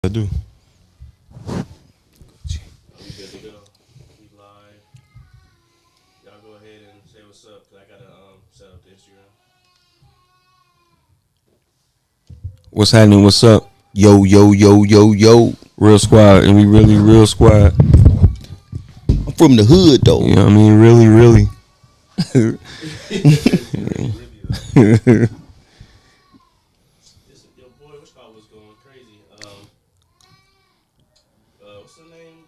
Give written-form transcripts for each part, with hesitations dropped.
I do. We good to go. We live. Y'all go ahead and say what's up, cause I gotta set up the Instagram. What's happening? What's up? Yo, yo, yo, yo, yo. Real squad, and we really real squad. I'm from the hood though. You know what I mean? Really, really. Your boy, what's called was going crazy. What's the name?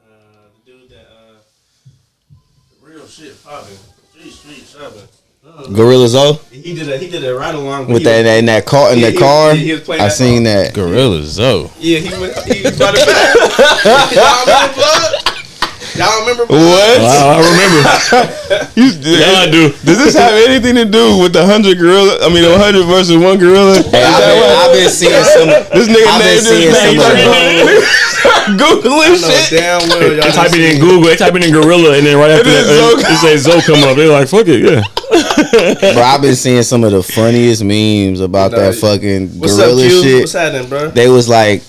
The dude that real shit popping. Street shopping. Gorilla Zoe He did it right along with that in that car in the car. He was playing I that seen song. that. Gorilla Zoe. Yeah, he brought it back. Y'all remember Blood? Y'all remember Blood? What? I remember. Yeah, I do. Does this have anything to do with the 100 gorilla? I mean, the 100 versus one gorilla? Hey, I've been seeing some. This nigga I've been named seeing this some of name. Googling shit. Damn well y'all They type it in seen Google, they type it in Gorilla, and then right after that, it says Zoe come up. They're like, fuck it, yeah. Bro, I've been seeing some of the funniest memes about that fucking What's gorilla up, Q? shit. What's happening, bro? They was like,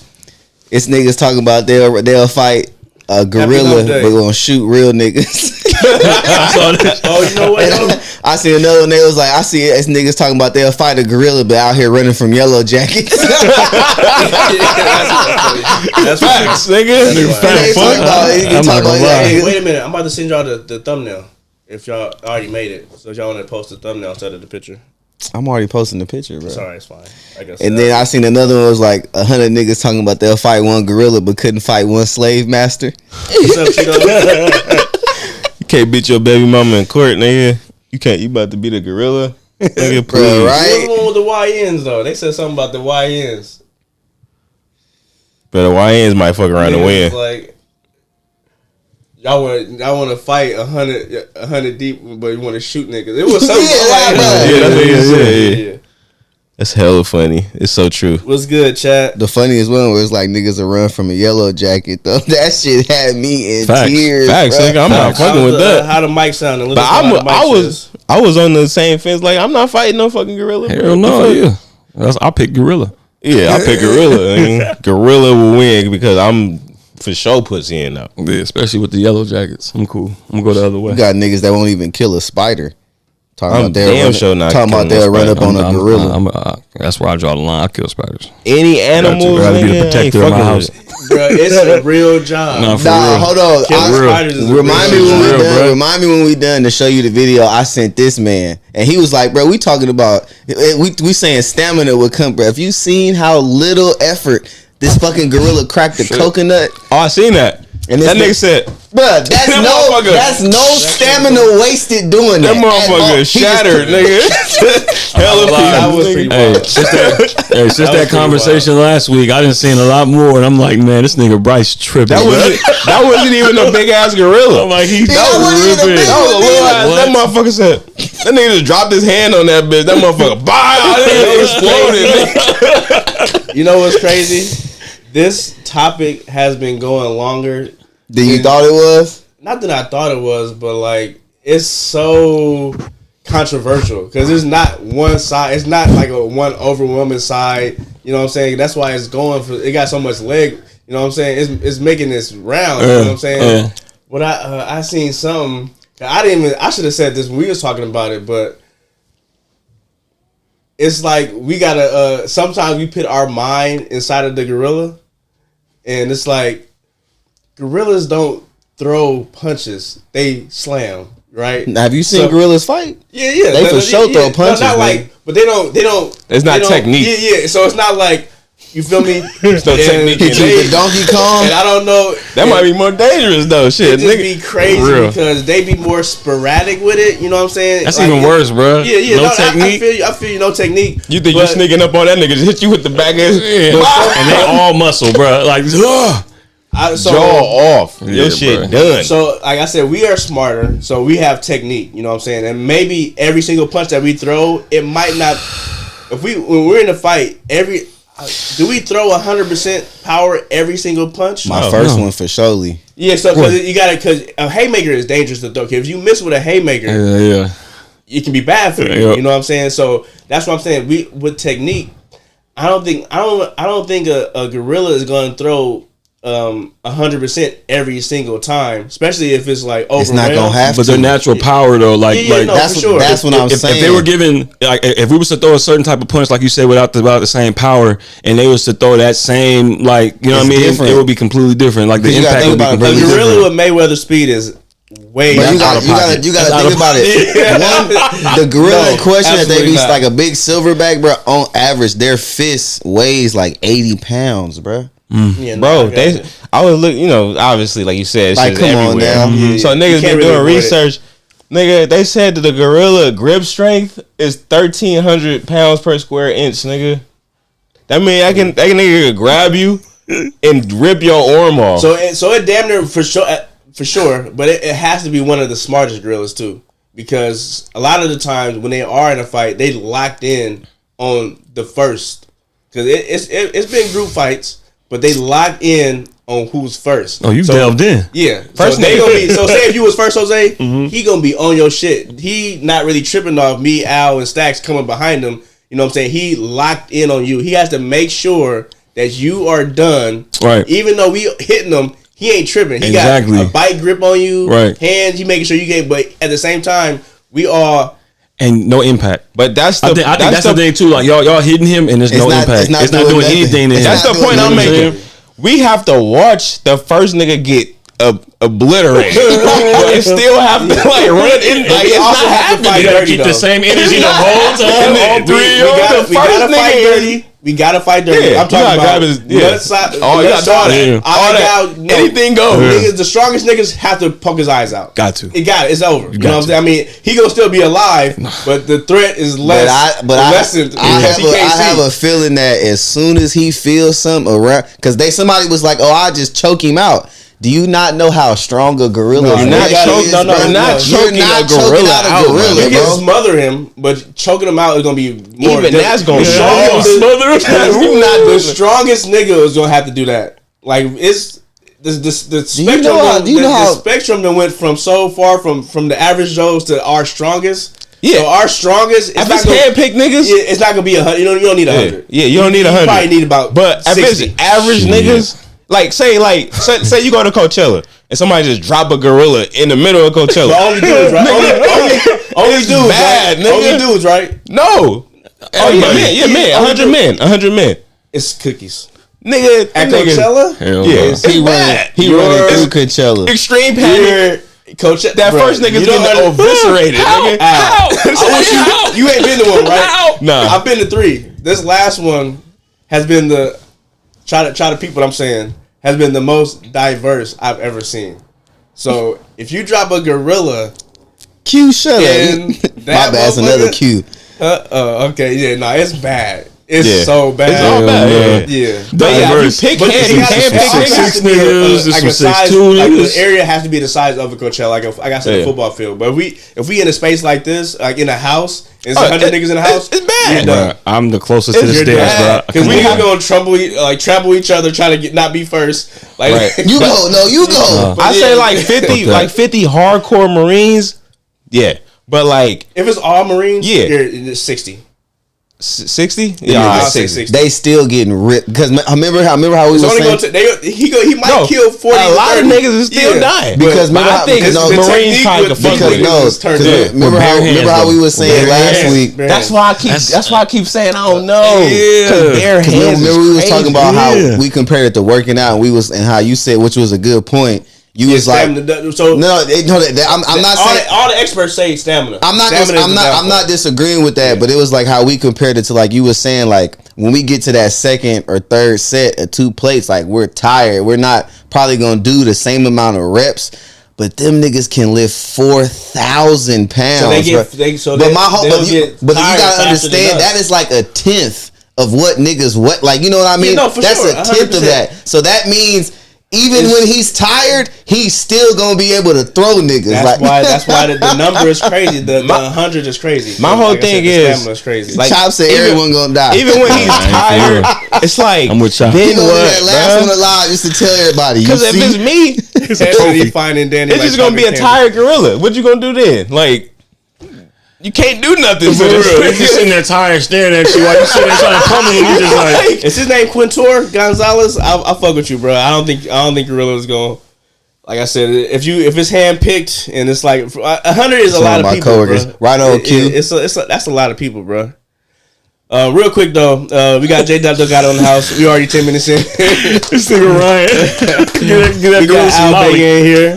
it's niggas talking about they'll fight a gorilla, but gonna shoot real niggas. Oh, you know what? I see another one. They was like, I see it's niggas talking about they'll fight a gorilla, but out here running from yellow jackets. That's Facts, nigga. Wait a minute. I'm about to send y'all the thumbnail. If y'all already made it, so if y'all want to post the thumbnail instead of the picture. I'm already posting the picture, bro. Sorry, it's fine. I guess. And then I seen another one was like 100 niggas talking about they'll fight one gorilla but couldn't fight one slave master. What's up, Cheeto? You can't beat your baby mama in court, nigga. You can't. You about to beat a gorilla? Nigga, Bro, please. right? What's wrong with the YNs though? They said something about the YNs. But the YNs might fuck around and win. Like y'all want to fight 100 deep, but you want to shoot niggas. It was something. Yeah. That's hella funny. It's so true. What's good, chat? The funniest one was like niggas will run from a yellow jacket though. That shit had me in tears. Facts, bro. nigga. I'm not fucking with that. How the mic sounding? But I was on the same fence. Like, I'm not fighting no fucking gorilla. Hell no, yeah. I pick Gorilla. Yeah, I pick gorilla. I mean, gorilla will win because I'm for sure pussy in now. Yeah, especially with the yellow jackets. I'm cool. I'm gonna go the other way. You got niggas that won't even kill a spider. I'm damn sure not talking about killing they'll run spider. up on a gorilla. That's where I draw the line. I kill spiders. Any animals, Gotta be the nigga, ain't protector of my fucking house. with it. Bro, it's a real job. Nah, for Nah, real. hold on. Killing spiders is a Remind me real when we job. done. Remind me when we done to show you the video I sent this man, and he was like, "Bro, we talking about we saying stamina would come, bro. If you seen how little effort this fucking gorilla cracked the coconut, Oh, I seen that. and That nigga said, bro, that's no stamina wasted doing that. that motherfucker shattered, nigga. Hella That was people. pretty Hey, wild. since that pretty conversation last week, I done seen a lot more, and I'm like, man, this nigga Bryce tripping. That wasn't even a big ass gorilla. I'm like, that wasn't even a big That was a little ass. What? That motherfucker said. That nigga just dropped his hand on that bitch. That motherfucker, exploded. You know what's crazy? This topic has been going longer. Than you thought it was? Not that I thought it was, but like it's so controversial because it's not one side. It's not like a one overwhelming side. You know what I'm saying? That's why it's going for. It got so much leg. You know what I'm saying? It's making this round. You know what I'm saying? But I seen something. I should have said this when we was talking about it, but it's like we gotta. Sometimes we put our mind inside of the gorilla, and it's like gorillas don't throw punches; they slam. Right? Now, have you seen gorillas fight? Yeah. They for sure throw punches. No, not like, but they don't. It's not technique. Yeah. So it's not like. You feel me? There's no technique. Hit you with the Donkey Kong. And I don't know. That might be more dangerous though. Shit, It just nigga. be crazy because they be more sporadic with it. You know what I'm saying? That's Like, even worse, bro. Yeah. No I technique. I feel you. No technique. You think you're sneaking up on that nigga? Just hit you with the back ass. And they all muscle, bro. Like, Jaw off. Your shit done. So, like I said, we are smarter. So we have technique. You know what I'm saying? And maybe every single punch that we throw, it might not. When we're in a fight, do we throw 100% power every single punch? My first one for surely. Yeah, so because a haymaker is dangerous to throw. 'Cause if you miss with a haymaker, yeah. it can be bad for you. Yeah. You know what I'm saying? So that's what I'm saying. With technique, I don't think a gorilla is going to throw 100% every single time, especially if it's like overwhelmed. It's not gonna have But their natural power though, like that's what I'm saying. If they were given, like, if we was to throw a certain type of punch, like you said, without the same power, and they was to throw that same, like, you know what I mean, it would be completely different. Like the impact would be completely different. A gorilla with Mayweather speed is way out of pocket. You gotta think about it. The gorilla in question that they be like a big silverback, bro. On average, their fist weighs like 80 pounds, bro. Yeah, bro, I was looking, you know, obviously, like you said, like, come on now. So niggas been doing research. Nigga, they said that the gorilla grip strength is 1,300 pounds per square inch, nigga. That mean that nigga could grab you and rip your arm off. So it damn near for sure, but it has to be one of the smartest gorillas too, because a lot of the times when they are in a fight, they locked in on the first, because it's been group fights. But they locked in on who's first. Oh, you delved in. Yeah. First so they gonna be. So say if you was first, Jose, he gonna be on your shit. He not really tripping off me, Al, and Stacks coming behind him. You know what I'm saying? He locked in on you. He has to make sure that you are done. Right. Even though we hitting him, he ain't tripping. He got a bite grip on you. Right. Hands. He making sure you get. But at the same time, we are. And no impact. But I think that's the thing too. Like y'all hitting him and there's no impact. It's not doing anything to him. That's the point I'm making. We have to watch the first nigga get obliterated. But still have to like run in. Like, it's not happening. You gotta keep the same energy the whole time. All three. We gotta fight dirty. We gotta fight dirty. I'm talking about left side. Oh, you got anything goes. Niggas, the strongest niggas have to poke his eyes out. Got to. It's over. You know what I'm saying? I mean, he gonna still be alive, but the threat is less. Lessened. I have a feeling that as soon as he feels something around, because somebody was like, "Oh, I just choke him out." Do you not know how strong a gorilla is? You're not choking a gorilla out. You can smother him, but choking him out is gonna be more. Even that's gonna smother him. The strongest nigga is gonna have to do that. Like, it's the spectrum. The spectrum that went from so far from the average Joes to our strongest. Yeah, so our strongest. If it's handpicked niggas, it's not gonna be 100. You don't need 100. Yeah, you don't need 100. You probably need about. But 60. If it's average niggas. Like say you go to Coachella and somebody just drop a gorilla in the middle of Coachella. But only dudes, right? Only dudes, bad, right? Nigga. Only dudes, right? No. Men. 100 men. It's cookies. Nigga, at Coachella? Hell yeah. He running through Coachella. Extreme panic. Coach, that first nigga's getting eviscerated. Nigga. How? You ain't been to one, right? Nah. I've been to 3. This last one has been the try to peep what I'm saying. Has been the most diverse I've ever seen. So if you drop a gorilla, Q, shut up. My bad, that's another Q. Okay, yeah, no, it's bad. It's so bad. It's all bad. Yeah. But yeah, you pick six niggas. Like a size, like the area has to be the size of a Coachella. Like I got a football field. But if we in a space like this, like in a house, and 100 niggas in the house, it's bad. I'm the closest to the stairs, bro. Because we gonna trample each other, trying to not be first. Like you go. I say like 50 hardcore Marines. Yeah, but like if it's all Marines, yeah, it's 60. 60? Yeah, 60. They still getting ripped because remember how we was saying he might kill 40. A lot of niggas is still dying because Marines trying to fuck with remember how we was saying last week. That's why I keep saying I don't know. Because remember we was talking about how we compared it to working out, and how you said, which was a good point. You was like, I'm not saying all the experts say stamina. I'm not disagreeing with that, but it was like how we compared it to, like you was saying, like when we get to that second or third set of 2 plates, like we're tired. We're not probably gonna do the same amount of reps, but them niggas can lift 4,000 pounds. But you gotta understand that is like a 10th of what niggas like. You know what I mean? Yeah, no, that's sure, a 10th of that. So that means. Even when he's tired, he's still gonna be able to throw niggas. That's why the number is crazy. The 100 is crazy. My whole thing is crazy. Like, Chop said everyone gonna die. Even when he's tired, it's like I'm with Chop. Then what? Last one alive just to tell everybody. Because if it's me, it's just gonna be a tired gorilla. What you gonna do then? Like, You can't do nothing. For real. He's just sitting there tired, staring at you while you sitting there trying to pummel him. He's just like, is his name Quintor Gonzalez? I'll fuck with you, bro. I don't think Gorilla's going. Like I said, if it's hand picked and it's like 100 is a lot of people, bro. Right on cue. That's a lot of people, bro. Real quick though, we got J. Delgado in the house. We already 10 minutes in. this nigga Ryan. get that we got Al in here.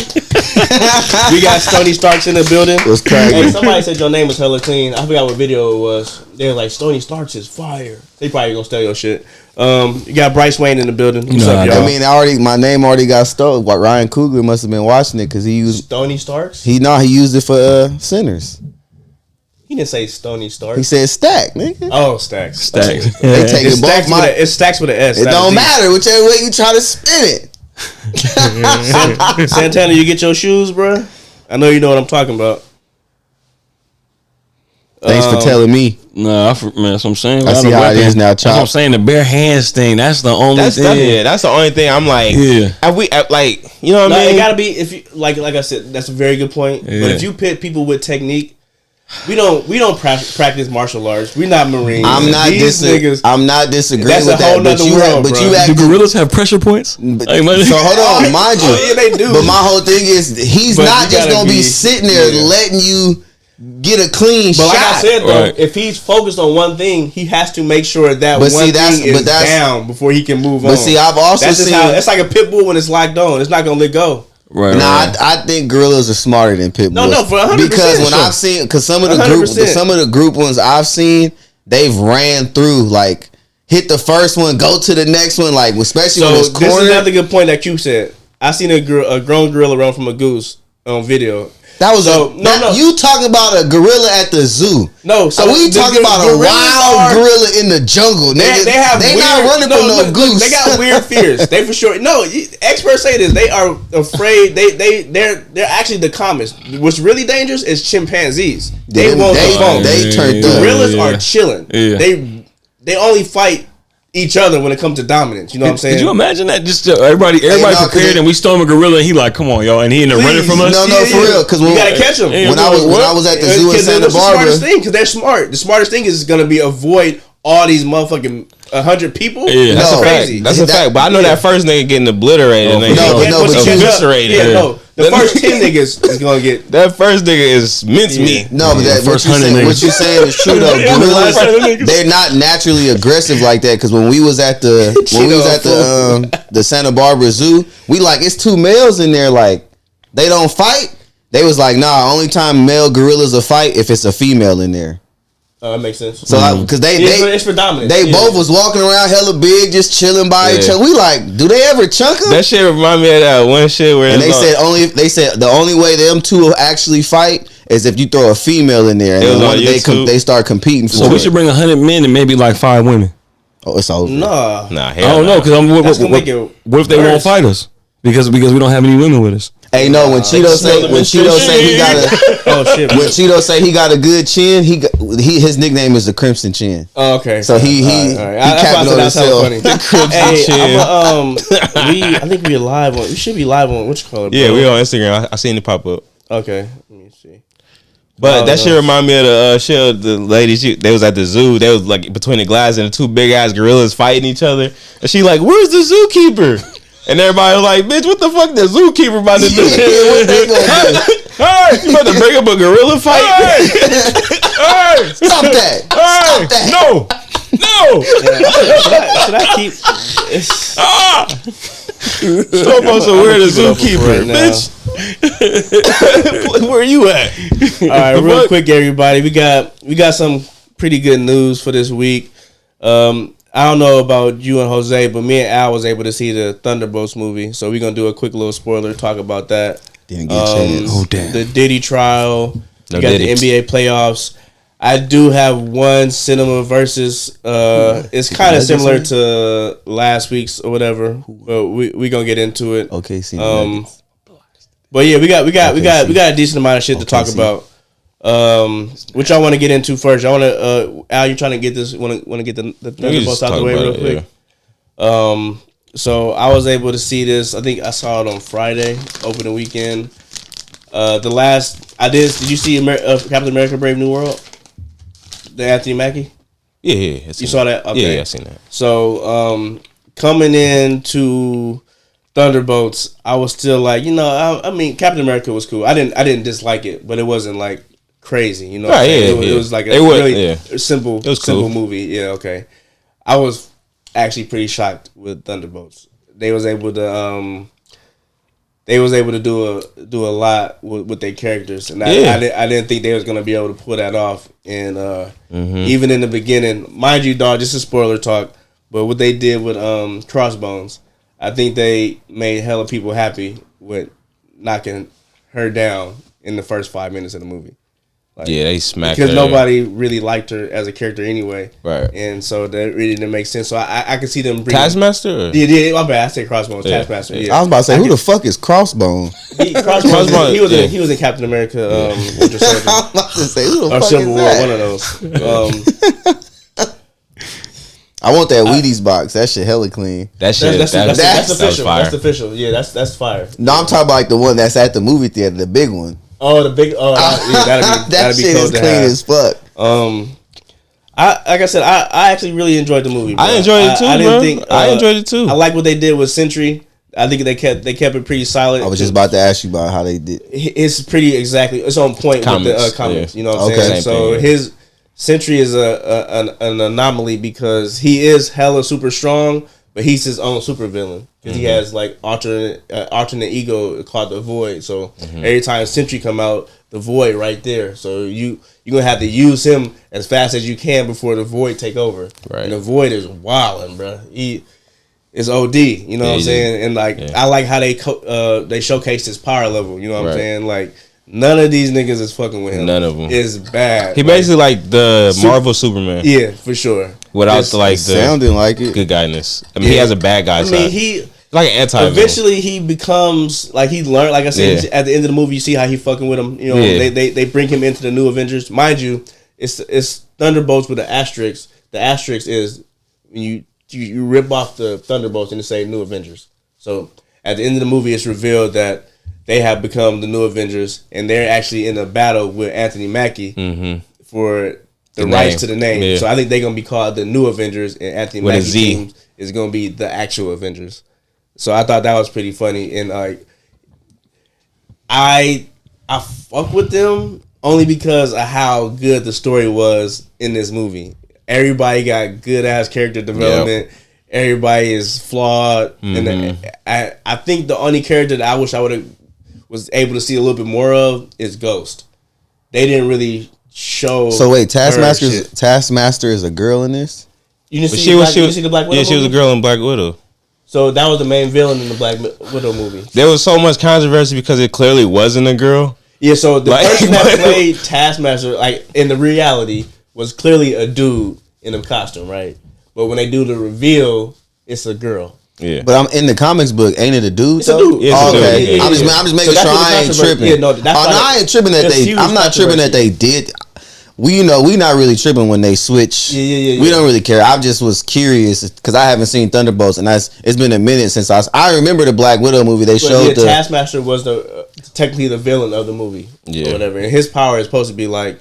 We got Stony Starks in the building. What's cracking? Hey, somebody said your name was hella clean. I forgot what video it was. They were like, Stony Starks is fire. They probably gonna steal your shit. You got Bryce Wayne in the building. What's up, y'all? I mean, my name already got stolen. What Ryan Coogler must have been watching it because he used Stony Starks. He used it for Sinners. He didn't say Stony Starks. He said Stack, nigga. Oh, Stacks. They take it both. It's Stacks with an S. It don't matter whichever way you try to spin it. Santana, you get your shoes, bro. I know you know what I'm talking about. Thanks for telling me. Nah, man, that's what I'm saying. I see how it is now, Chop. That's what I'm saying. The bare hands thing. That's the only thing. That's the only thing. I'm like, like, you know what I mean? It gotta be if you like I said. That's a very good point. Yeah. But if you pit people with technique, we don't practice martial arts. We're not Marines. I'm not disagreeing with that. But do gorillas have pressure points? So hold on, mind you. Yeah, they do. But my whole thing is he's not just gonna be sitting there letting you get a clean shot. But like I said though, if he's focused on one thing, he has to make sure that thing is down before he can move on. But see, I've also seen it's like a pit bull when it's locked on. It's not gonna let go. Right. I think gorillas are smarter than pit bulls. No, for 100%. Because when I've seen, some of the group ones I've seen, they've ran through like hit the first one, go to the next one, like especially when it's cornered. This is another good point that Q said. I seen a grown gorilla run from a goose on video. That was you talking about a gorilla at the zoo. No, so we talking about a wild gorilla in the jungle. Nigga. They not running from no goose. They got weird fears. They for sure. No, experts say this. They are afraid. They're actually the calmest. What's really dangerous is chimpanzees. They turned up. Gorillas are chilling. Yeah. They only fight each other when it comes to dominance. You know what I'm saying? Could you imagine that? Just everybody prepared and we storm a gorilla and he like, come on, y'all, and he in there running from us. No, for real. Because you gotta catch him. When I was at the zoo in Santa Barbara, the smartest thing, because they're smart. The smartest thing is gonna be avoid all these motherfucking 100 people. Yeah, that's crazy. That's a fact. But I know that first nigga getting obliterated. The first 10 niggas is gonna get that first nigga is mincemeat. No, but what you're saying is true though. Gorillas, they're not naturally aggressive like that. Because when we was at the Santa Barbara Zoo, we like it's two males in there. Like they don't fight. They was like, nah. Only time male gorillas will fight if it's a female in there. That makes sense. So because it's for dominance. They both was walking around hella big, just chilling by each other. We like, do they ever chunk them? That shit remind me of that one shit where they said the only way them two will actually fight is if you throw a female in there, and then they start competing for. So we should bring 100 men and maybe like 5 women. Oh, it's over. Nah. I don't know because what if they won't fight us because we don't have any women with us? Hey, no. When Cheeto say he got a when Cheeto say he got a good chin, his nickname is the Crimson Chin. Oh, okay. So he capping on himself. The Crimson Chin. I think we live on. We should be live on which color? Yeah, we on Instagram. I seen it pop up. Okay, let me see. But that shit remind me of the shit. The ladies, they was at the zoo. They was like between the glass and the two big ass gorillas fighting each other. And she like, "Where's the zookeeper?" And everybody was like, bitch, what the fuck the zookeeper about to do? What they gonna do? Hey, you about to break up a gorilla fight? Hey, stop that. Stop that. No. Should I keep... So supposed to wear the zookeeper, bitch. Where you at? All right, real quick, everybody. We got some pretty good news for this week. I don't know about you and Jose, but me and Al was able to see the Thunderbolts movie, so we're gonna do a quick little spoiler talk about that. Didn't get a chance. Oh damn! The Diddy trial. You got the NBA playoffs. I do have one cinema versus. It's kind of similar to last week's or whatever. But we gonna get into it. Okay, see. But yeah, we got a decent amount of shit to talk about. Which I want to get into first. I want to Al, you trying to get this? Want to get the Thunderbolts out the way real quick? Yeah. So I was able to see this. I think I saw it on Friday, opening weekend. The last did you see Captain America: Brave New World? The Anthony Mackie. Yeah. You saw that? Okay. Yeah, I seen that. So coming into Thunderbolts, I was still like, I mean, Captain America was cool. I didn't dislike it, but it wasn't like crazy, Right, it was like a really simple movie. Yeah, okay. I was actually pretty shocked with Thunderbolts. They was able to do a lot with their characters, and I didn't think they was gonna be able to pull that off. And even in the beginning, mind you, dog, this is spoiler talk, but what they did with Crossbones, I think they made hella people happy with knocking her down in the first 5 minutes of the movie. Like, they smacked because her. Nobody really liked her as a character anyway, right? And so that really didn't make sense. So I could see them bring Taskmaster. Yeah, my bad. I said Crossbones. Yeah. Taskmaster. Yeah. I was about to say, who the fuck is Crossbones? Crossbones. He was in Captain America. Winter Soldier. I was about to say, who the fuck Civil is War. that? One of those. I want that Wheaties box. That shit hella clean. That's official. Fire. That's official. Yeah, that's fire. No, I'm talking about like the one that's at the movie theater, the big one. Oh, the big. Oh, yeah, that shit is clean as fuck. Like I said, I actually really enjoyed the movie. Bro. I enjoyed it too, I enjoyed it too. I like what they did with Sentry. I think they kept it pretty solid. I was just about to ask you about how they did. It's pretty it's on point with the comics. Yeah. You know what I'm saying? So his Sentry is an anomaly because he is hella super strong, but he's his own super villain. Because he has like alternate ego called the Void. So every time Sentry come out, the Void right there. So you're gonna have to use him as fast as you can before the Void take over. Right. And the Void is wilding, bro. He is OD. You know what I'm saying? And like I like how they showcased his power level. You know what I'm saying? Like none of these niggas is fucking with him. None of them is bad. He basically like the Marvel Superman. Yeah, for sure. Without the sounding like it. Good guyness. I mean, he has a bad guy side. He like an anti. Eventually, he becomes like he learned. Like I said, at the end of the movie, you see how he fucking with him. You know, they bring him into the New Avengers. Mind you, it's Thunderbolts with an asterisk. The asterisk is when you rip off the Thunderbolts and say New Avengers. So at the end of the movie, it's revealed that they have become the New Avengers, and they're actually in a battle with Anthony Mackie for the rights to the name. Yeah. So I think they're gonna be called the New Avengers, and Anthony Mackie team is gonna be the actual Avengers. So I thought that was pretty funny, and like I fuck with them only because of how good the story was in this movie. Everybody got good ass character development. Yep. Everybody is flawed, and I think the only character that I wish I was able to see a little bit more of is Ghost. They didn't really show. So wait, Taskmaster is a girl in this? You didn't see the Black Widow? Yeah, she was a girl in Black Widow. So that was the main villain in the Black Widow movie. There was so much controversy because it clearly wasn't a girl. Yeah, so the person that played Taskmaster, like in the reality, was clearly a dude in a costume, right? But when they do the reveal, it's a girl. Yeah, but I'm in the comics book. Ain't it a dude? It's a dude. Yeah, it's a dude. Okay, I'm just making sure I ain't tripping. Yeah, no, I ain't tripping that they. I'm not tripping that they did. We not really tripping when they switch. Yeah. We don't really care. I just was curious because I haven't seen Thunderbolts, and it's been a minute since I remember the Black Widow movie. They showed the Taskmaster was technically the villain of the movie, or whatever, and his power is supposed to be like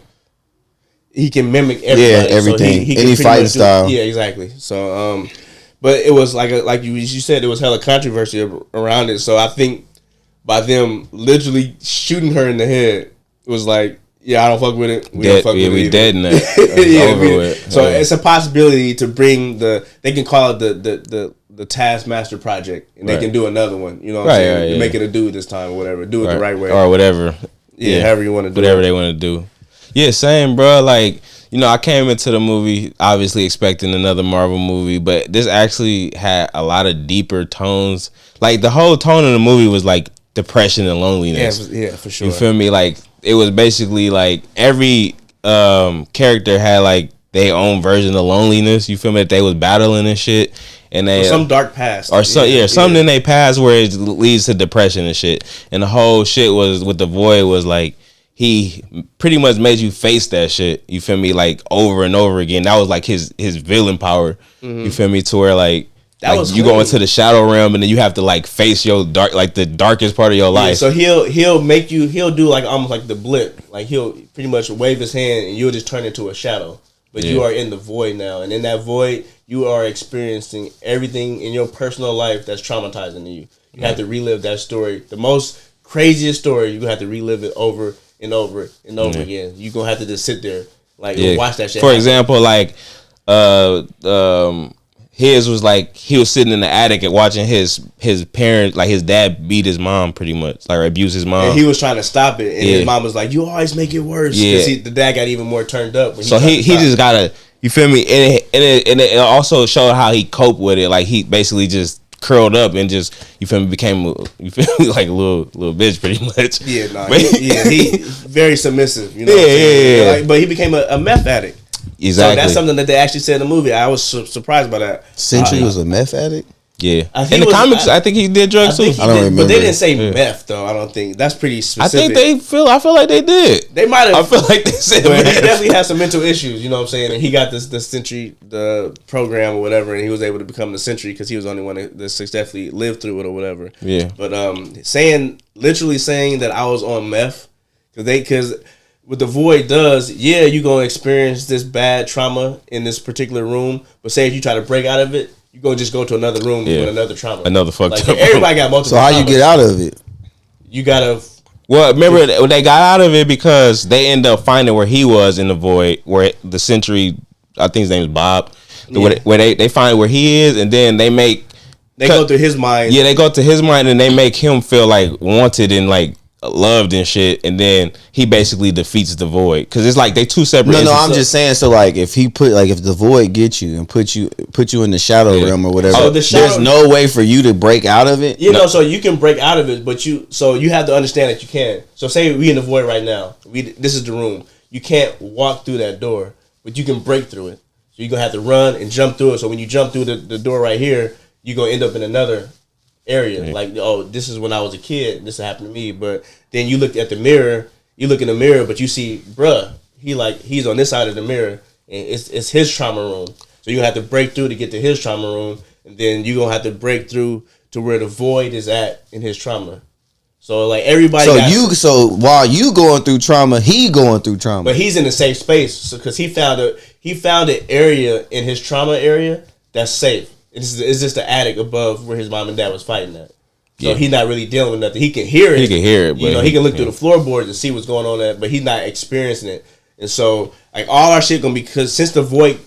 he can mimic everybody. Yeah, everything. So any fighting style. Yeah, exactly. So, but it was like you said, there was hella controversy around it. So I think by them literally shooting her in the head, it was like, yeah, I don't fuck with it. We don't fuck with it. We dead in that. Over with. So it's a possibility to bring they can call it the Taskmaster Project, and they can do another one. You know what I'm saying? Right, make it a dude this time or whatever. Do it the right way. Or whatever. Yeah, however you want to do whatever they want to do. Yeah, same, bro. Like, I came into the movie obviously expecting another Marvel movie, but this actually had a lot of deeper tones. Like, the whole tone of the movie was like depression and loneliness. Yeah, for sure. You feel me? Like, it was basically like every character had like their own version of loneliness. You feel me? That they was battling and shit, and they some dark past, or something in their past where it leads to depression and shit. And the whole shit was with the Void was like he pretty much made you face that shit. You feel me? Like over and over again. That was like his villain power. You feel me? To where like That was you go into the shadow realm and then you have to like face your the darkest part of your life. So he'll do like almost like the blip. Like he'll pretty much wave his hand and you'll just turn into a shadow. But you are in the void now, and in that void you are experiencing everything in your personal life that's traumatizing to you. You have to relive that story. The most craziest story, you have to relive it over and over and over again. You're gonna have to just sit there and watch that shit. For example, like his was like he was sitting in the attic and watching his parents, like his dad beat his mom pretty much, like abuse his mom. And he was trying to stop it, and his mom was like, "You always make it worse." Because the dad got even more turned up. So he just gotta, you feel me? And it also showed how he coped with it. Like he basically just curled up and just, you feel me, became like a little bitch pretty much. He very submissive. You know what I'm saying? Like, but he became a meth addict. Exactly. So that's something that they actually said in the movie. I was surprised by that. Sentry was a meth addict? Yeah. In the comics, I think he did drugs too. I don't remember. But they didn't say meth though. I don't think. That's pretty specific. I feel like they did. They might have. I feel like they said meth. He definitely had some mental issues, you know what I'm saying? And he got the Sentry, the program or whatever, and he was able to become the Sentry because he was the only one that successfully lived through it or whatever. Yeah. But literally saying that I was on meth, because what the void does, you're going to experience this bad trauma in this particular room, but say if you try to break out of it, you're going to just go to another room with another trauma. Another fucked up. Everybody got multiple So how you get out of it? You got to... Well, remember, they got out of it because they end up finding where he was in the void, where the Sentry, I think his name is Bob, where they find where he is, and then they go through his mind. Yeah, they go to his mind, and they make him feel like wanted and like loved and shit, and then he basically defeats the void because it's like they two separate. No, I'm just saying. So like, if he if the void gets you and put you in the shadow realm or whatever, there's no way for you to break out of it. So you can break out of it, but you have to understand that you can. So say we in the void right now. This is the room. You can't walk through that door, but you can break through it. So you're gonna have to run and jump through it. So when you jump through the door right here, you're gonna end up in another area. Like, this is when I was a kid, this happened to me. But then you look at the mirror, but you see, bruh, he's on this side of the mirror, and it's his trauma room. So you have to break through to get to his trauma room, and then you're gonna have to break through to where the void is at in his trauma. So like everybody. So while you going through trauma, he going through trauma. But he's in a safe space because he found an area in his trauma area that's safe. It's just the attic above where his mom and dad was fighting at. So he's not really dealing with nothing. He can hear it. He can hear it. But he can look through the floorboards and see what's going on there, but he's not experiencing it. And so, like, all our shit gonna be, because since the void,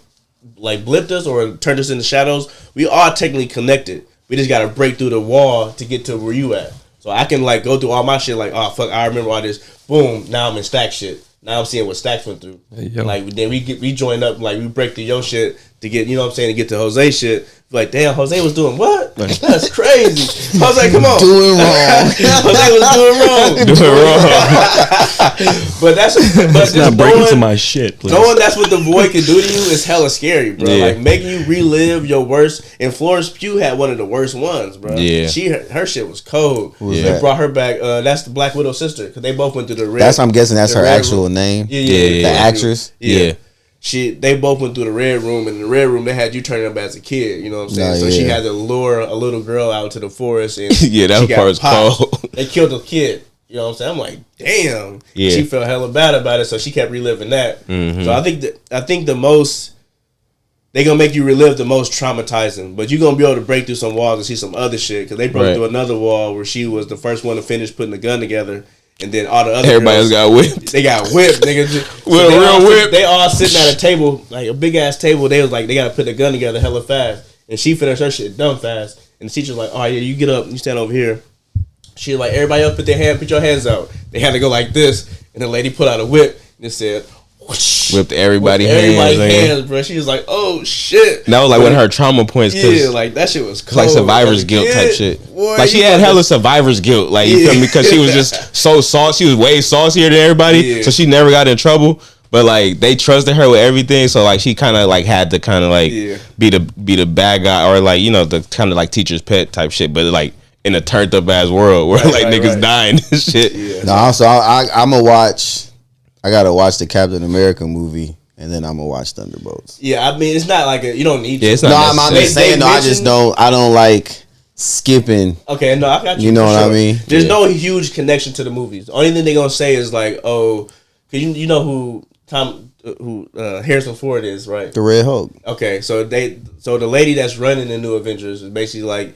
like, blipped us or turned us into shadows, we are technically connected. We just gotta break through the wall to get to where you at. So I can, like, go through all my shit, like, oh, fuck, I remember all this. Boom, now I'm in Stack shit. Now I'm seeing what Stacks went through. Like, then we join up, like, we break through your shit to get, you know what I'm saying, to get to Jose shit. Like, damn, Jose was doing what? That's crazy. Jose, come on. Doing wrong. Jose was doing wrong. But that's not break into my shit, please. Knowing that's what the void can do to you is hella scary, bro. Yeah. Like, making you relive your worst. And Florence Pugh had one of the worst ones, bro. Yeah. Her shit was cold. They brought her back. That's the Black Widow sister, because they both went through the red. I'm guessing that's her actual name. Yeah. The actress. Yeah. They both went through the red room, and in the red room they had you turning up as a kid, you know what I'm saying? So she had to lure a little girl out to the forest, and that part was cold. They killed the kid, you know what I'm saying? I'm like, damn. She felt hella bad about it, so she kept reliving that. Mm-hmm. So I think the most, they gonna make you relive the most traumatizing, but you're gonna be able to break through some walls and see some other shit, because they broke through another wall where she was the first one to finish putting the gun together. And then all the other everybody got whipped. They got whipped, nigga. With a real whip. They all sitting at a table, like a big ass table. They was like, they gotta put the gun together hella fast. And she finished her shit dumb fast. And the teacher's like, oh yeah, you get up, you stand over here. She was like, everybody up, put your hands out. They had to go like this. And the lady put out a whip and it said, whoosh, whipped everybody's hands, bro. She was like, oh shit. That was like one of her trauma points. Yeah, like that shit was cold. Like survivor's guilt type shit. Boy, like she had hella survivor's guilt. Like you feel me? Because she was just so saucy. She was way saucier than everybody. So she never got in trouble. But like they trusted her with everything. So like she kind of like had to kind of like be the bad guy, or like, you know, the kind of like teacher's pet type shit. But like in a turned up ass world where niggas dying and shit. Yeah. No, so I'm gonna watch. I gotta watch the Captain America movie and then I'm gonna watch Thunderbolts. Yeah, I mean, it's not like you don't need to. It's not I'm just saying. No, I don't like skipping. Okay, no, I got you. You know what I mean? There's no huge connection to the movies. The only thing they're gonna say is like, oh, cause you know who Harrison Ford is, right? The Red Hulk. Okay, so the lady that's running the New Avengers is basically like,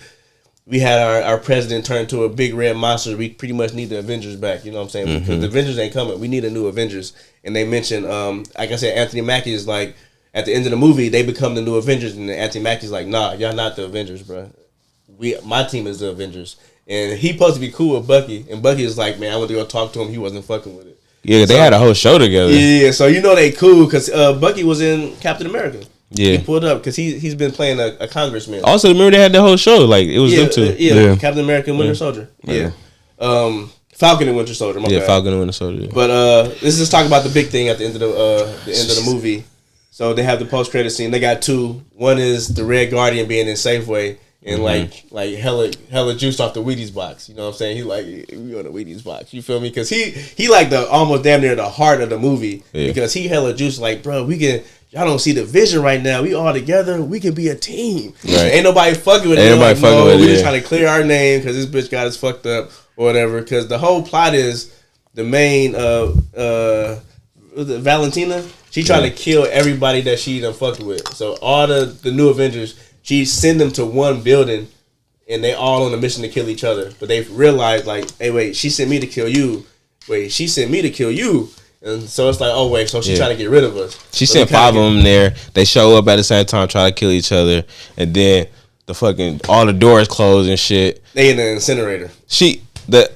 we had our president turn into a big red monster. We pretty much need the Avengers back. You know what I'm saying? Because the Avengers ain't coming. We need a new Avengers. And they mentioned, like I said, Anthony Mackie is like, at the end of the movie, they become the new Avengers, and Anthony Mackie's like, nah, y'all not the Avengers, bro. My team is the Avengers. And he supposed to be cool with Bucky, and Bucky is like, man, I went to go talk to him. He wasn't fucking with it. Yeah, they had a whole show together. Yeah, so you know they cool because Bucky was in Captain America. Yeah, he pulled up because he's been playing a congressman. Also, remember they had the whole show, like it was them two. Yeah, Captain America and Winter Soldier. Yeah. Falcon and Winter Soldier. My bad. Falcon and Winter Soldier. Yeah. But let's just talk about the big thing at the end of the movie. So they have the post credit scene. They got two. One is the Red Guardian being in Safeway and like hella juiced off the Wheaties box. You know what I'm saying? He like, we on the Wheaties box. You feel me? Because he like the almost damn near the heart of the movie because he hella juiced. Like, bro, we can. Y'all don't see the vision right now. We all together. We can be a team. Right. Ain't nobody fucking with it. Ain't nobody fucking with it. We just trying to clear our name because this bitch got us fucked up or whatever. Because the whole plot is the main Valentina. She trying to kill everybody that she done fucked with. So all the new Avengers, she send them to one building, and they all on a mission to kill each other. But they realized like, hey, wait, she sent me to kill you. Wait, she sent me to kill you. And so it's like, oh wait, so she's trying to get rid of us. She sent 5 of them there. They show up at the same time, try to kill each other, and then all the doors close and shit. They in the incinerator.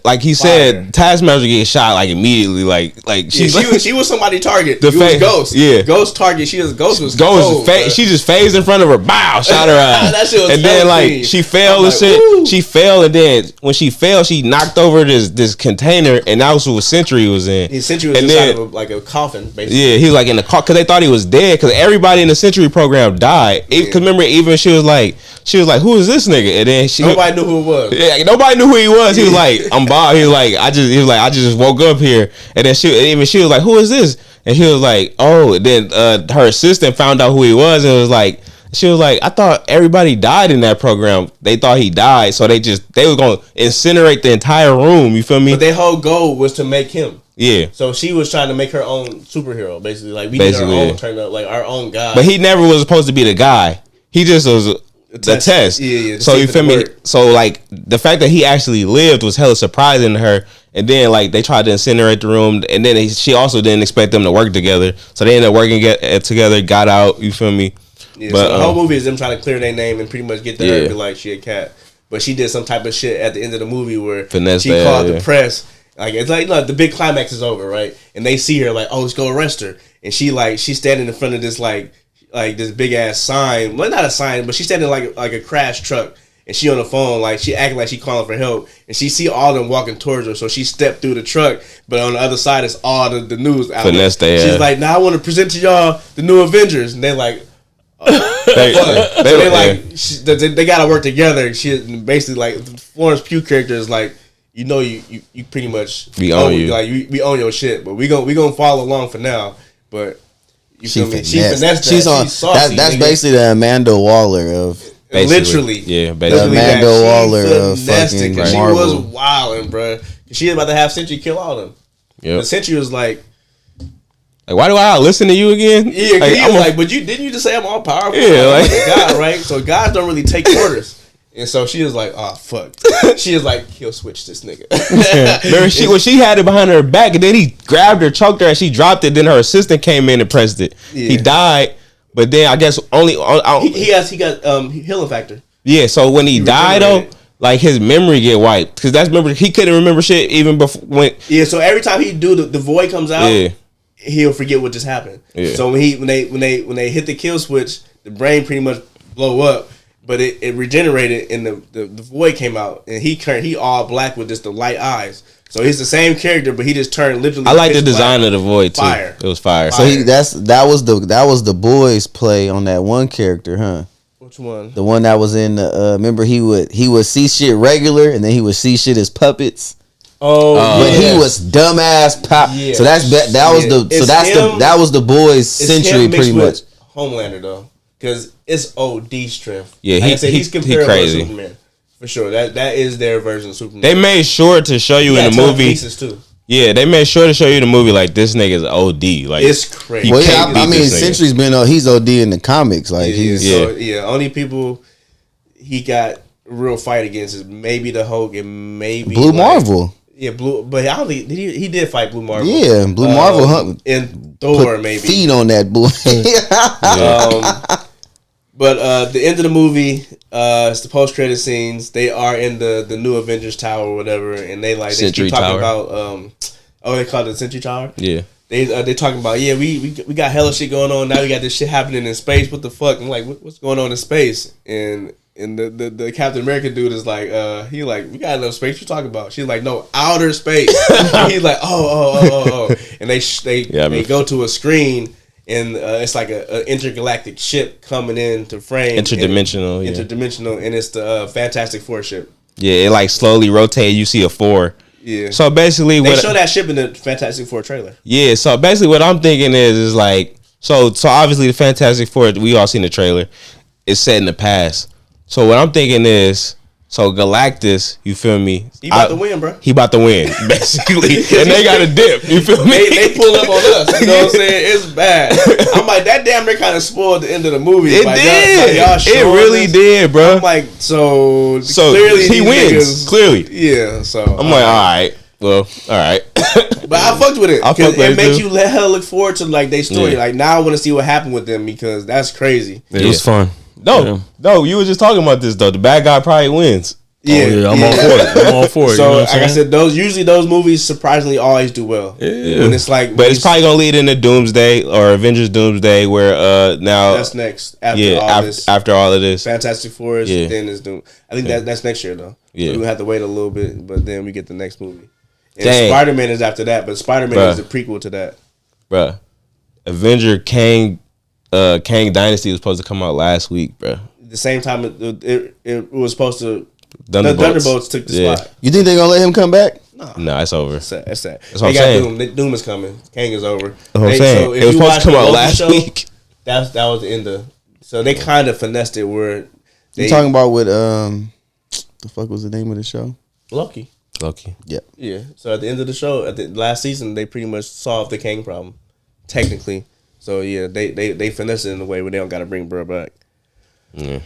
Like he said, Taskmaster get shot like immediately. Like she was somebody target. The was Ghost. Yeah, Ghost target. Ghost was cold, she just phased in front of her. Bow, shot her ass. That shit was and then like she fell and shit. Woo! She fell, and then when she fell, she knocked over this container, and that was what Sentry was in. His Sentry was inside of a coffin, basically. Yeah, he was like in the car because they thought he was dead because everybody in the Sentry program died. Because remember, even she was like, who is this nigga? And then nobody knew who it was. Yeah, nobody knew who he was. He was like, I'm Bob. He was like, I just woke up here. And then she was like, who is this? And he was like, oh. And then her assistant found out who he was, and she was like, I thought everybody died in that program. They thought he died, so they were gonna incinerate the entire room. You feel me? But their whole goal was to make him. Yeah. So she was trying to make her own superhero, basically. Like we need our own turn up, like our own guy. But he never was supposed to be the guy. He just was the test. Yeah. So you feel me? So like the fact that he actually lived was hella surprising to her. And then like they tried to incinerate the room, and then she also didn't expect them to work together. So they ended up working together, got out. You feel me? Yeah. But so the whole movie is them trying to clear their name and pretty much get to her and be like, she a cat. But she did some type of shit at the end of the movie where she called the press. Like it's like the big climax is over, right? And they see her like, oh, let's go arrest her. And she's standing in front of this like this big ass sign. Well, not a sign, but she's standing like a crash truck. And she on the phone, like she acting like she calling for help, and she see all them walking towards her, so she stepped through the truck. But on the other side is all the news outlets. She's like, "Now I want to present to y'all the new Avengers," and they like, they gotta work together. She basically like Florence Pugh character is like, you pretty much we own you, like we own your shit, but we gonna follow along for now. But you feel me? She finessed that. She's saucy, that's basically the Amanda Waller of. Basically. Literally, yeah, basically. Amanda Waller of fucking Marvel. She was wilding, bro. She was about to have Sentry kill all of them. Yeah, the Sentry was like, why do I listen to you again? Yeah, like, he was like, but didn't you just say I'm all powerful? Yeah, like God, right? So gods don't really take orders. And so she was like, oh, fuck. She was like, he'll switch this nigga. Remember, she had it behind her back, and then he grabbed her, choked her, and she dropped it. Then her assistant came in and pressed it. Yeah. He died. But then I guess he got healing factor. Yeah, so when he died though, like his memory get wiped because he couldn't remember shit even before when. Yeah, so every time he do the void comes out, he'll forget what just happened. Yeah. So when they hit the kill switch, the brain pretty much blow up, but it regenerated and the void came out and he all black with just the light eyes. So he's the same character, but he just turned literally. I like the design of the void too. Fire. It was fire. So that was the boys play on that one character, huh? Which one? The one that was in the. Remember, he would see shit regular, and then he would see shit as puppets. but he was dumbass pop. Yeah. So that was the boys' century pretty much. Homelander though, because it's OD strength. Yeah, he's comparable to Superman for sure. That is their version of Superman. They made sure to show you in the movie. Pieces too. Yeah, they made sure to show you the movie like this nigga's OD. Like it's crazy. Well, yeah, I mean, Sentry's been he's OD in the comics. Like only people he got real fight against is maybe the Hulk and maybe Blue Marvel. Yeah, but I don't think he did fight Blue Marvel. Yeah, Blue Marvel and Thor maybe feed on that boy. But the end of the movie, it's the post credit scenes. They are in the new Avengers Tower or whatever, and they keep talking about they call it the Century Tower. Yeah, they talking about we got hella shit going on now. We got this shit happening in space. What the fuck? I'm like, what's going on in space? And the Captain America dude is like, he like, we got enough space. What you talking about? She's like, no, outer space. He's like, oh, and they go to a screen. And it's like a intergalactic ship coming in to frame. Interdimensional, and it's the Fantastic Four ship. Yeah, it like slowly rotates. You see a 4. Yeah. So basically, they show that ship in the Fantastic Four trailer. Yeah. So basically, what I'm thinking is like, so obviously the Fantastic Four, we all seen the trailer. It's set in the past. So what I'm thinking is, so Galactus, you feel me? He about to win, bro. He about to win, basically. And they got a dip, you feel me? They pull up on us, you know what I'm saying? It's bad. I'm like, that damn near kind of spoiled the end of the movie. It did. It really did, bro. I'm like, so clearly he wins, clearly. Yeah, so. I'm like, all right. Well, all right. But I fucked with it. It makes you hell look forward to like their story. Yeah. Like now I want to see what happened with them because that's crazy. It was fun. No, you were just talking about this though. The bad guy probably wins. Yeah, I'm all for it. So, you know like I said, those movies surprisingly always do well. Yeah, when it's like, but it's probably gonna lead into Doomsday or Avengers Doomsday, where now that's next. After all of this, Fantastic Four, then is Doom. I think that's next year though. Yeah, so we have to wait a little bit, but then we get the next movie. And Spider-Man is after that, but Spider-Man is the prequel to that. Bruh, Avenger Kang Dynasty was supposed to come out last week, bruh. The same time it was supposed to. Thunderbolts. The Thunderbolts took the spot. You think they're gonna let him come back? No, it's over. It's sad. That's what I'm saying. Doom is coming. Kang is over. That's what I'm saying. So it was supposed to come out last week. That was the end of. So they kind of finessed it where. You talking about with the fuck was the name of the show? Loki. Yep. Yeah. So at the end of the show, at the last season, they pretty much solved the Kang problem, technically. So yeah, they finessed it in a way where they don't got to bring Burr back. Yeah.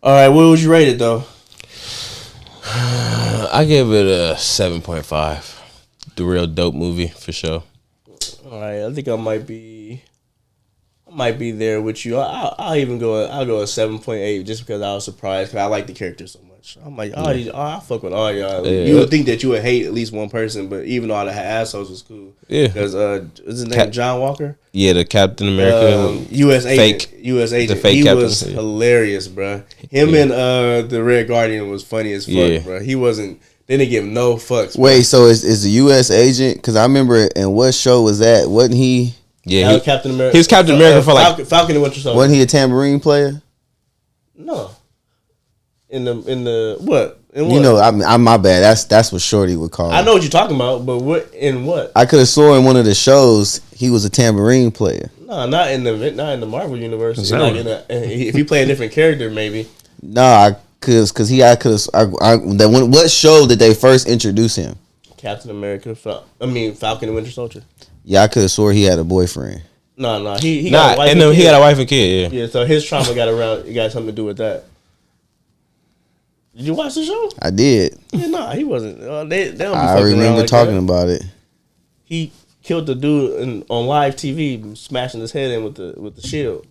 All right, what would you rate it though? I give it a 7.5. The real dope movie for sure. All right, I think I might be there with you. I'll go a 7.8 just because I was surprised because I like the character so much. I'm like, I fuck with all y'all. Yeah. You would think that you would hate at least one person, but even all the assholes was cool. Yeah, because what's his name? John Walker. Yeah, the Captain America U.S. agent. U.S. agent. The fake he Captain. Was hilarious, bro. Him and the Red Guardian was funny as fuck, bro. He wasn't. They didn't give him no fucks. Bro. Wait, so is the U.S. agent? Because I remember, in what show was that? Wasn't he? Yeah, was Captain America. He was Captain America for like Falcon and Winter Soldier. Wasn't he a tambourine player? No. In the what? In what? You know, I'm my bad. That's what Shorty would call. I know what you're talking about, but what? I could have swore in one of the shows he was a tambourine player. No, not in the Marvel universe. If he play a different character, maybe. No, what show did they first introduce him? Captain America. Falcon and Winter Soldier. Yeah, I could have swore he had a boyfriend. No, he got a wife and he had a wife and kid. Yeah, so his trauma got something to do with that. Did you watch the show? I did. Yeah, he wasn't. They don't be I remember like talking about it. He killed the dude on live TV, smashing his head in with the shield.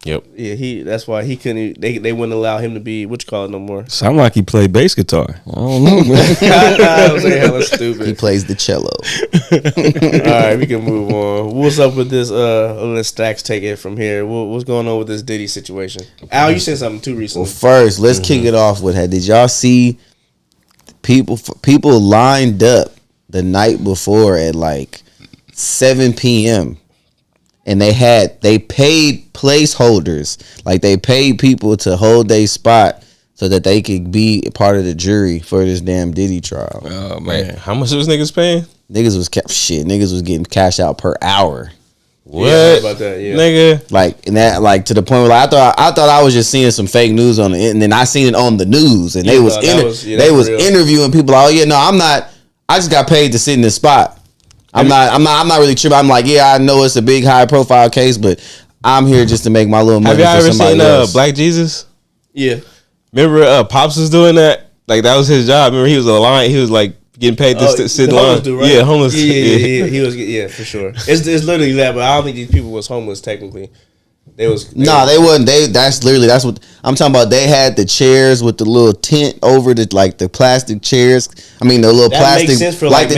Yep. Yeah, that's why he couldn't. They wouldn't allow him to be no more. Sound like he played bass guitar. I don't know, man. I was hella stupid. He plays the cello. All right, we can move on. What's up with this? Let Stacks take it from here. What's going on with this Diddy situation? Al, you said something too recently. Well, first, let's kick it off with that. Did y'all see people lined up the night before at like 7 p.m. and they paid placeholders, like they paid people to hold their spot so that they could be a part of the jury for this damn Diddy trial. Oh man, how much was niggas paying? Niggas was niggas was getting cash out per hour. What? Yeah, about that, yeah. Nigga? Like, and that, like, to the point where, like, I thought I was just seeing some fake news on it, and then I seen it on the news, and they was interviewing people. Like, oh yeah, no, I'm not. I just got paid to sit in this spot. I'm not really tripping. I'm like, yeah, I know it's a big high profile case, but I'm here just to make my little money. Have y'all ever seen else. Black Jesus? Yeah. Remember Pops was doing that? Like, that was his job. Remember, he was a line. He was like getting paid to sit in line. Dude, right? Yeah, homeless. Yeah. He was. Yeah, for sure. It's literally that, but I don't think these people was homeless technically. They wasn't. That's what I'm talking about. They had the chairs with the little tent over the plastic chairs. I mean, the little plastic, for like the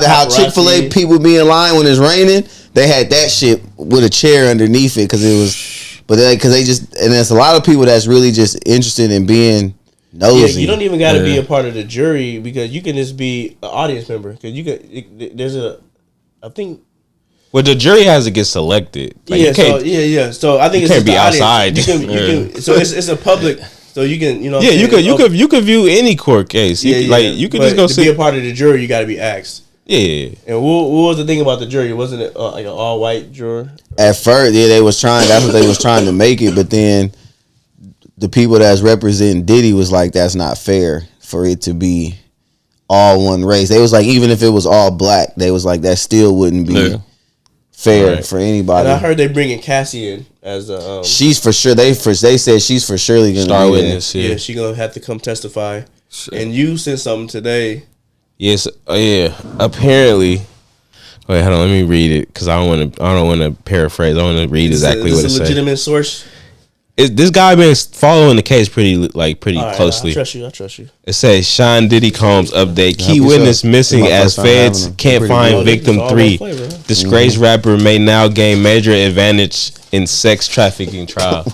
how Chick-fil-A people be in line when it's raining. They had that shit with a chair underneath it because it was, because they just, and there's a lot of people that's really just interested in being nosy. Yeah, you don't even got to be a part of the jury because you can just be an audience member because you could. I think. Well, the jury has to get selected. Like, So I think you can't be outside. You can, so it's a public. So you can, Yeah, you could view any court case. You could just go to be a part of the jury. You got to be asked. Yeah. And what was the thing about the jury? Wasn't it like an all white juror? At first, yeah, they was trying. That's what they was trying to make it. But then the people that's representing Diddy was like, that's not fair for it to be all one race. They was like, even if it was all black, they was like, that still wouldn't be fair for anybody. And I heard they bringing Cassie in as a. She's for sure. They said she's for surely gonna star be witness. Yeah, she gonna have to come testify. Shit. And you said something today. Yes. Apparently. Wait, hold on. Let me read it because I don't want to paraphrase. I want to read exactly what it says. Is a legitimate source? This guy been following the case pretty closely. I trust you. It says Sean Diddy Combs update. Key witness missing as feds can't find victim 3. Disgraced rapper may now gain major advantage in sex trafficking trial.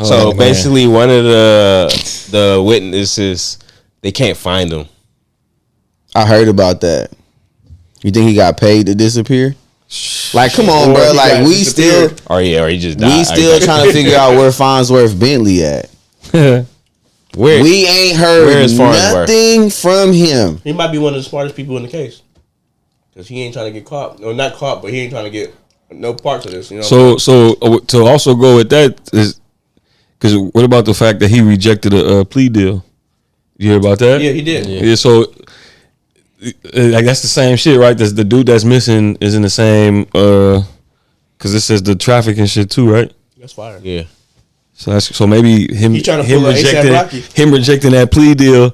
So basically, one of the witnesses, they can't find him. I heard about that. You think he got paid to disappear? Like, come on, bro. Like, we still, or he just died. We still trying to figure out where Farnsworth Bentley at. We ain't heard nothing from him. He might be one of the smartest people in the case because he ain't trying to get caught. No, not caught, but he ain't trying to get no parts of this. You know. So to also go with that is because what about the fact that he rejected a plea deal? You hear about that? Yeah, he did. Yeah. So. Like that's the same shit, right? That's the dude that's missing is in the same because it says the trafficking shit too, right? That's fire. Yeah. So maybe him rejecting that plea deal,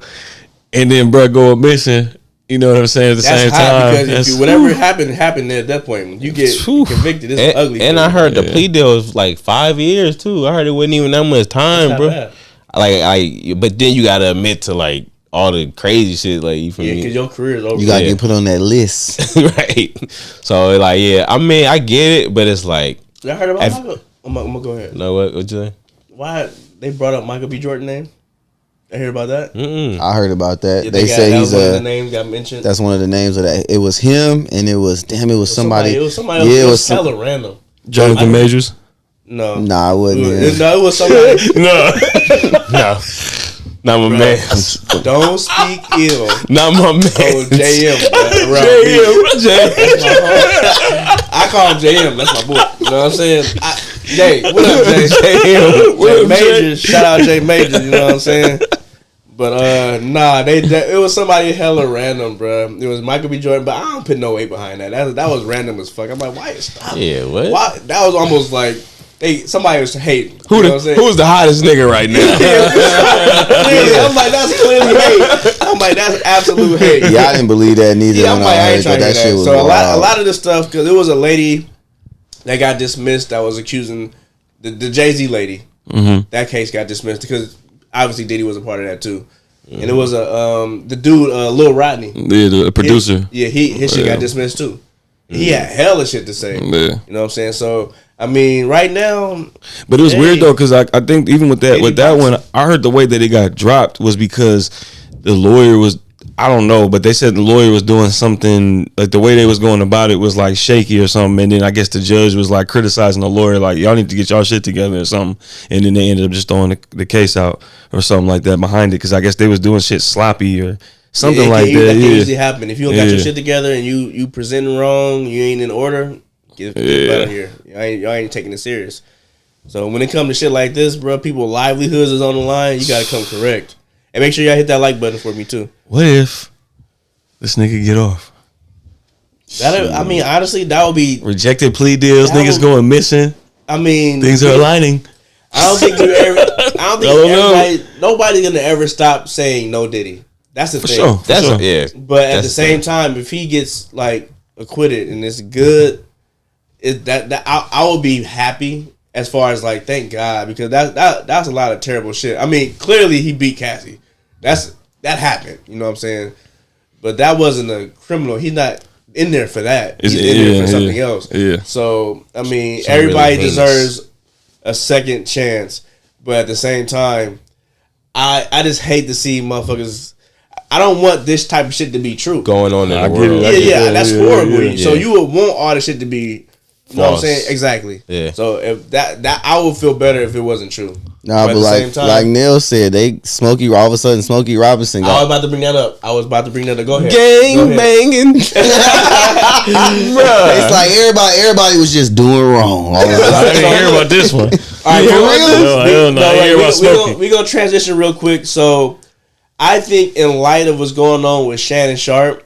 and then bro go missing. You know what I'm saying? At the same time, because whatever happened there at that point, when you get convicted, it's ugly. And I heard the plea deal was like 5 years too. I heard it wasn't even that much time, bro. Bad. Like, but then you gotta admit to like. All the crazy shit, like you feel me? Because your career is over. You gotta get put on that list, right? So like, I mean, I get it, but it's like. I heard about Michael. I'm gonna go ahead. No, what you say? Why they brought up Michael B. Jordan name? I heard about that. I heard about that. They say he's the name got mentioned. That's one of the names of that. It was him, and it was somebody. It was somebody. Yeah, it was hella random. Jonathan Majors. No, nah, it wasn't. No, it was somebody. No. Not my man. Don't speak ill. Not my man. Oh, JM. I call him JM. That's my boy. You know what I'm saying? Jay, what up, Jay? JM. Jay Majors. Shout out Jay Majors. You know what I'm saying? But nah, it was somebody hella random, bro. It was Michael B. Jordan, but I don't put no weight behind that. That was random as fuck. I'm like, why stop? Yeah, what? Why? That was almost like. Somebody was hating. Who's the hottest nigga right now? I'm like, that's clearly hate. I'm like, that's absolute hate. Yeah, I didn't believe that neither. Yeah, I'm like, I ain't trying to hear that. So a lot of this stuff, because it was a lady that got dismissed that was accusing the Jay-Z lady. Mm-hmm. That case got dismissed because obviously Diddy was a part of that too. Mm-hmm. And it was the dude Lil Rodney. Yeah, the producer. His shit got dismissed too. Mm-hmm. He had hella shit to say. Yeah. You know what I'm saying? So I mean, right now. But it was weird though, because I think even with that one, I heard the way that it got dropped was because the lawyer was. I don't know, but they said the lawyer was doing something, like the way they was going about it was like shaky or something, and then I guess the judge was like criticizing the lawyer, like y'all need to get y'all shit together or something, and then they ended up just throwing the case out or something like that behind it, because I guess they was doing shit sloppy or something like that. That can usually happen if you don't got your shit together and you presenting wrong, you ain't in order. Get out of here. Y'all ain't taking it serious. So when it comes to shit like this, bro, people's livelihoods is on the line. You gotta come correct. And make sure y'all hit that like button for me too. What if this nigga get off? I mean, honestly, that would be rejected plea deals. Niggas going missing. I mean, things are aligning. I don't think nobody's gonna ever stop saying no Diddy. That's the thing. Sure, that's sure. Yeah. But at the same time, if he gets like acquitted and it's good, I will be happy. As far as like, thank God, because that's a lot of terrible shit. I mean, clearly he beat Cassie. That happened. You know what I'm saying? But that wasn't a criminal. He's not in there for that. He's in there for something else. Yeah. So I mean, everybody really deserves a second chance. But at the same time, I just hate to see motherfuckers. I don't want this type of shit to be true. Going on in the world. That's horrible. Yeah. So you would want all this shit to be. You know what I'm saying? Exactly. Yeah. So if that I would feel better if it wasn't true. Nah, but like Neil said, Smokey all of a sudden Smokey Robinson. I was about to bring that up. Go ahead. Gang banging. It's like everybody was just doing wrong. I didn't hear about this one. All right, for real? We're gonna transition real quick. So I think in light of what's going on with Shannon Sharp,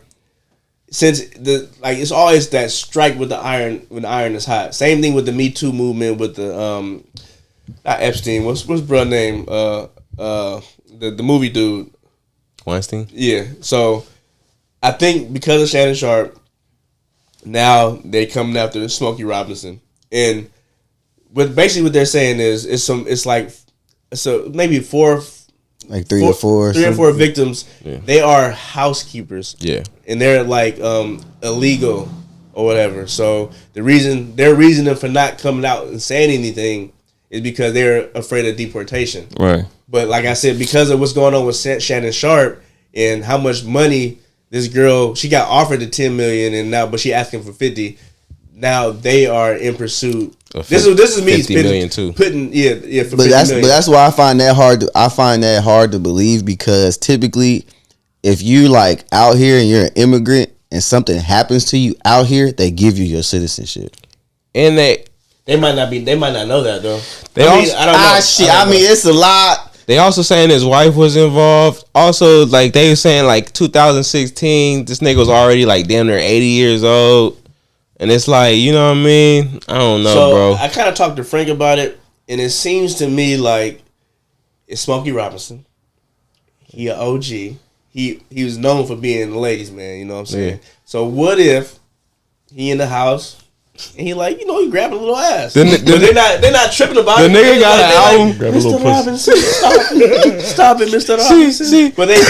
since it's always that strike with the iron when the iron is hot. Same thing with the Me Too movement with the not Epstein. What's brother name? The movie dude. Weinstein? Yeah. So I think because of Shannon Sharp, now they coming after Smokey Robinson. And what they're saying is maybe three or four victims. Yeah. They are housekeepers. Yeah. And they're like illegal or whatever. So their reasoning for not coming out and saying anything is because they're afraid of deportation. Right. But like I said, because of what's going on with Shannon Sharp and how much money this girl, she got offered the $10 million but she asking for 50. Now they are in pursuit. This is me $50 too. Putting for but that's why I find that hard to believe, because typically if you like out here and you're an immigrant and something happens to you out here, they give you your citizenship. And they might not know that though. I mean, it's a lot. They also saying his wife was involved. Also, like they were saying, like 2016, this nigga was already like damn near 80 years old. And it's like, you know what I mean? I don't know, bro. I kind of talked to Frank about it, and it seems to me like it's Smokey Robinson. He an OG. He was known for being the ladies' man, you know what I'm saying? Yeah. So what if he in the house and he like, he grabbing a little ass. But they're not tripping about it. The nigga got an album. Mr. Robinson, stop it, Mr. Robinson. But they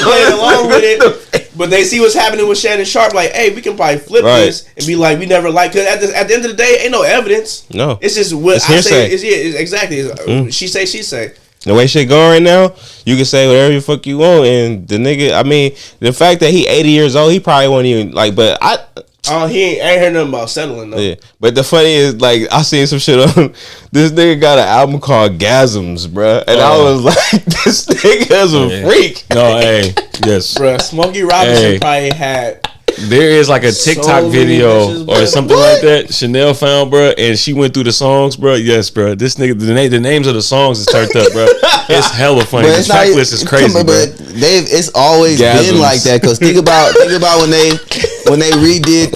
playing along with it. But they see what's happening with Shannon Sharp. Like, hey, we can probably flip this and be like, we never like. Because at the end of the day, ain't no evidence. No, it's just what I say. Exactly. She say. The way shit going right now, you can say whatever the fuck you want, and the nigga. I mean, the fact that he 80 years old, he probably won't even like. But I ain't heard nothing about settling though. Yeah, but the funny is, like, I seen some shit on this nigga got an album called Gasms, bruh, and I was like, this nigga's a freak. No, hey, yes, bruh. Smokey Robinson probably had. There is like a TikTok video or something like that Chanel found, bro, and she went through the songs, bro. Yes, bro. This nigga, the names of the songs is turned up, bro. It's hella funny. The track list is crazy, bro. It's always been like that. Cause think about when they redid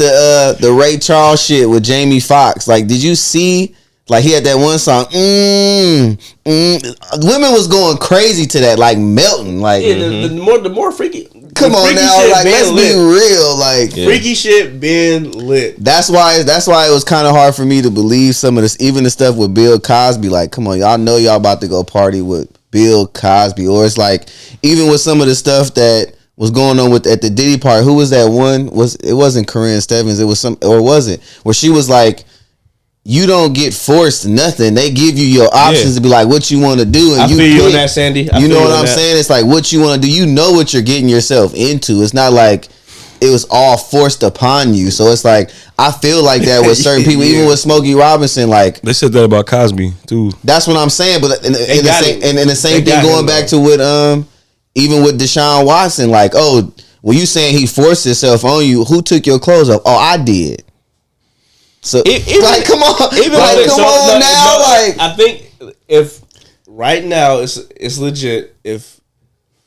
the Ray Charles shit with Jamie Foxx. Like, did you see? Like, he had that one song. Women was going crazy to that, like melting. Like, the more freaky. Come on now, like, let's be real. Like, freaky shit been lit. That's why it was kind of hard for me to believe some of this, even the stuff with Bill Cosby. Like, come on, y'all know y'all about to go party with Bill Cosby, or it's like even with some of the stuff that was going on at the Diddy part. Who was that one? It wasn't Corinne Stephens. It was or was it where she was like, you don't get forced nothing. They give you your options to be like what you want to do, and I you feel you pick. on that, Sandy. You know what I'm saying? It's like what you want to do. You know what you're getting yourself into. It's not like it was all forced upon you. So it's like I feel like that with certain people, even with Smokey Robinson. Like They said that about Cosby too. that's what I'm saying. But in the same They thing got going him, back though. to with even with Deshaun Watson. Like when you saying he forced himself on you, who took your clothes off? Oh, I did. So like, come on, like, come on now, like I think if right now it's legit. If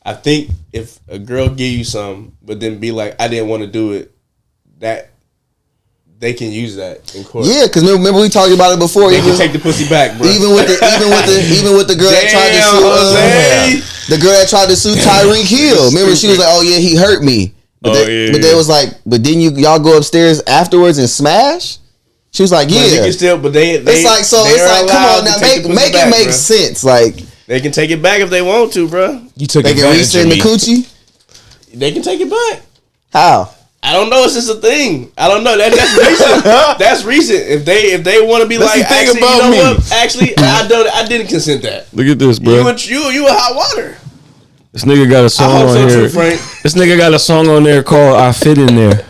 I think if a girl give you some, but then be like, I didn't want to do it, that they can use that in court. yeah, because remember we talked about it before. They can take the pussy back, bro. Even with the girl that tried to sue, the girl that tried to sue Tyreek Hill. Remember she was like, oh yeah, he hurt me. But they was like, but then y'all go upstairs afterwards and smash. She was like, yeah. But you can still, but they it's like, so it's like, come on now, make it make sense. Like they can take it back if they want to, bro. You took they can resend the coochie. They can take it back. How? I don't know. It's just a thing. I don't know. That's recent. That's recent. If they want to be That's like, the thing actually, about you know me. what? Actually, I didn't consent that. Look at this, bro. You were hot water. This nigga got a song I hope on so here. too, Frank. This nigga got a song on there called "I Fit in There."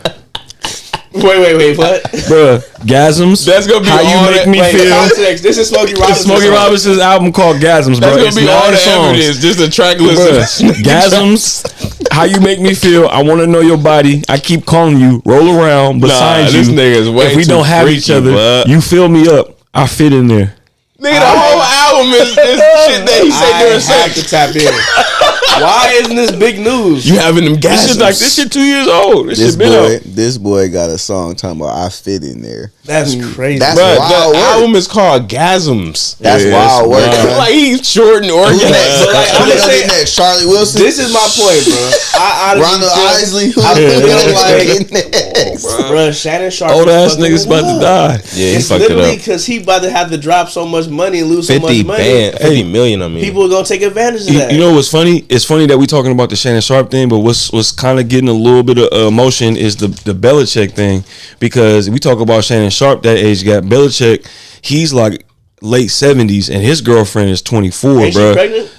Wait, what? Bruh, Gasms. That's gonna be How all You Make that- Me Wait, Feel. context. This is Smokey Robinson. Smokey Robinson's album called Gasms, bro. That's gonna be all the evidence. Just a track list. Bruh, Gasms. How You Make Me Feel. I want to know your body. I keep calling you. Roll around beside this you. nigga's way if we too don't have each freaky, other, bud. you fill me up. I fit in there. Nigga, the whole album is shit that he said during I have sex. to tap in. Why isn't this big news? You having them This shit gasms. like this shit 2 years old. This shit been out. This boy got a song talking about I fit in there. That's crazy. That's Bruh, wild the work. album is called Gasms. That's Yeah, wild work. wild. man. Like he's short and Who next? organized. like, Who I'm gonna just get saying- next? Charlie Wilson. This is my point, bro. I Ronald Isley. Who I feel like like- next? Bro, Shannon Sharp. Old is ass fucking niggas about to up. die. Yeah, he It's fucked it literally up. because he about to have to drop so much money and lose so much 50 money. 50 million, I mean. People are gonna take advantage of that. You know what's funny? It's funny that we talking about the Shannon Sharp thing, but what's kind of getting a little bit of emotion is the Belichick thing, because we talk about Shannon Sharp, that age gap. Belichick, he's like late 70s and his girlfriend is 24, Ain't she bro. pregnant?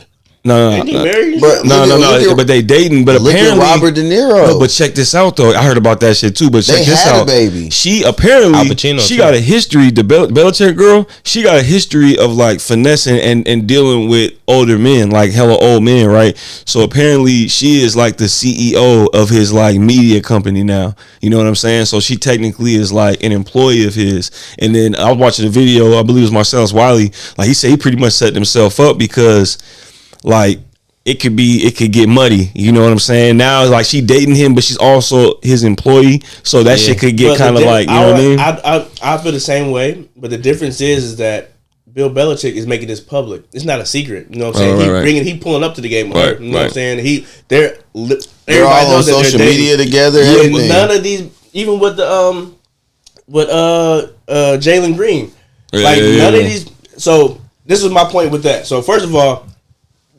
No, Ain't he no, married? But no, look no. at- But they dating. But Look at apparently, Robert De Niro. No, but check this out though. I heard about that shit too. But check They this had a out. baby. She apparently Al Pacino, she too. got a history. The Belichick girl, she got a history of like finessing and dealing with older men, like hella old men, right? So apparently she is like the CEO of his like media company now. You know what I'm saying? So she technically is like an employee of his. And then I was watching the video. I believe it was Marcellus Wiley. Like he said, he pretty much set himself up because like. It could get muddy. You know what I'm saying? Now, like she dating him, but she's also his employee. So that shit could get But kind of the like, you know what I mean? I feel the same way, but the difference is that Bill Belichick is making this public. It's not a secret. You know what I'm saying? Right. He pulling up to the game with Right, her. You know what I'm right. saying? They're Everybody all on knows that social they're dating. media together. Yeah, but Everything. none of these, even with the Jalen Green, like none of these. So this is my point with that. So first of all,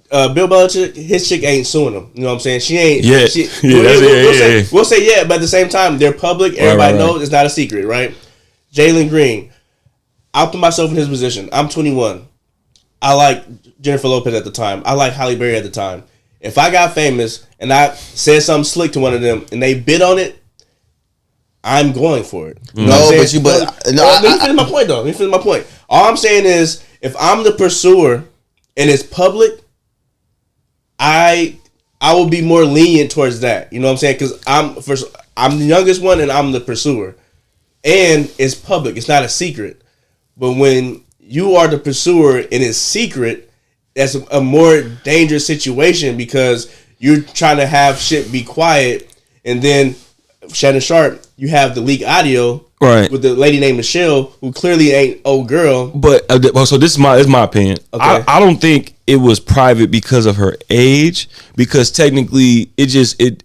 Bill Belichick, his chick ain't suing him. You know what I'm saying? She ain't. Yeah. She, Yeah, we'll say yeah, but at the same time, they're public. Everybody right. knows it's not a secret, right? Jalen Green. I'll put myself in his position. I'm 21. I like Jennifer Lopez at the time. I like Halle Berry at the time. If I got famous and I said something slick to one of them and they bid on it, I'm going for it. You know No, what I'm but saying? you- but- no, let me I- finish my point though. Let me finish my point. All I'm saying is, if I'm the pursuer and it's public, I will be more lenient towards that. You know what I'm saying? Because I'm the youngest one and I'm the pursuer, and it's public. It's not a secret. But when you are the pursuer and it's secret, that's a more dangerous situation because you're trying to have shit be quiet, and then Shannon Sharp, you have the leak audio Right. with the lady named Michelle, who clearly ain't old girl. But so this is my opinion. Okay. I don't think it was private because of her age, because technically it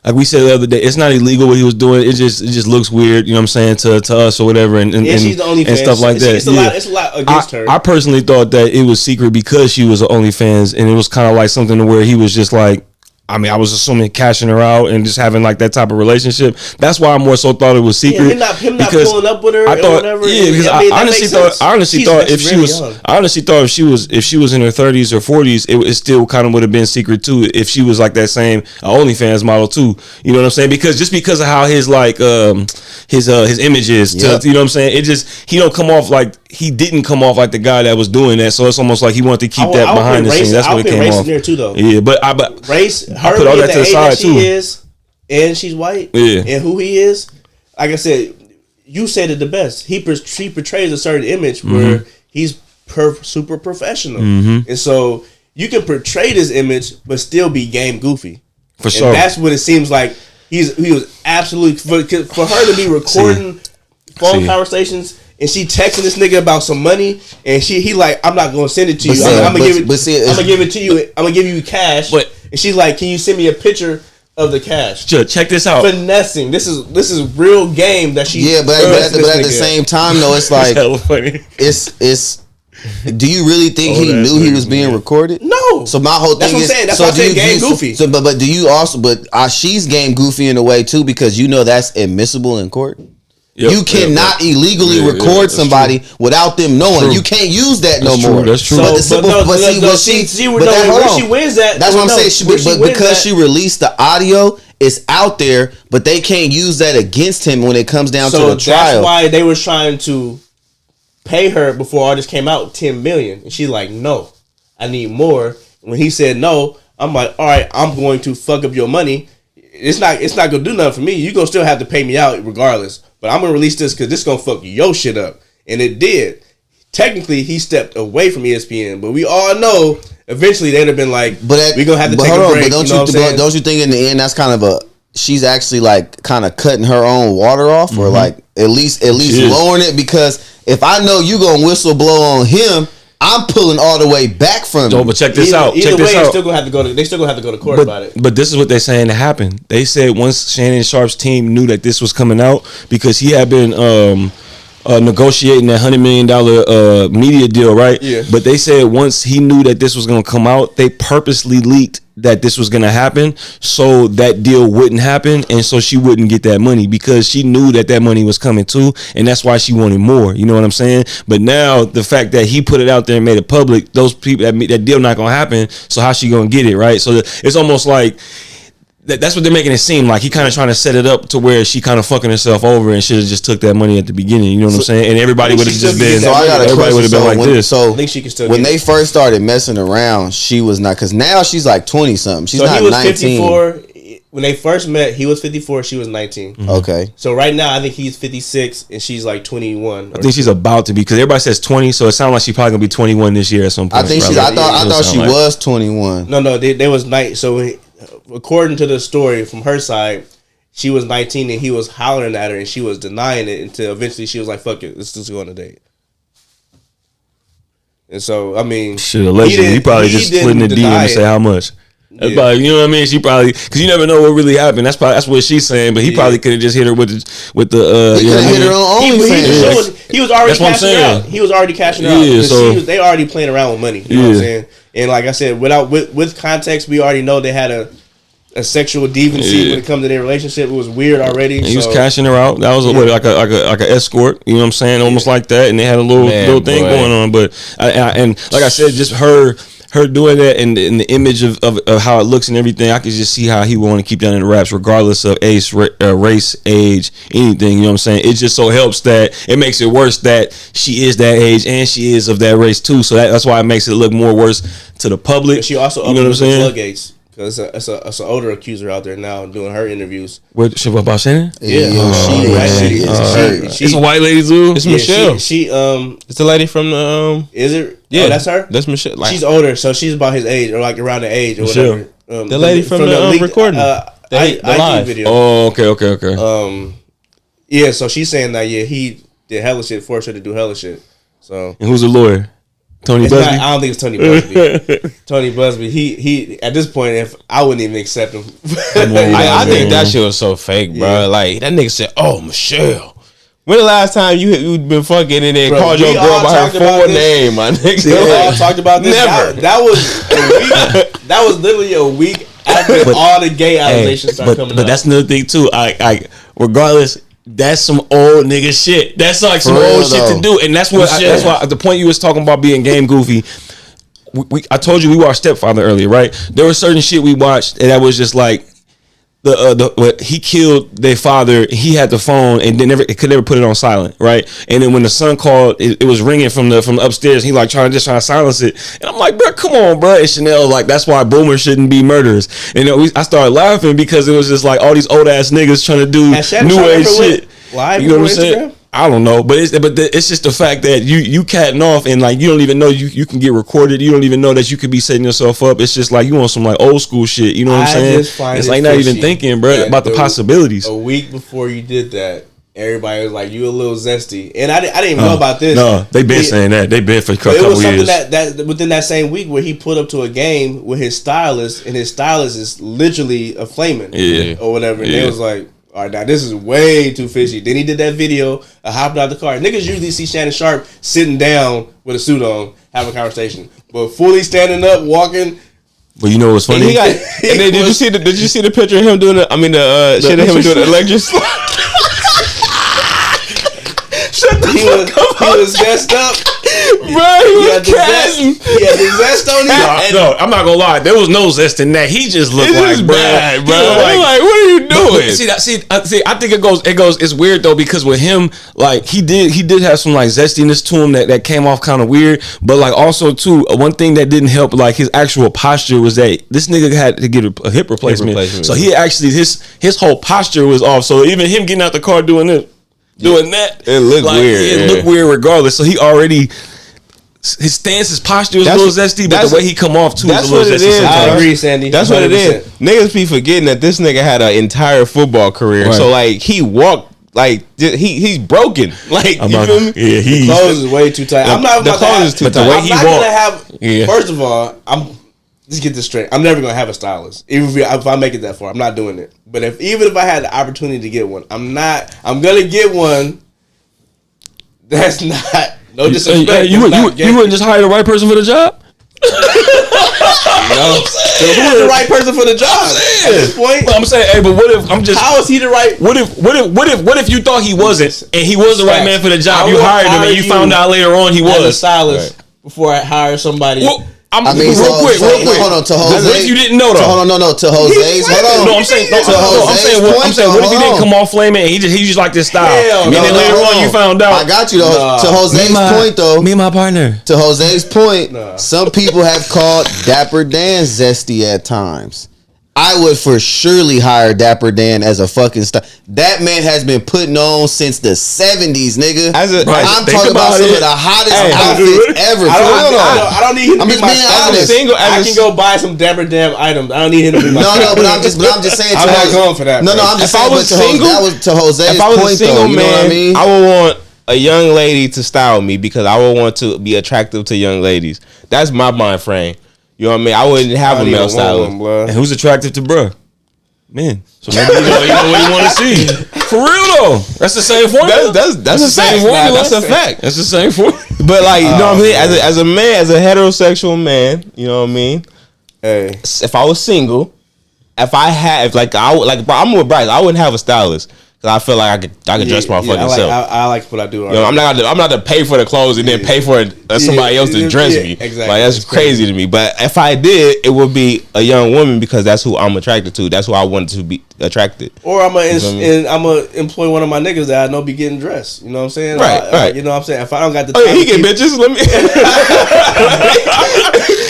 like we said the other day, it's not illegal what he was doing. It just looks weird, you know what I'm saying, to us or whatever, and She's the OnlyFans. and stuff like that. It's a lot against her. I personally thought that it was secret because she was an OnlyFans, and it was kind of like something to where he was just like, I mean, I was assuming cashing her out and just having like that type of relationship. That's why I more so thought it was secret. Yeah, him not pulling up with her or whatever. Yeah, because I honestly thought if she was in her 30s or 40s, it still kind of would have been secret too. If she was like that same OnlyFans model too, you know what I'm saying? Because of how his like his image is, you know what I'm saying? It just he didn't come off like the guy that was doing that. So it's almost like he wanted to keep that behind the scenes. That's what it came off. There too, though. Yeah, but race. I put all that to the side too. Is, and she's white. Yeah. And who he is, like I said, you said it the best. He portrays a certain image where he's super professional, and so you can portray this image but still be game goofy. For sure. And that's what it seems like. He was absolutely for her to be recording phone conversations. And she texting this nigga about some money, and he like, I'm not gonna send it to you. I'm gonna give it to you. I'm gonna give you cash. And she's like, can you send me a picture of the cash? Check this out. Finessing. This is real game that she. Yeah, but at the same time though, it's like it's. Do you really think he knew he was being recorded? No. So my whole thing is that's what I'm saying. Game goofy. So, but do you also? But she's game goofy in a way too, because you know that's admissible in court. Yep, you cannot illegally record somebody without them knowing. True. You can't use that no more. That's true. Where she wins that. That's what I'm saying. But because she released the audio, it's out there, but they can't use that against him when it comes down to the trial. That's why they were trying to pay her before all this came out $10 million, and she's like, "No, I need more." When he said no, I'm like, "All right, I'm going to fuck up your money. It's not gonna do nothing for me. You gonna still have to pay me out regardless." But I'm gonna release this because this gonna fuck your shit up, and it did. Technically, he stepped away from ESPN, but we all know eventually they'd have been like, "We're gonna have to take a break." But don't you think in the end that's kind of she's actually like kind of cutting her own water off, or like at least lowering it? Because if I know you gonna whistle blow on him, I'm pulling all the way back from him. But check this out. Either way, they still gonna have to go to court about it. But this is what they're saying to happen. They said once Shannon Sharp's team knew that this was coming out, because he had been negotiating that $100 million media deal, right? Yeah. But they said once he knew that this was gonna come out, they purposely leaked that this was gonna happen so that deal wouldn't happen, and so she wouldn't get that money, because she knew that money was coming too, and that's why she wanted more. You know what I'm saying? But now the fact that he put it out there and made it public, those people that deal not gonna happen. So how she gonna get it, right? So it's almost like that's what they're making it seem like. He kind of trying to set it up to where she kind of fucking herself over and should have just took that money at the beginning. You know what I'm saying? And everybody would have just been. So everybody would have been like this. So I think she can still. When they first started messing around, she was not, because now she's like 20 something. She's not 19. 54. When they first met, he was 54. She was 19. Mm-hmm. Okay. So right now, I think he's 56 and she's like 21. I think she's about to be, because everybody says 20, so it sounds like she's probably gonna be 21 this year at some point. I think I thought she was 21. No, they was night. So according to the story from her side, she was 19 and he was hollering at her and she was denying it until eventually she was like, "Fuck it, let's just go on a date." And so, I mean, shit, allegedly, he probably just slid in the DM and say how much. That's probably, you know what I mean? She probably, because you never know what really happened. That's what she's saying. But he probably could have just hit her with the. He could have hit her on OnlyFans. He was already cashing out. He was already cashing out. Yeah, so they already playing around with money. You know what I'm saying? And like I said, with context, we already know they had a sexual deviancy when it comes to their relationship. It was weird already. And he was cashing her out. That was like a escort. You know what I'm saying? Almost like that. And they had a little thing going on. But and like I said, just her doing that and the image of how it looks and everything, I could just see how he would want to keep that in the raps, regardless of race, age, anything. You know what I'm saying? It just so helps that it makes it worse that she is that age and she is of that race too. So that's why it makes it look more worse to the public. But she also opened the floodgates. Because it's an older accuser out there now doing her interviews. What about Shannon? Yeah, it's a white lady too. It's Michelle. She it's the lady from the Is it? Yeah, oh, that's her. That's Michelle. She's older, so she's about his age or like around the age or Michelle. whatever. The lady from the leaked, recording. The live video. Oh, okay. Yeah. So she's saying that he did hella shit, forced her to do hella shit. So and who's the lawyer? Tony Busby? I don't think it's Tony Busby. Tony Busby, he at this point, if I wouldn't even accept him. I think that shit was so fake, bro. Yeah. Like that nigga said, "Oh, Michelle." When the last time you been fucking in there and called your girl by her full name, my nigga? We all talked about this. Never. That was a week. That was literally a week after after all the gay allegations start coming up. But that's another thing too. I regardless, that's some old nigga shit. That's like some old shit to do, and that's what. That's why the point you was talking about being game goofy. I told you we watched Stepfather earlier, right? There was certain shit we watched and that was just like what he killed their father. He had the phone and it could never put it on silent, right? And then when the son called, it was ringing from the upstairs. He like trying to silence it, and I'm like, bro, come on, bro. And Chanel like, that's why boomers shouldn't be murderers. And I started laughing because it was just like all these old ass niggas trying to do new age shit. Live, you know what I'm saying? I don't know, but it's just the fact that you catting off and like you don't even know you can get recorded. You don't even know that you could be setting yourself up. It's just like you want some like old school shit. You know what I'm saying? It's like not even thinking, bro, about the possibilities. A week before you did that, everybody was like, "You a little zesty," and I didn't even know about this. No, they been saying that. They been for a couple years. It was something that within that same week where he put up to a game with his stylist, and his stylist is literally a flaming, or whatever. And they was like, all right, now this is way too fishy. Then he did that video of hopping out the car. Niggas usually see Shannon Sharp sitting down with a suit on, having a conversation, but fully standing up, walking. But you know what's funny? And then did you see the picture of him doing the shit of him doing the electric slide? He was messed up. Bro, he had the zest on him. No, I'm not gonna lie. There was no zest in that. He just looked like bad, bro. Like, what are you doing? See, I think it goes. It's weird though because with him, like he did have some like zestiness to him that came off kind of weird. But like also too, one thing that didn't help like his actual posture was that this nigga had to get a hip replacement. So he actually his whole posture was off. So even him getting out the car doing this. Doing that, it looked like, weird. It looked weird regardless. So he already his stance, his posture was a little zesty, but the way he come off too is a little zesty. I agree, Sandy. That's 100%. What it is. Niggas be forgetting that this nigga had an entire football career. Right. So like he walked like he's broken. Like you feel me? Yeah, the clothes is way too tight. I'm not about the clothes is too tight. The way he walked. First of all, let's get this straight. I'm never gonna have a stylist, even if I make it that far. I'm not doing it. But even if I had the opportunity to get one, I'm gonna get one. That's not no disrespect. You wouldn't just hire the right person for the job? No, who's the right person for the job at this point? Well, I'm saying, hey, but what if how is he the right? What if you thought he wasn't and he was the right man for the job? You hired him and you found out later on he was a stylist before I hire somebody. Well, real quick. Hold on, to Jose. What if you didn't know though? Hold on, to Jose's. Hold on. No, I'm saying, what if he didn't come off flaming and he just like this style? And then later on you found out. I got you though. To Jose's point though. Me and my partner. To Jose's point, some people have called Dapper Dan zesty at times. I would for surely hire Dapper Dan as a fucking star. That man has been putting on since the 70s, nigga. I'm talking about some of the hottest outfits ever. I don't need him to be my stylist. I can go buy some Dapper Dan items. I don't need him to be my stylist. But I'm just saying. I'm not going for that. No, I'm just saying. If I was single, that was to Jose's point. If I was a single man, you know what I mean? I would want a young lady to style me because I would want to be attractive to young ladies. That's my mind frame. You know what I mean? I wouldn't have a male stylist. And who's attractive to bruh? Men. So maybe you know what you want to see. For real though. That's the same formula. That's the same formula. That's a fact. That's the same formula. But like, you know what I mean? As a man, as a heterosexual man, you know what I mean? Hey. If I was single, bro, I'm with Bryce. I wouldn't have a stylist. I feel like I could dress my fucking self. I like what I do. You know, I'm not to pay for the clothes and then pay for somebody else to dress me. Exactly. Like that's crazy to me. But if I did, it would be a young woman because that's who I'm attracted to. That's who I wanted to be attracted. Or I'm gonna employ one of my niggas that I know be getting dressed. You know what I'm saying? Right. You know what I'm saying? If I don't got the time, he get bitches. Let me.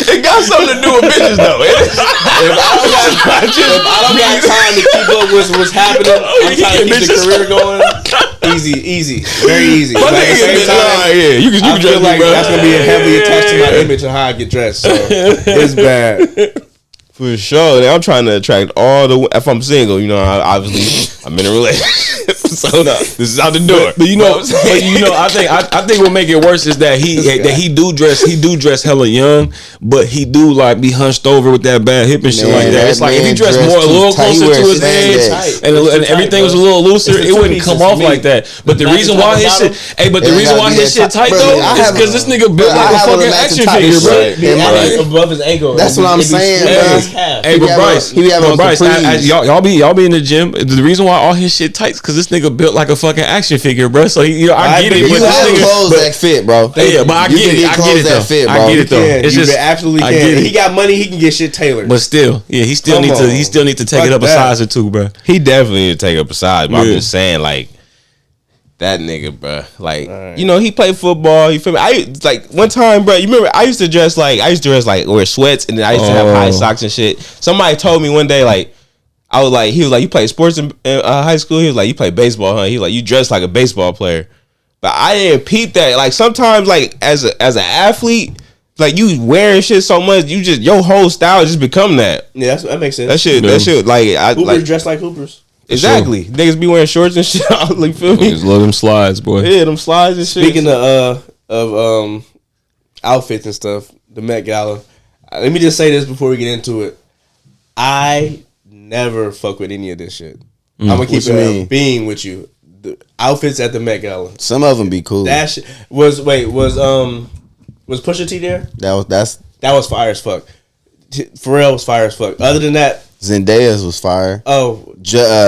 It got something to do with bitches though. If I don't got time to keep up with what's happening, I'm trying to keep the career going. Easy, very easy. But at the same time, you can feel like that's gonna be heavily attached to my image of how I get dressed. So it's bad. For sure. I'm trying to attract all the. If I'm single, you know, obviously I'm in a relationship. So this is out the door. But I think what make it worse is that he do dress hella young, but he do like be hunched over with that bad hip and shit like that. It's like if he dressed more a little closer to his age and everything was a little looser, it wouldn't come off like that. But the reason why his shit tight though is because this nigga built like a fucking action figure, bro. Above his ankle. That's what I'm saying, bro. Almost half. Hey, but Bryce, he be having on Bryce, capris. y'all be in the gym. The reason why all his shit tight is because this nigga built like a fucking action figure, bro. So I get it. You But this have nigga, clothes that fit, bro. yeah, but I You get can it. get I clothes get it that though. fit, I bro. get it though. Yeah, It's you just absolutely I can. get He it. got money. He can get shit tailored. But still, yeah, he still Come need to. on. He still need to take Fuck it up a that. size or two, bro. He definitely need to take up a size. But I'm Yeah. just saying, like, that nigga, bro. Like, you know, he played football. You feel me? I like one time, bro. You remember? I used to dress like wear sweats, and then I used to have high socks and shit. Somebody told me one day, like, he was like, you played sports in high school. He was like, you play baseball, huh? He was like, you dress like a baseball player. But I didn't peep that. Like sometimes, like as an athlete, like you wearing shit so much, you just your whole style just become that. Yeah, that makes sense. That shit. Like Hoopers like dress like hoopers. exactly. Niggas be wearing shorts and shit. Like feel me? Just love them slides, boy. Yeah, them slides and shit. Speaking of outfits and stuff, the Met Gala. Let me just say this before we get into it. I never fuck with any of this shit. I'm gonna keep What you it mean? a being with you. The outfits at the Met Gala. Some of them be cool. That shit was Pusha T there? That's That was fire as fuck. Pharrell was fire as fuck. Other than that, Zendaya's was fire. oh,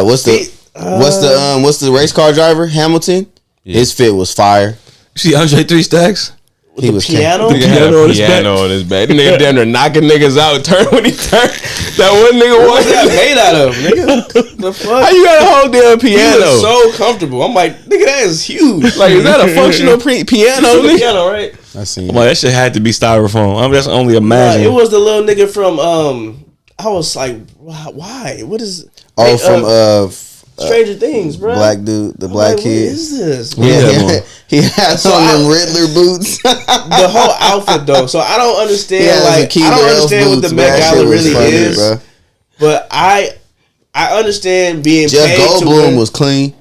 What's the race car driver? Hamilton. His fit was fire. See Andre 3 Stacks? He the was piano. Nigga had a piano on his back. Nigga damn near knocking niggas out. Turn when he turned. That one nigga What's that was. made out of, nigga? The fuck? How you got a whole damn He piano? was so comfortable. I'm like, nigga, that is huge. Like, is that a functional piano? It's a Nigga? piano, right? I seen. Well, that shit had to be styrofoam. I mean, that's only Nah, imagine. it was the little nigga from I was like, why? What is? Oh, from Stranger Things, bro. black dude, the black What kid. is this? Yeah, he had So on I- them Riddler boots. The whole outfit though. So I don't understand. He had some Like Key I don't Larrell understand what boots, the man. Met That Gala shit was really funny, is. bro. But I understand being Jeff paid to Goldblum win. was clean.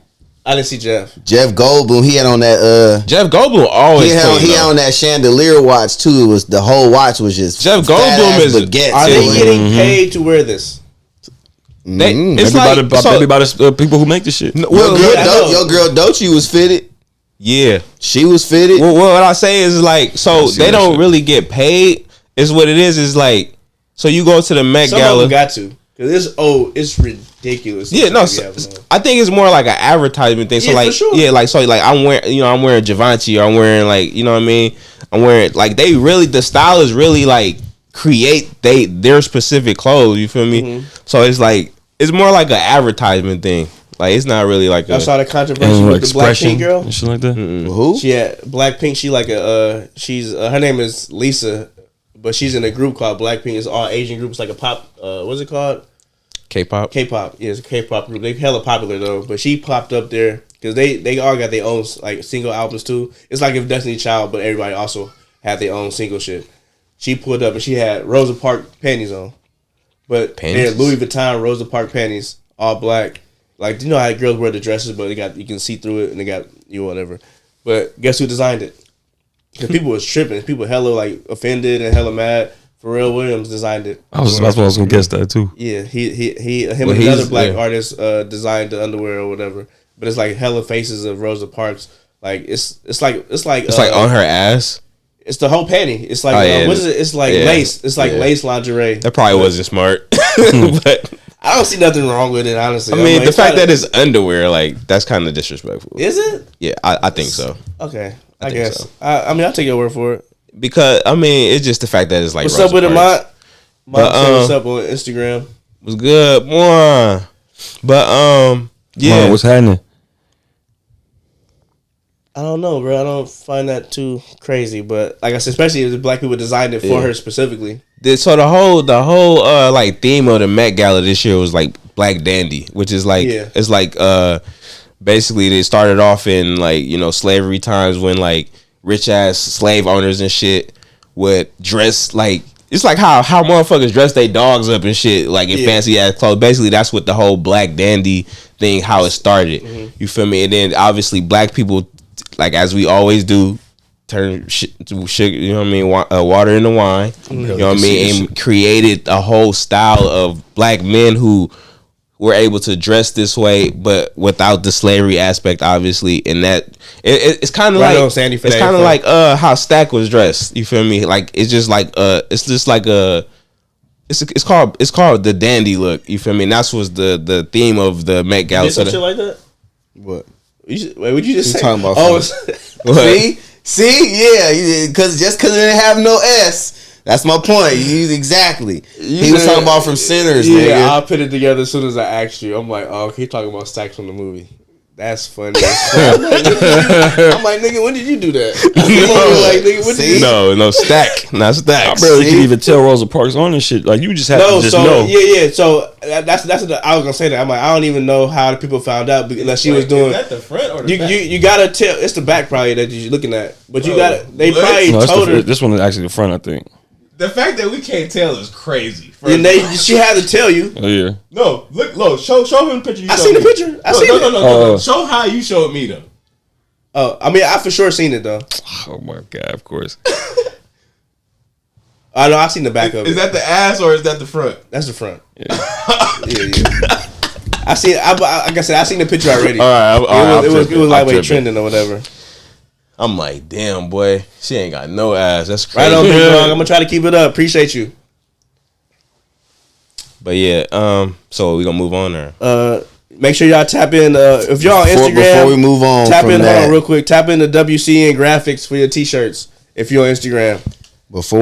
I didn't see Jeff. Jeff Goldblum, he had on that. Jeff Goldblum always He clean, had though. on that chandelier watch too. It was the whole watch was just Jeff fat Goldblum ass is a- baguettes. Are they boy. getting paid to wear this? It's Everybody, like so, everybody, people who make this shit. well, yeah, I know. Your girl Doechii was fitted. yeah. She was fitted. Well, what I say is like, so see they that don't shit. really get paid. Is what it is. Is like, so you go to the Met Some of Gala. them got to. Cause it's ridiculous. Yeah, no, Shit we have on. I think it's more like an advertisement thing. So Yeah, like, for sure. yeah, like I'm wearing Givenchy, or I'm wearing like, you know what I mean? I'm wearing like the style is really like create their specific clothes. You feel me? Mm-hmm. So it's like it's more like an advertisement thing. Like it's not really like I a. saw the controversy And with the expression Blackpink girl. and shit like that. Who? She had Blackpink. She like she's her name is Lisa, but she's in a group called Blackpink. It's all Asian groups, like a pop. What's it called? K-pop. K-pop. Yeah, it's a K-pop group. They hella popular though. But she popped up there because they all got their own like single albums too. It's like if Destiny Child, but everybody also had their own single shit. She pulled up and she had Rosa Parks panties on, but they're Panties? Louis Vuitton Rosa Parks panties, all black. Like, you know how girls wear the dresses, but you can see through it, and they got whatever. But guess who designed it? Because people was tripping. People hella like offended and hella mad. Pharrell Williams designed it. That's what I was gonna guess that too. Yeah, him Well, and another he's- black yeah. artist designed the underwear or whatever. But it's like hella faces of Rosa Parks. Like it's like It's like on her ass. It's the whole panty. It's like Oh, yeah. what is it? It's like Yeah. lace. It's like Yeah. lace lingerie. That probably wasn't smart. But I don't see nothing wrong with it, honestly. I I'm mean, like, the fact kinda- that it's underwear, like that's kind of disrespectful. is it? Yeah, I think so. Okay, I think guess. so. I mean, I'll take your word for it. Because I mean, it's just the fact that it's like. What's Rosa up with it, Parks. Mont? But, Say what's up on Instagram. Was good, boy. But yeah. Man, what's happening? I don't know, bro. I don't find that too crazy, but like I said, especially if the black people designed it for her specifically. So the whole like theme of the Met Gala this year was like Black Dandy, which is like it's like basically they started off in like, you know, slavery times when like rich ass slave owners and shit would dress like, it's like how motherfuckers dress their dogs up and shit like in fancy ass clothes. Basically that's what the whole Black Dandy thing, how it started. You feel me? And then obviously black people, like as we always do, turn shit to sugar, you know what I mean, water into wine, you know what I mean, and created a whole style of black men who were able to dress this way, but without the slavery aspect, obviously. And that it's kind of Right like on, Sandy, for it's that kind of info. like how Stack was dressed. You feel me? Like it's just like a It's called the dandy look. You feel me? And that's was the theme of the Met Gala. Did some shit like that? What? Wait, what you just say? Talking about oh, see, yeah, because it didn't have no S. That's my point. Exactly. He was talking about from Sinners. Yeah, nigga. I'll put it together as soon as I asked you. I'm like, oh, he talking about Stacks from the movie. That's funny. I'm like, nigga, when did you do that? Like, nigga, when did you No, Stack, not Stacks. I barely can even tell Rosa Parks on this shit. Like you just have to just know. Yeah. So that's what I was gonna say that. I'm like, I don't even know how the people found out unless she was doing. Is that the front or the back? You gotta tell. It's the back probably that you're looking at, but you gotta. They probably No, told her. this one is actually the front, I think. The fact that we can't tell is crazy. And she had to tell you. Oh yeah. No, look, show him the picture. I seen the picture. No. Show how you showed me though. Oh, I mean, I for sure seen it though. Oh my god, of course. I know. I seen the back of it. Is that the ass or is that the front? That's the front. Yeah. I seen. Like I said, I seen the picture already. All right, it was lightweight trending or whatever. I'm like, damn, boy, she ain't got no ass. That's crazy. Right on, big dog. I'm gonna try to keep it up. Appreciate you. But yeah, so we gonna move on there. Make sure y'all tap in. If y'all on Instagram, before we move on, tap from in. that, Hold on, real quick. Tap in the WCN graphics for your t-shirts. If you're on Instagram, before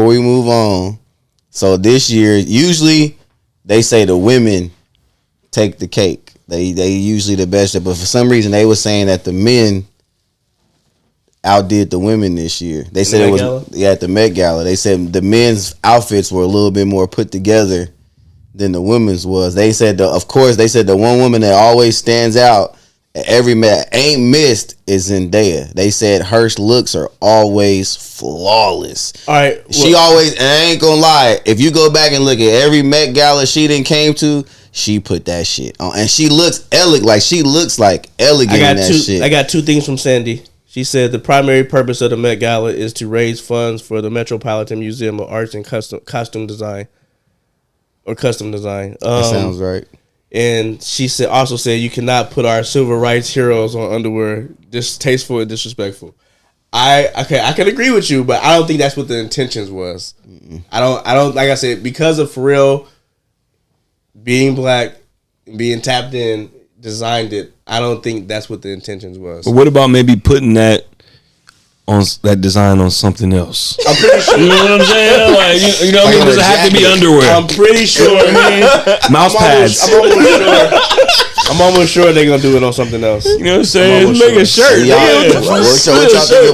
we move on. So this year, usually they say the women take the cake. They usually the best, but for some reason they were saying that the men outdid the women this year. They said it was at the Met Gala. They said the men's outfits were a little bit more put together than the women's was. They said the one woman that always stands out at every Met ain't missed is Zendaya. They said her looks are always flawless. All right, she always, and I ain't gonna lie, if you go back and look at every Met Gala she done came to, she put that shit on, and she looks elegant. Like she looks like elegant in that shit. I got two things from Sandy. She said the primary purpose of the Met Gala is to raise funds for the Metropolitan Museum of Arts and Costume Design. That sounds right. And she also said you cannot put our civil rights heroes on underwear. Distasteful and disrespectful. I can agree with you, but I don't think that's what the intentions was. I don't like I said, because of Pharrell being black, being tapped in, designed it. I don't think that's what the intentions was. But what about maybe putting that design on something else? I'm pretty sure. You know what I'm saying? Like, you know what I mean? Does it have to be underwear? I'm pretty sure. Mouse pads. I'm almost sure they're gonna do it on something else. You know what I'm saying? Make a shirt.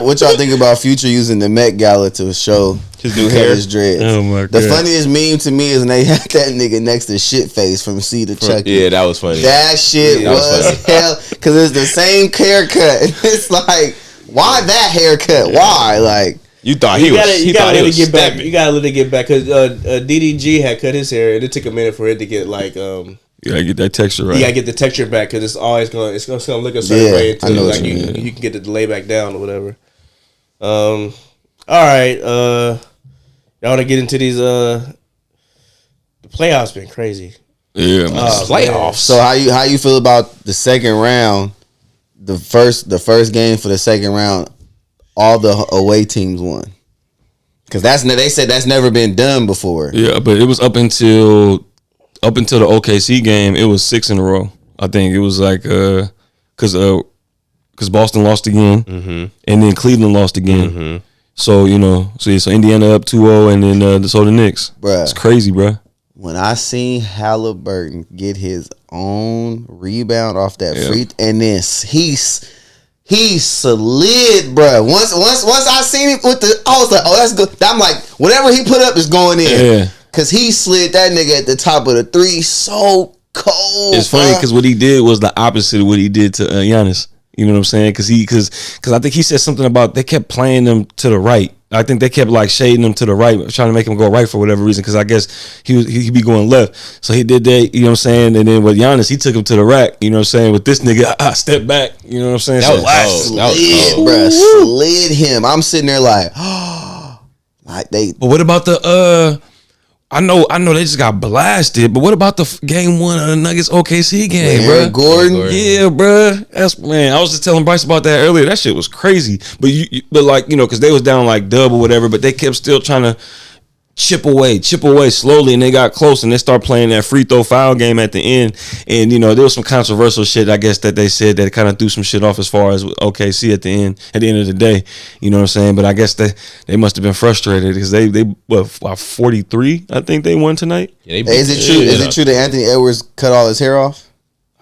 What y'all think about Future using the Met Gala to show his new hair, his dreads? Oh my god! The funniest meme to me is when they had that nigga next to Shitface from C to Chucky. Yeah, that was funny. That shit was hell because it's the same haircut. It's like, why that haircut? Why? Like, you thought he was? You gotta let it get back. You gotta let it get back because DDG had cut his hair and it took a minute for it to get like You gotta get that texture right. You gotta get the texture back because it's always gonna look a certain way until like you can get the delay back down or whatever. All right, y'all wanna get into these? The playoffs been crazy. Yeah, man. Playoffs. So how you feel about the second round? The first game for the second round, all the away teams won. Because they said that's never been done before. Yeah, but it was up until the OKC game. It was 6 in a row. I think it was like because Boston lost again, and then Cleveland lost again. So so Indiana up 2-0, and then so the Knicks. Bruh. It's crazy, bruh. When I seen Halliburton get his own rebound off that free, and then he slid, bro. Once I seen him I was like, oh, that's good. I'm like, whatever he put up is going in. Yeah. Cause he slid that nigga at the top of the three so cold. It's funny because what he did was the opposite of what he did to Giannis. You know what I'm saying? Because I think he said something about they kept playing them to the right. I think they kept like shading him to the right, trying to make him go right for whatever reason. Because I guess he be going left, so he did that. You know what I'm saying? And then with Giannis, he took him to the rack. You know what I'm saying? With this nigga, step back. You know what I'm saying? That was cold. Bruh, slid him. I'm sitting there like, like they. But what about the I know they just got blasted, but what about the game 1 of the Nuggets OKC game, bro? Gordon? Yeah, bro. I was just telling Bryce about that earlier. That shit was crazy. But but like, because they was down like dub or whatever, but they kept still trying chip away slowly, and they got close, and they start playing that free throw foul game at the end. And there was some controversial shit, I guess, that they said that kind of threw some shit off as far as OKC at the end of the day. You know what I'm saying? But I guess they must have been frustrated because they 43, I think they won tonight. Yeah, is it true that Anthony Edwards cut all his hair off?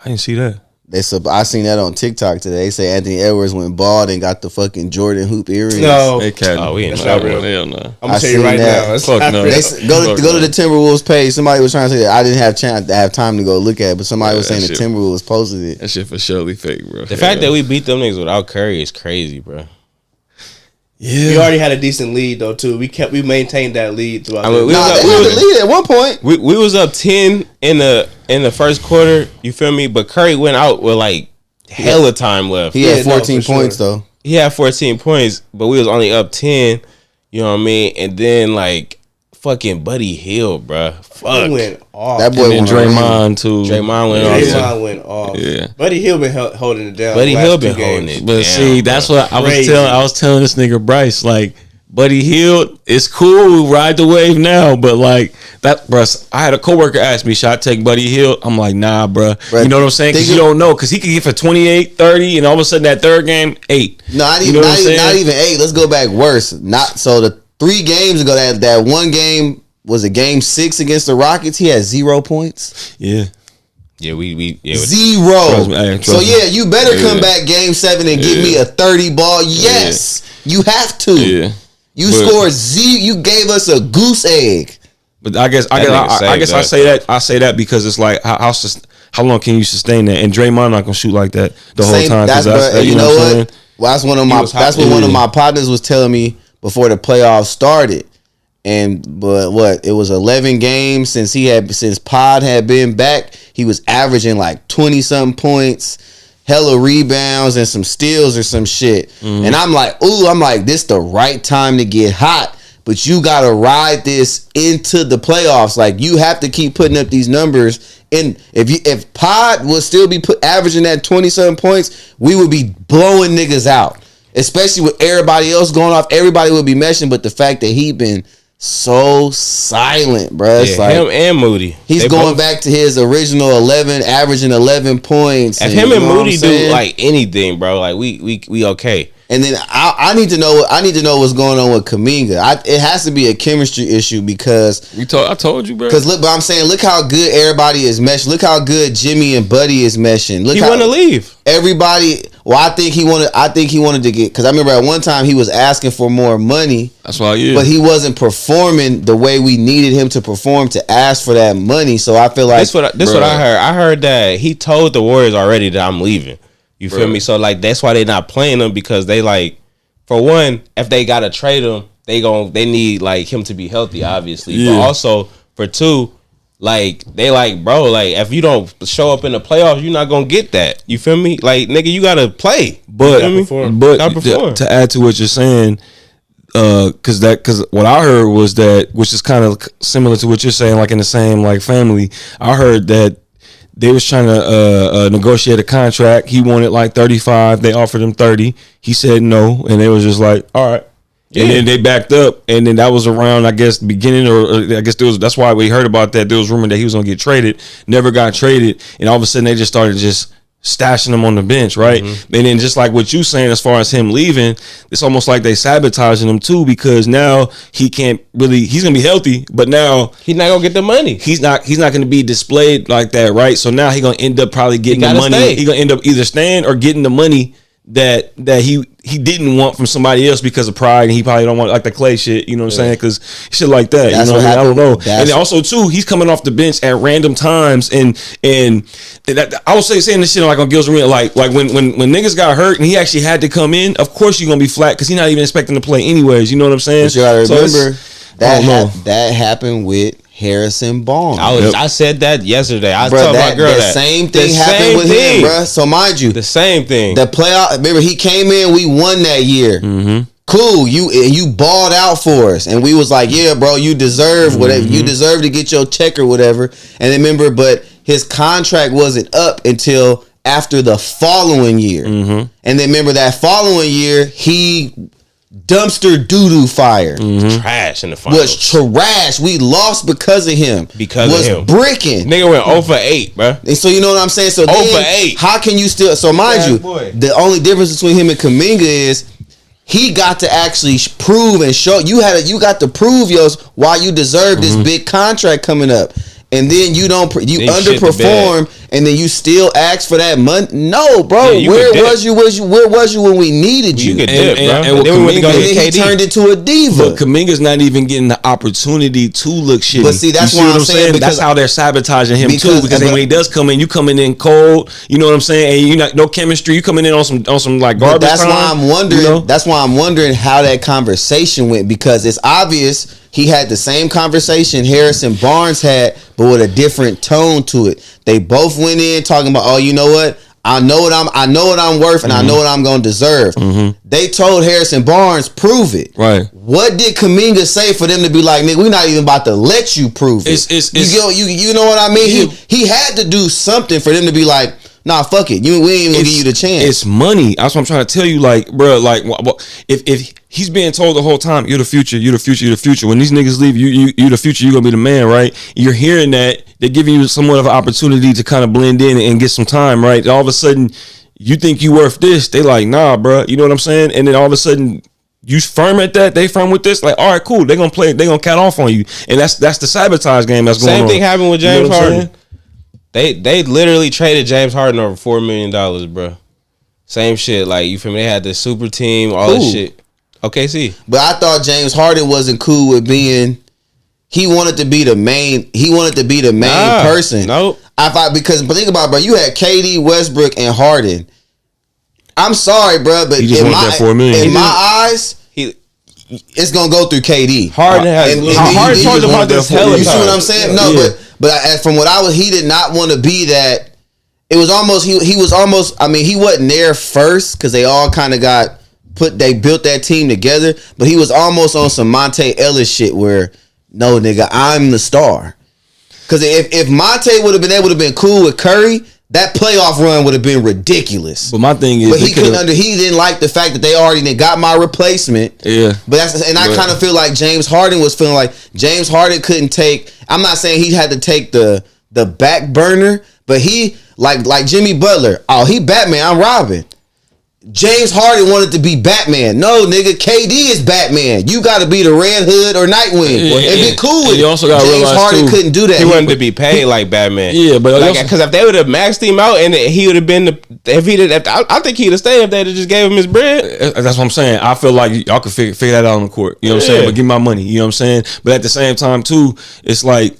I didn't see that. I seen that on TikTok today. They say Anthony Edwards went bald and got the fucking Jordan hoop earrings. No, we ain't that's not real. Hell no. I'm gonna tell you right now. Fuck no. Go to the Timberwolves page. Somebody was trying to say that. I didn't have time to go look at it, but somebody was saying the Timberwolves posted it. That shit for surely fake, bro. The fact that we beat them niggas without Curry is crazy, bro. Yeah, we already had a decent lead though too. We maintained that lead throughout. I mean, we had the lead at one point. We was up 10 in the first quarter. You feel me? But Curry went out with like hella time left. He had 14 points though. He had 14 points, but we was only up 10. You know what I mean? And then like fucking Buddy Hield, bro. Fuck. He went off. That boy and Draymond too. Draymond went off. Yeah. Buddy Hield been holding it down. Buddy Hield been holding it. But down, see, that's what I was telling this nigga Bryce, like, Buddy Hield, it's cool, ride the wave now, but like that, bro. I had a coworker ask me, should I take Buddy Hield? I'm like, nah, bro. You know what I'm saying? Because you don't know, because he could get for 28, 30, and all of a sudden that third game, 8. Not even 8. Let's go back worse. So the 3 games ago, that one game was a game 6 against the Rockets. He had 0 points. Yeah. Yeah, we 0. Trust So me. yeah, you better come back game 7 and give me a 30 ball. Yes, you have to. Yeah. You scored You gave us a goose egg. But I guess I say that because it's like how long can you sustain that? And Draymond not gonna shoot like that the whole time. You know what? Well, that's what one of my partners was telling me before the playoffs started. But it was 11 games since Pod had been back. He was averaging like 20 something points, hella rebounds, and some steals or some shit. Mm-hmm. And I'm like, this the right time to get hot. But you gotta ride this into the playoffs. Like, you have to keep putting up these numbers. And if Pod would still be averaging that 20 something points, we would be blowing niggas out. Especially with everybody else going off, everybody would be meshing. But the fact that he been so silent, bro. It's like him and Moody. He's going back to his original 11, averaging 11 points. If him and Moody do like anything, bro, like we okay. And then I need to know what's going on with Kuminga. It has to be a chemistry issue because I told you, bro. Because look how good everybody is meshing. Look how good Jimmy and Buddy is meshing. Look, he want to leave. Everybody. Well, I think he wanted to get, because I remember at one time he was asking for more money. That's why, yeah. But he wasn't performing the way we needed him to perform to ask for that money. So I feel like this what I heard. I heard that he told the Warriors already that I'm leaving. You feel me? So like that's why they not playing him, because they like, for one, if they gotta trade him, they need like him to be healthy, obviously. Yeah. But also for two, like they like, bro, like if you don't show up in the playoffs, you're not gonna get that. You feel me? Like, nigga, you gotta play. But to add to what you're saying, because what I heard was that, which is kind of similar to what you're saying, like in the same like family. I heard that they was trying to negotiate a contract. He wanted like 35. They offered him 30. He said no, and they was just like, all right. Yeah. And then they backed up, and then that was around, I guess, the beginning, or I guess that's why we heard about that. There was rumor that he was gonna get traded, never got traded, and all of a sudden they just started stashing him on the bench, right? Mm-hmm. And then just like what you saying, as far as him leaving, it's almost like they sabotaging him too, because now he can't really. He's gonna be healthy, but now he's not gonna get the money. He's not gonna be displayed like that, right? So now he's gonna end up probably getting the money. He's gonna end up either staying or getting the money that he didn't want from somebody else because of pride, and he probably don't want, like the Clay shit, you know what I'm saying? Because shit like that, that's, you know what I mean? I don't know. And also too, he's coming off the bench at random times, and that, I was saying this shit like on Gil's Arena, like when niggas got hurt and he actually had to come in, of course you're gonna be flat because he's not even expecting to play anyways. You know what I'm saying? But you gotta remember that happened with Harrison Barnes. I said that yesterday. I told my girl that. The same thing happened with him, bro. So mind you, the same thing. The playoff. Remember, he came in. We won that year. Mm-hmm. Cool. You balled out for us, and we was like, yeah, bro, you deserve whatever. Mm-hmm. You deserve to get your check or whatever. And then remember, but his contract wasn't up until after the following year. Mm-hmm. And then remember that following year, he dumpster doo-doo fire. Trash in the finals. Was trash. We lost because of him. Because of him. Bricking. Nigga went 0 for 8, bro. And so you know what I'm saying? So 0 then, for 8. how can you still? So mind you, the only difference between him and Kuminga is he got to actually prove and show. You got to prove yours why you deserve this big contract coming up. And then you underperform, and then you still ask for that money. No, bro. Yeah, where was you? Where was you when we needed you? You could dip, bro. And then we went to go And get then he KD. turned into a diva. But Kuminga's not even getting the opportunity to look shitty. But see, that's you see why what I'm I'm saying, saying. because- That's how they're sabotaging him because- too. Because then when he does come in, you coming in cold. You know what I'm saying? And you not no chemistry. You coming in on some like But garbage. that's time, why I'm wondering. you know? That's why I'm wondering how that conversation went, because it's obvious he had the same conversation Harrison Barnes had, but with a different tone to it. They both went in talking about, oh, you know what? I know what I'm worth, and I know what I'm gonna deserve. They told Harrison Barnes, prove it. Right. What did Kuminga say for them to be like, nigga, we're not even about to let you prove it? You know what I mean? He had to do something for them to be like, nah, fuck it. We ain't even gonna give you the chance. It's money. That's what I'm trying to tell you. Like, bro, like, if he's being told the whole time, you're the future, you're the future, you're the future. When these niggas leave, you're the future. You're gonna be the man, right? You're hearing that. They're giving you somewhat of an opportunity to kind of blend in and get some time, right? All of a sudden, you think you worth this. They like, nah, bro. You know what I'm saying? And then all of a sudden, you firm at that. They firm with this. Like, all right, cool. They gonna play. They gonna cat off on you. And that's the sabotage game that's going on. Same thing happened with James You know what I'm Harden. They literally traded James Harden over $4 million, bro. Same shit. Like, you feel me? They had the super team, all this shit. OKC. But I thought James Harden wasn't cool with being. He wanted to be the main. He wanted to be the main person. Nope. Because think about it, bro. You had KD, Westbrook, and Harden. I'm sorry, bro, but He just in wanted that $4 million. in my eyes, it's gonna go through KD. Harden has. Harden talked about this hella You see time. what I'm saying? No, but from what he did not want to be that. It was almost he was almost. I mean, he wasn't there first because they all kind of got put. They built that team together, but he was almost on some Monte Ellis shit where, no nigga, I'm the star. Because if Monte would have been able to been cool with Curry, that playoff run would have been ridiculous. But my thing is, but he didn't like the fact that they already got my replacement. Yeah. But I kind of feel like James Harden was feeling like James Harden couldn't take. I'm not saying he had to take the back burner, but he like Jimmy Butler. Oh, he Batman. I'm Robin. James Harden wanted to be Batman. No, nigga, KD is Batman. You got to be the Red Hood or Nightwing and be cool with it. You also got James Harden couldn't do that. He wanted to be paid like Batman. Yeah, but because if they would have maxed him out and he would have been I think he'd have stayed if they'd have just gave him his bread. That's what I'm saying. I feel like y'all could figure that out on the court. You know what I'm saying? But give me my money. You know what I'm saying? But at the same time too, it's like,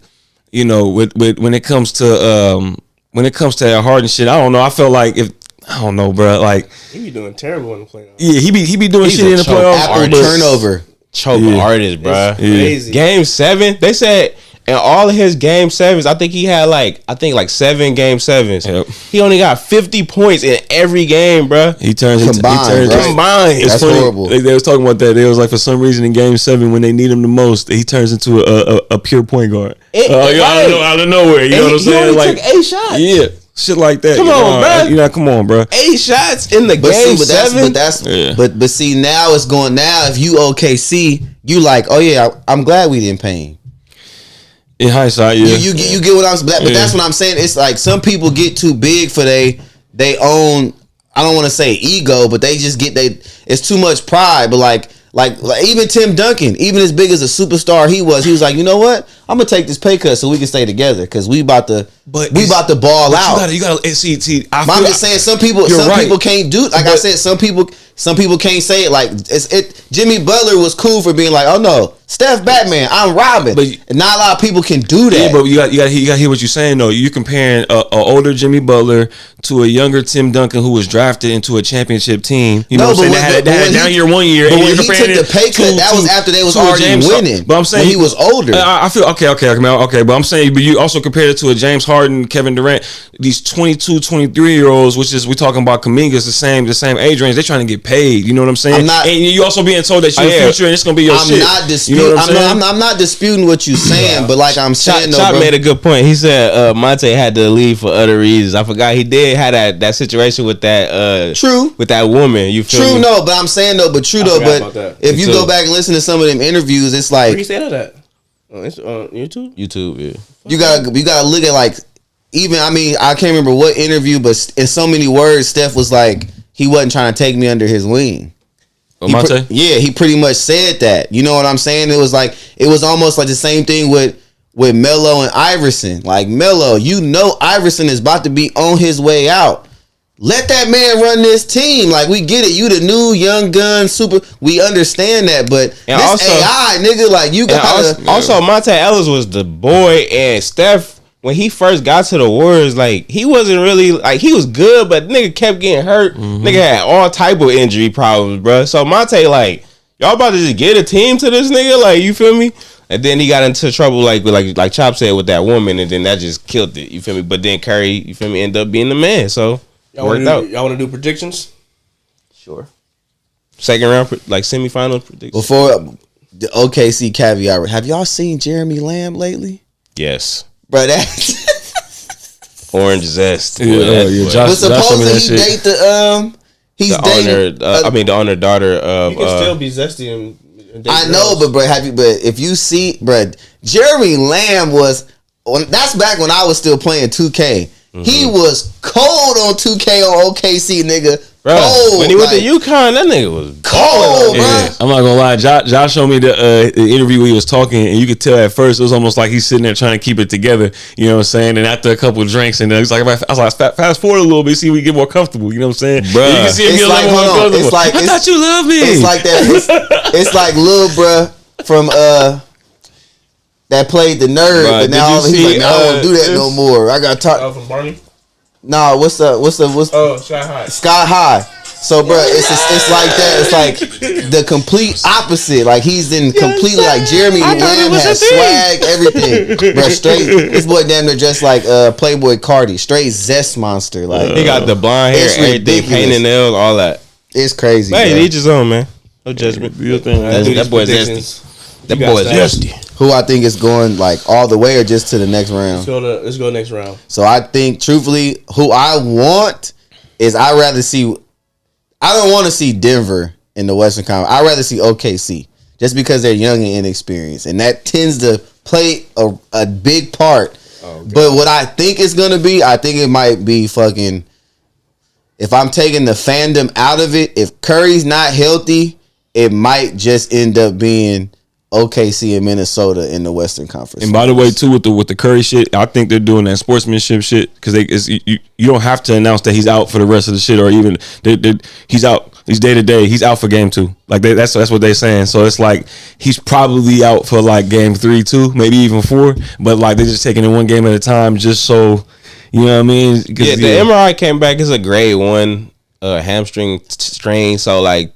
you know, with when it comes to that Harden shit, I don't know. I feel like I don't know, bro. Like, he be doing terrible in the playoffs. Yeah, he be doing shit in the playoffs. Apple turnover. Choke artist, bro. Crazy. Game 7, they said in all of his game 7s, I think he had like 7 game 7s. Yep. He only got 50 points in every game, bro. He turns Combined, right? Combined. It's That's funny. horrible. They was talking about that. They was like, for some reason in Game 7 when they need him the most, he turns into a pure point guard. Out of nowhere. You know what I'm saying? He only Like, took 8 shots. yeah, shit like that. Come on, bro. Come on, bro. 8 shots in the But game see, 7. but see, now it's going. Now if you OKC, you like, oh yeah, I'm glad we didn't pay him. In hindsight, yeah. You get what I'm saying. But that's what I'm saying. It's like some people get too big for they own. I don't want to say ego, but they just get it's too much pride. But like even Tim Duncan, even as big as a superstar he was like, you know what? I'm gonna take this pay cut so we can stay together because we about to ball out. You gotta see. I'm just saying some people can't do. Like I said, some people can't say it. Like Jimmy Butler was cool for being like, oh no, Steph Batman, I'm Robin. But not a lot of people can do that. Yeah, but you got to hear what you're saying though. You're comparing a older Jimmy Butler to a younger Tim Duncan who was drafted into a championship team. You know what I'm saying? They had a down year 1 year. But and when he took the pay cut, that was after they was already winning. But I'm saying when he was older. I feel okay. But I'm saying, but you also compared it to a James Harden, Kevin Durant, these 22, 23-year-olds, which is we talking about Kuminga's the same age range. They're trying to get paid. You know what I'm saying? And you also being told that you're the future and it's gonna be your shit. I'm not disputing know what I'm saying? I'm not disputing what you're saying, but like I'm saying, Chop made a good point. He said Monte had to leave for other reasons. I forgot he did have that situation with that true with that woman. You feel me? No, but I'm saying though, but true though, but if you go back and listen to some of them interviews, it's like where you say that? YouTube? YouTube, yeah. You gotta look at like even I can't remember what interview, but in so many words, Steph was like he wasn't trying to take me under his wing. Monte? He pretty much said that. You know what I'm saying? It was almost like the same thing with Melo and Iverson. Like Melo, Iverson is about to be on his way out. Let that man run this team. Like, we get it. You the new young gun super. We understand that, but and this also, AI nigga, like you gotta. Also, Monte Ellis was the boy, and Steph when he first got to the Warriors, like he wasn't really like he was good, but nigga kept getting hurt. Nigga had all type of injury problems, bro. So Monte, like y'all about to just get a team to this nigga, like you feel me? And then he got into trouble, like Chop said with that woman, and then that just killed it. You feel me? But then Curry, you feel me, ended up being the man. So. Y'all want to do predictions? Sure. Second round, like semifinal predictions. Before the OKC caveat, have y'all seen Jeremy Lamb lately? Yes, bro. That orange zest. Yeah, but supposedly he date the he's the dating. the owner daughter of. You can still be zesty and date I know, girls. but if you see, bro, Jeremy Lamb that's back when I was still playing 2K. He was cold on 2K on OKC, nigga. Bro, cold. When he went to UConn, that nigga was cold, bro. Yeah, I'm not gonna lie. Josh showed me the interview where he was talking, and you could tell at first it was almost like he's sitting there trying to keep it together. You know what I'm saying? And after a couple of drinks, and he's like, I was like, fast forward a little bit, see if we get more comfortable. You know what I'm saying? Bruh. You can see him get like, a little more comfortable. It's like, I thought you loved me. It's like that. It's like Lil Bruh from that played the nerd, Bruh, but now he's like, I don't do that no more. I got talk. From Barney? Nah, what's up? Oh, Sky High. Sky High. So, bro, it's like that. It's like the complete opposite. Like he's in completely like Jeremy Lamb has swag, everything, bro. Straight. This boy damn near dressed like Playboy Cardi. Straight zest monster. Like he got the blonde hair, everything, painting nails, all that. It's crazy. Hey, each his own, man. No judgment. That boy's zesty. That boy's zesty. Who I think is going like all the way or just to the next round? Let's go next round. So I think, truthfully, who I want is I don't want to see Denver in the Western Conference. I'd rather see OKC just because they're young and inexperienced, and that tends to play a big part. Okay. But what I think it's gonna be, I think it might be fucking. If I'm taking the fandom out of it, if Curry's not healthy, it might just end up being OKC and Minnesota in the Western Conference. And by the way, too, with the Curry shit, I think they're doing that sportsmanship shit because you don't have to announce that he's out for the rest of the shit, or even he's out. He's day to day. He's out for game 2. Like that's what they're saying. So it's like he's probably out for like game 3 too, maybe even 4. But like they're just taking it one game at a time, just so you know what I mean. Yeah, the MRI came back as a grade 1 hamstring strain. So like.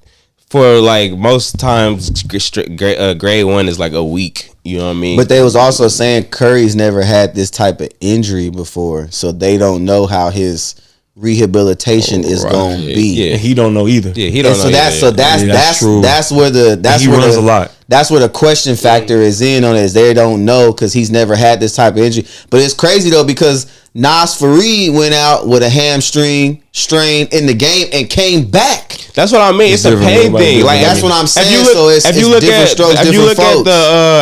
For like most times, grade 1 is like a week. You know what I mean? But they was also saying Curry's never had this type of injury before, so they don't know how his rehabilitation is going to be. Yeah, he don't know either. Yeah, he don't know. That's where runs a lot. That's where the question factor is in on it. Is they don't know because he's never had this type of injury. But it's crazy though because Nas Fareed went out with a hamstring strain in the game and came back. That's what I mean. It's a pain thing. Like that's what I'm saying. So it's different strokes, different folks.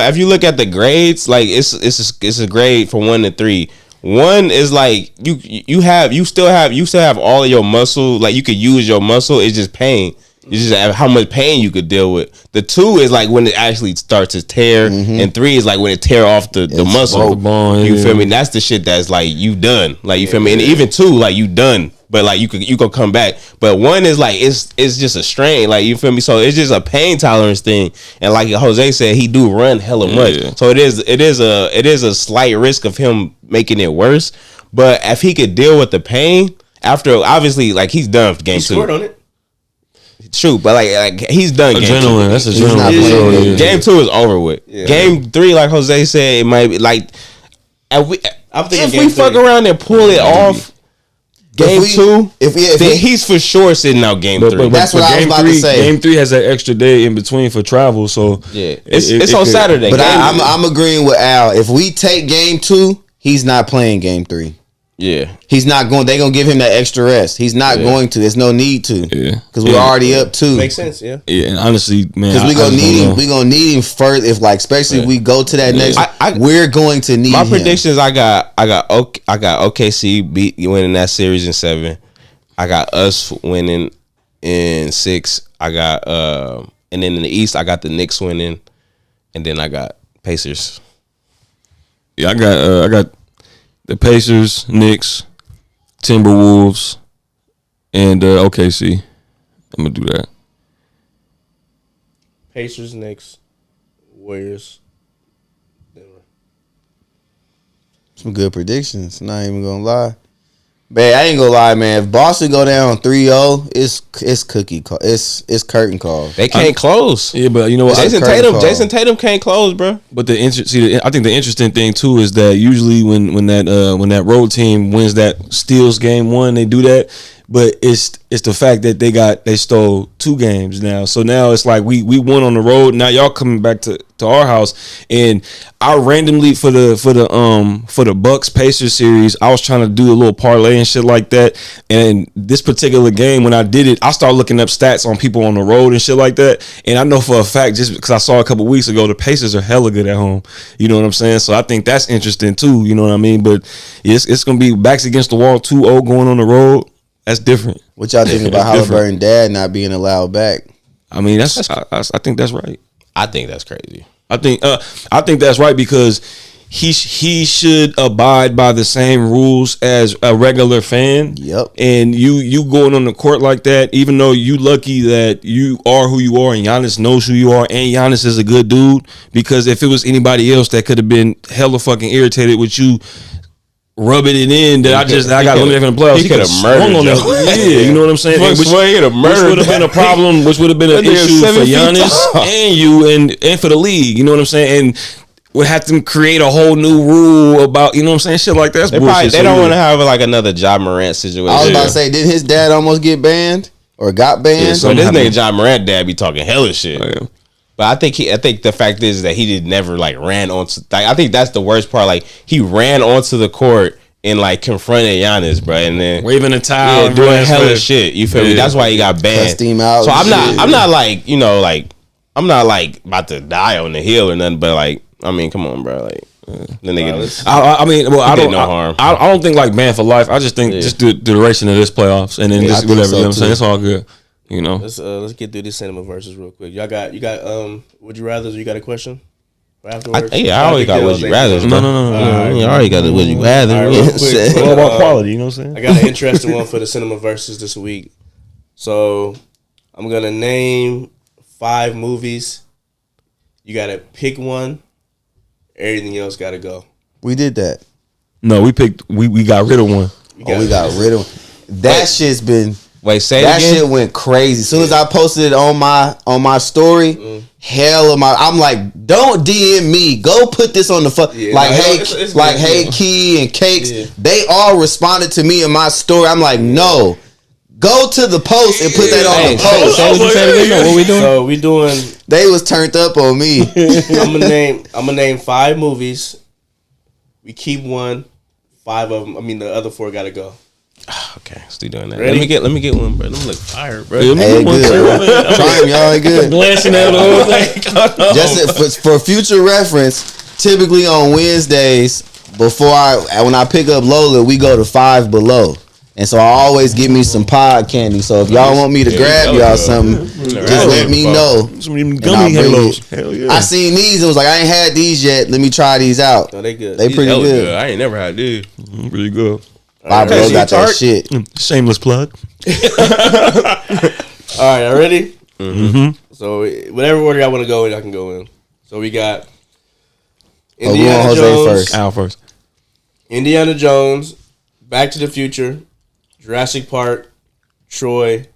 If you look at the grades, like it's a grade from 1 to 3. 1 is like you still have all of your muscle. Like you could use your muscle. It's just pain. It's just how much pain you could deal with. The 2 is like when it actually starts to tear, and 3 is like when it tear off the muscle. You feel me? That's the shit that's like you done. Like you feel me? And even 2, like you done. But like you could come back. But 1 is like it's just a strain. Like you feel me? So it's just a pain tolerance thing. And like Jose said, he do run hella much. Yeah. So it is a slight risk of him making it worse. But if he could deal with the pain after, obviously, like he's done for game 2. He scored on it. True, but like he's done. Adrenaline, that's adrenaline. Game 2 is over with. Yeah. Game 3, like Jose said, it might be like if we fuck around and pull it off. Game 2, if he's for sure sitting out game 3. That's what I was about to say. Game 3 has that extra day in between for travel, so yeah, it's on Saturday. But I'm agreeing with Al. If we take game 2, he's not playing game 3. Yeah, he's not going. They gonna give him that extra rest. He's not going to. There's no need to. Yeah, because we're already up 2. Makes sense. Yeah. Yeah, and honestly, man, because we gonna need him. We gonna need him further. If like, especially if we go to that next, we're going to need. My him. predictions. I got OKC winning that series in 7. I got us winning in 6. I got and then in the East, I got the Knicks winning, and then I got Pacers. Yeah, I got the Pacers, Knicks, Timberwolves, and OKC. I'm gonna do that. Pacers, Knicks, Warriors, Denver. Some good predictions. Not even gonna lie. Man, I ain't gonna lie, man. If Boston go down 3-0, it's cookie call. It's curtain call. They can't close. Yeah, but you know what? Jason Tatum can't close, bro. But I think the interesting thing too is that usually when that road team wins that steals game 1, they do that. But it's the fact that they stole 2 games now. So now it's like we won on the road. Now y'all coming back to our house, and I randomly for the Bucks Pacers series, I was trying to do a little parlay and shit like that. And this particular game, when I did it, I started looking up stats on people on the road and shit like that. And I know for a fact, just because I saw a couple weeks ago, the Pacers are hella good at home. You know what I'm saying? So I think that's interesting too. You know what I mean? But it's gonna be backs against the wall 2-0 going on the road. That's different. What y'all think about Halliburton dad not being allowed back? I mean, I think that's right. I think that's crazy. I think that's right because he should abide by the same rules as a regular fan. Yep. And you going on the court like that, even though you lucky that you are who you are and Giannis knows who you are and Giannis is a good dude, because if it was anybody else that could have been hella fucking irritated with you rubbing it in that I got eliminated from the playoffs. He could have murdered on that. Yeah, you know what I'm saying? Which would have been a problem, which would have been an issue for Giannis and you and for the league. You know what I'm saying? And would have to create a whole new rule about, you know what I'm saying? Shit like that. That's bullshit. They don't want to have like another Ja Morant situation. I was about to say, did his dad almost get banned or got banned? Yeah, so this nigga Ja Morant dad be talking hella shit. Oh, yeah. But I think the fact is that he never like ran onto. Like, I think that's the worst part. Like, he ran onto the court and like confronted Giannis, bro, and then waving a towel, doing hella shit. You feel me? That's why he got banned. Cussed him out. So I'm not like, you know, like I'm not like about to die on the hill or nothing. But like, I mean, come on, bro. Like, the nigga. I mean, well, I don't. No harm. I don't think like ban for life. I just think just the duration of this playoffs and then just whatever. You know what I'm saying? It's all good. You know. Let's get through this cinema versus real quick. You got would you rather? You got a question? Afterwards? I already got would you rather. No. I already got the would you rather. All right, real quick, What about quality? You know what I'm saying? I got an interesting one for the cinema versus this week. So I'm gonna name 5 movies. You gotta pick one. Everything else gotta go. We did that. No, we picked. We got rid of one. We got rid of that. Shit's been. Wait, say that again? shit went crazy. As soon as I posted it on my story, hell of my. I'm like, don't DM me. Go put this on the hey Key and Cakes. Yeah. They all responded to me in my story. I'm like, no. Go to the post and put that on the post. Say what you said again. What we doing? So we doing. They was turned up on me. I'm gonna name 5 movies. We keep one. 5 of them. I mean, the other 4 gotta go. Okay, still doing that. Ready? Let me get one, bro. Let me look fired, bro. Hey, good. Try 'em, y'all ain't good. Glancing at the whole thing. Just for future reference, typically on Wednesdays, when I pick up Lola, we go to 5 Below. And so I always give me some pod candy. So if y'all want me to grab y'all something, just let me know. Some gummy halos. Hell yeah. I seen these. It was like, I ain't had these yet. Let me try these out. No, they good. They pretty good. I ain't never had these. Really good. 5 Below got that shit. Shameless plug. All right, y'all ready? Mm-hmm. So whatever order I want to go in, I can go in. So we got Indiana Jones. First. Al first. Indiana Jones, Back to the Future, Jurassic Park, Troy,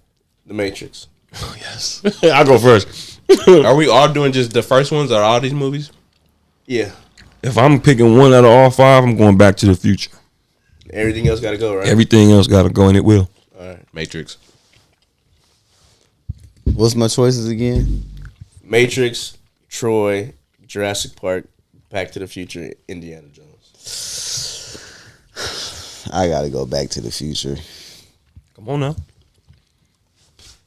The Matrix. Oh, yes. I'll go first. Are we all doing just the first ones or all these movies? Yeah. If I'm picking one out of all 5, I'm going Back to the Future. Everything else got to go, right? Everything else got to go, and it will. All right. Matrix. What's my choices again? Matrix, Troy, Jurassic Park, Back to the Future, Indiana Jones. I gotta go Back to the Future. Come on now.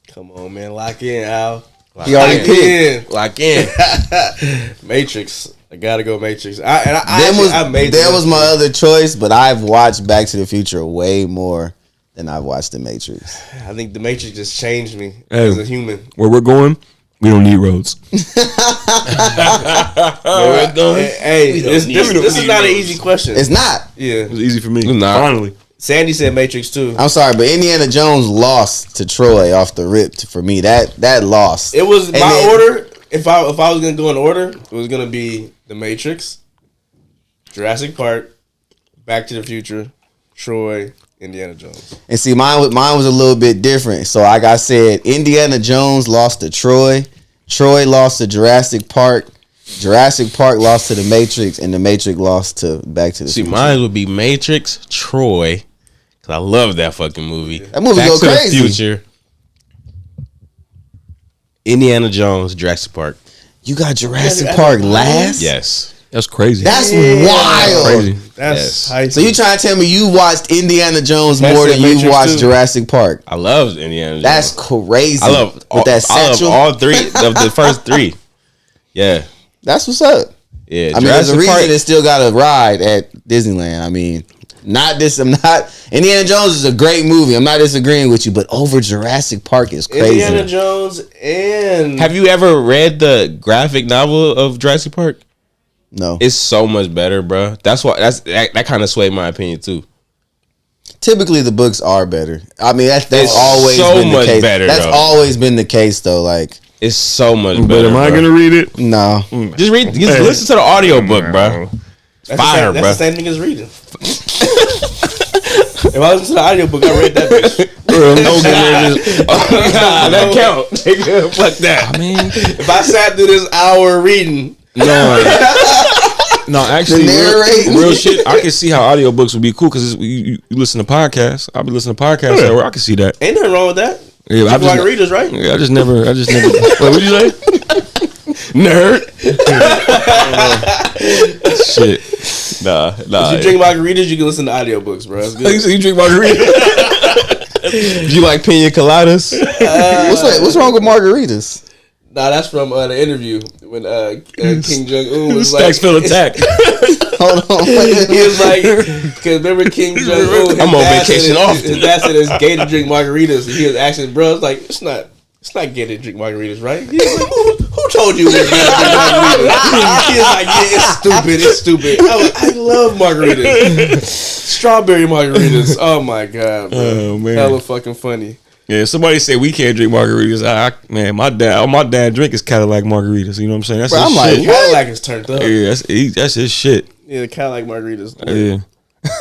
Come on, man. Lock in, Al. He already picked. Lock in. Matrix. I gotta go Matrix. That was my other choice, but I've watched Back to the Future way more than I've watched The Matrix. I think The Matrix just changed me Hey. as a human. Where we're going, we don't need roads. Hey, this is not an easy question. It's not. Yeah. It was easy for me. Nah. Finally. Sandy said Matrix too. I'm sorry, but Indiana Jones lost to Troy off the rip. For me, that lost. It was And my then- order. If I was gonna go in order, it was gonna be The Matrix, Jurassic Park, Back to the Future, Troy, Indiana Jones. And see, mine was a little bit different. So like I said, Indiana Jones lost to Troy. Troy lost to Jurassic Park. Jurassic Park lost to The Matrix, and The Matrix lost to Back to the See, Future. mine would be Matrix, Troy, because I love that fucking movie. That movie Back go to crazy. the Future, Indiana Jones, Jurassic Park. You got Jurassic Park last? Yes. That's crazy. That's wild. crazy. That's Yes. hype. So you trying to tell me you watched Indiana Jones That's more the than you Matrix watched too. Jurassic Park? I love Indiana Jones. That's crazy. I love with that satchel. all three of the first three. Yeah. That's what's up. Yeah. I mean, there's a Jurassic reason Park. it still got a ride at Disneyland. I mean, not this. I'm not. Indiana Jones is a great movie. I'm not disagreeing with you, but over Jurassic Park is crazy. Indiana Jones and Have you ever read the graphic novel of Jurassic Park? No, It's so much better, bro. That's why that kind of swayed my opinion too. typically the books are better. I mean, that's It's always so been the much case. better, That's though. always been the case, though. Like, It's so much But better. am I bro. gonna read it? no, Just read? Just listen to the audiobook, bro. that's Fire, that's bro. the same thing as reading. If I listen to the audiobook, I read that bitch. That count. Nigga, fuck that. I mean, If I sat through this hour reading, no, actually, The narrating. real shit. I can see how audiobooks would be cool because you listen to podcasts. I'll be listening to podcasts where I can see that. ain't nothing wrong with that. Yeah, People like readers, right? I just never. What would you say? Nerd. Shit. Nah. If you drink margaritas, you can listen to audiobooks, bro. That's You good. say you drink margarita? You like pina coladas? what's wrong with margaritas? Nah, that's from the interview when King Jong-un was like, Stacks feel attacked. Hold on. he was like, because remember King Jong-un, I'm on vacation often. His dad said it's gay to drink margaritas, and he was asking, bro, it's like, it's not gay to drink margaritas, right? He was like, who told you it was gay to drink margaritas? He was like, yeah, it's stupid. I was like, I love margaritas. Strawberry margaritas. Oh my god, bro. Oh, man. Hella fucking funny. Yeah, somebody say we can't drink margaritas. Man, my dad drink is Cadillac margaritas. You know what I'm saying? That's Bro, his I'm like, shit. Cadillac is turned up. Yeah, that's his shit. Yeah, the Cadillac margaritas. Yeah.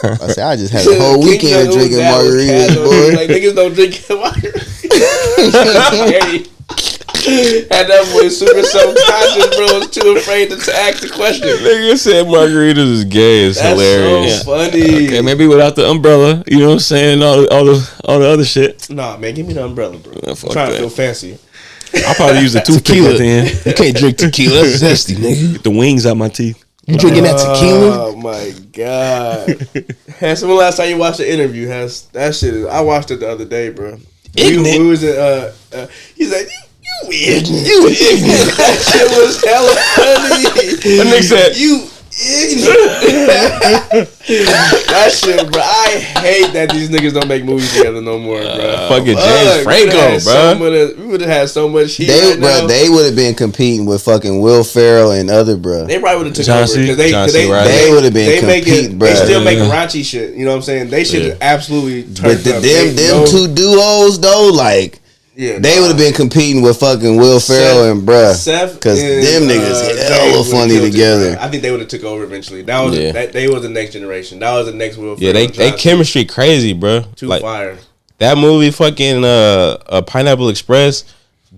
I said I just had a whole King weekend Jong-un's drinking dad was margaritas, casual. boy. Like niggas don't drink margaritas. Had that boy super self-conscious, bro. Was too afraid to ask the question. Nigga said margaritas is gay. It's That's hilarious. so funny. Okay, maybe without the umbrella. You know what I'm saying? All the other shit. Nah, man, give me the umbrella, bro. I'm fuck trying to that. feel fancy. I'll probably use the toothpick at the end. You can't drink tequila. That's zesty, nigga. Get the wings out my teeth. You drinking that tequila? Oh my god. Has when last time you watched the interview? Has that shit? I watched it the other day, bro. We was at he's like, you ignorant. You ignorant. That shit was hella funny. That nigga said, You ignorant. That shit, bro. I hate that these niggas don't make movies together no more, bro. fucking James Franco, bro. We would have had so much heat. They, right now. they would have been competing with fucking Will Ferrell and other bro. They probably would have took John over C. because they John C. Reilly. They would have been they make it. competing, bro. They still make raunchy shit. You know what I'm saying? They should absolutely turn But up. them two duos though, like yeah, they would have been competing with fucking Will Ferrell and bruh. Seth, Because and, them niggas James hella would've funny killed it, together. bro. I think they would have took over eventually. That was they was the next generation. That was the next Will. Yeah, Ferrell, they John chemistry crazy, bro. Too Like fire. that movie, fucking Pineapple Express.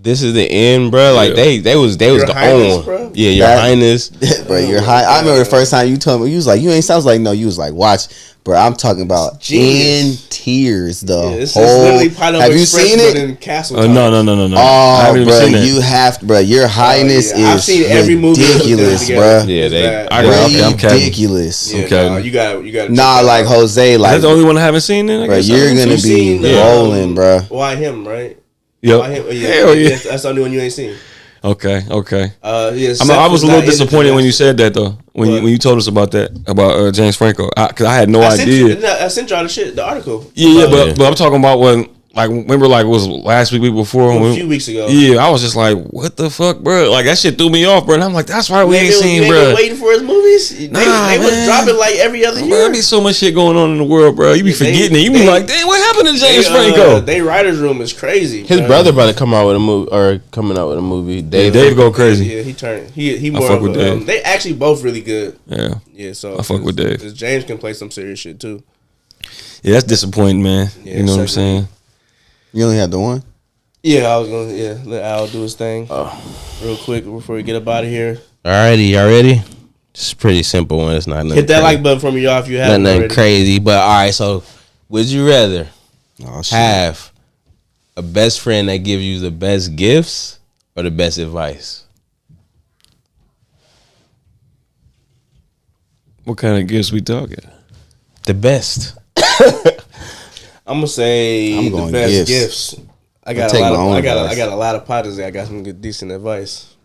this is the end, bro. Like they was Your the Highness, on. bro? Yeah, your highness. Bro, you're high. I remember the first time you told me, you was like, you ain't sounds like no. You was like, watch, bro. I'm talking about Genius. in tears though. It's whole. literally Pineapple Have you Express, seen but it? in Castle. No. I Oh, haven't even bro, seen that. you have, bro. Your highness yeah. I've is seen every movie ridiculous, together. bro. Yeah, they. I Bro, okay, I'm catching. ridiculous. Yeah, Okay. nah, you got. Nah, like Jose, That's like, the only one I haven't seen. Then I bro, guess you're gonna You seen be the, rolling, bro. Why him, right? Yep. Why him? Hell yeah. That's the only one you ain't seen. Okay. Yeah, I was a little disappointed when you said. said that though. When What? you told us about that about James Franco, because I had no I sent idea. y'all the article. Yeah, About but I'm talking about when, like, remember, like, it was last week before? a few weeks ago. Yeah, I was just like, what the fuck, bro? Like, that shit threw me off, bro. And I'm like, that's why we ain't seen, you bro. been waiting for his movies. They was man. dropping like every other Bro, year. there be so much shit going on in the world, bro. You be forgetting it. You be they- like, damn, what happened to James Franco? They writers' room is crazy. His bro. brother about to come out with a movie or coming out with a movie. Dave go crazy. Yeah, he turned. He more fuck of with a, Dave. they actually both really good. Yeah. Yeah, so I fuck with Dave. 'cause James can play some serious shit too. Yeah, that's disappointing, man. Yeah, you know what I'm certainly. saying? You only had the one. Yeah, I was gonna let Al do his thing real quick before we get up out of here. Alrighty, y'all ready? It's a pretty simple one. It's not nothing Hit that crazy. like button for me, y'all, if you Not haven't nothing already. crazy, but all right. So, would you rather Oh shit. have a best friend that gives you the best gifts or the best advice? What kind of gifts we talking? The best. I'm gonna say I'm the going best gifts. gifts. I got take a lot my of own I got advice. a lot of partners that I got some good decent advice.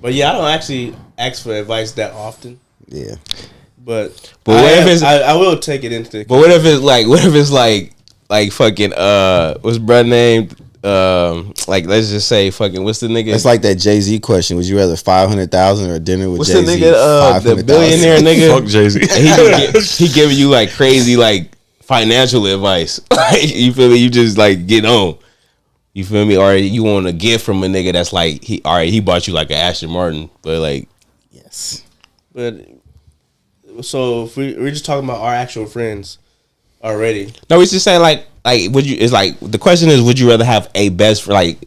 But yeah, I don't actually ask for advice that often. Yeah. But what if it's- I will take it into But what if it's like fucking what's brother name? Like let's just say fucking what's the nigga? It's like that Jay-Z question. Would you rather 500,000 or a dinner with what's Jay-Z? the nigga? The 500,000? billionaire nigga. Fuck Jay-Z. And he giving you like crazy like financial advice. Like, you feel me? You just like get on. You feel me? Or you want a gift from a nigga that's like he bought you like an Aston Martin, but like Yes. But so if we're just talking about our actual friends already. no, it's just saying like would you? It's like the question is, would you rather have a best like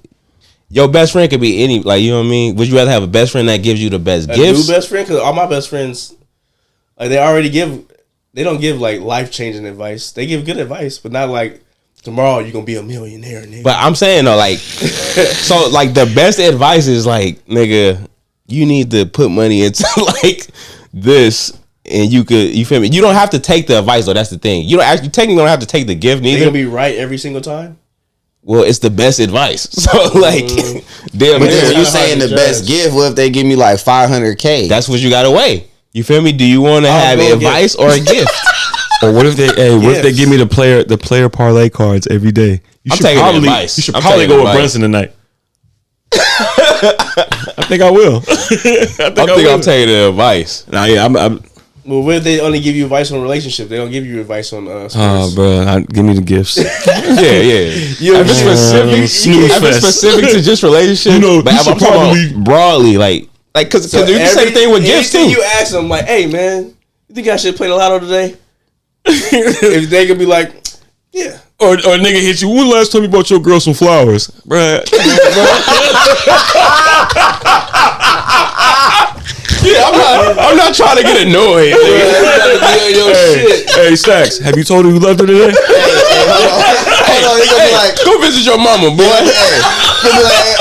your best friend could be any like you know what I mean? Would you rather have a best friend that gives you the best A gifts? new best friend, because all my best friends, like they don't give like life changing advice. They give good advice, but not like tomorrow you're gonna be a millionaire. Nigga. But I'm saying though, like, so like the best advice is like, nigga, you need to put money into like this, and you feel me? You don't have to take the advice though. That's the thing. You technically don't have to take the gift they neither. gonna be right every single time. Well, it's the best advice. So like, damn, But then man, when you saying the to best judge. gift, what if they give me like 500K? that's what you got to weigh. You feel me? Do you want to have go advice or a gift? Or what if they? Hey, what if they Yes. give me the player parlay cards every day? You I'm taking advice. You should I'm probably taking go with advice. Brunson tonight. I think I will. I'm taking the advice. Nah, yeah, I'm Well, what if they only give you advice on relationship? They don't give you advice on sports. oh, bro, give me the gifts. Yeah. If it's specific, snooze if it's fest. specific to just relationship, You know, but you if I'm should talking probably- about broadly, like because you can say the thing with gifts too. Anything you ask them, like, hey man, you think I should play the lotto today? If they could be like, yeah. Or a nigga hit you. When the last time you bought your girl some flowers, bruh? Yeah, I'm not trying to get annoyed. Hey, Stacks, have you told her you loved her today? Hold on, they gonna be like, Go visit your mama, boy. hey, they be like, hey,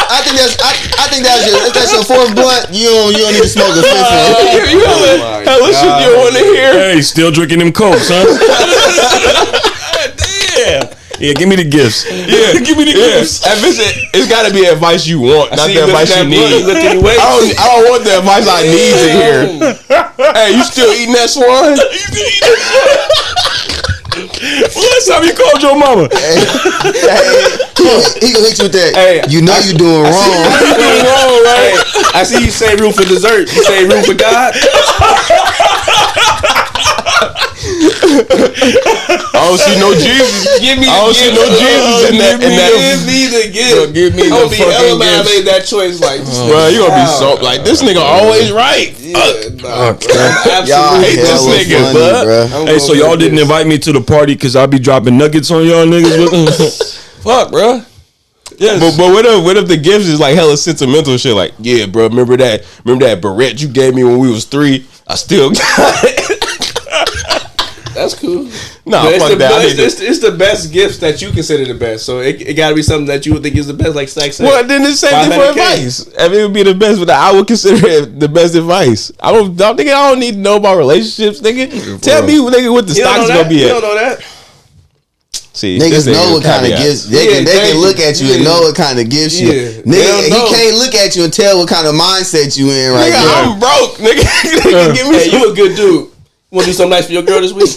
I think that's your fourth blunt. You don't need to smoke a fifth one. You hella shit you don't want to hear. Hey, still drinking them cokes, huh? Damn. Yeah, give me the gifts. Yeah, give me the gifts. It's got to be advice you want, not the advice you need. I don't want the advice I need to hear. Hey, you still eating that swan? Last time you called your mama. He gonna hit you with that. Hey, you know you doing wrong. You doing wrong, right? I see you say room for dessert. You say room for God. I don't see no Jesus. Give me the I don't see no Jesus in that. Give me the gift. Give me I'll the be fucking hella mad I gifts. made that choice. Like, Bro, you gonna be so like this nigga always right. Y'all hate this hella nigga, funny, bud. bruh. Hey, so y'all didn't invite me to the party because I be dropping nuggets on y'all niggas with them? Fuck, bro. Yes. But what if the gifts is like hella sentimental shit? Like, yeah, bro, remember that beret you gave me when we was 3? I still got it. That's cool. No, fuck that. It's the best gifts that you consider the best. So it got to be something that you would think is the best, like Stack said. Well, then the same thing for advice. I mean, it would be the best, but I would consider it the best advice. I don't need to know about relationships, nigga. Tell me, nigga, what the stock's gonna be at. You don't know that. See, niggas know what kind of gifts they can look at you and know what kind of gifts you. Nigga, he can't look at you and tell what kind of mindset you in right now. Nigga, I'm broke, nigga. Hey, you a good dude. You want to do something nice for your girl this week?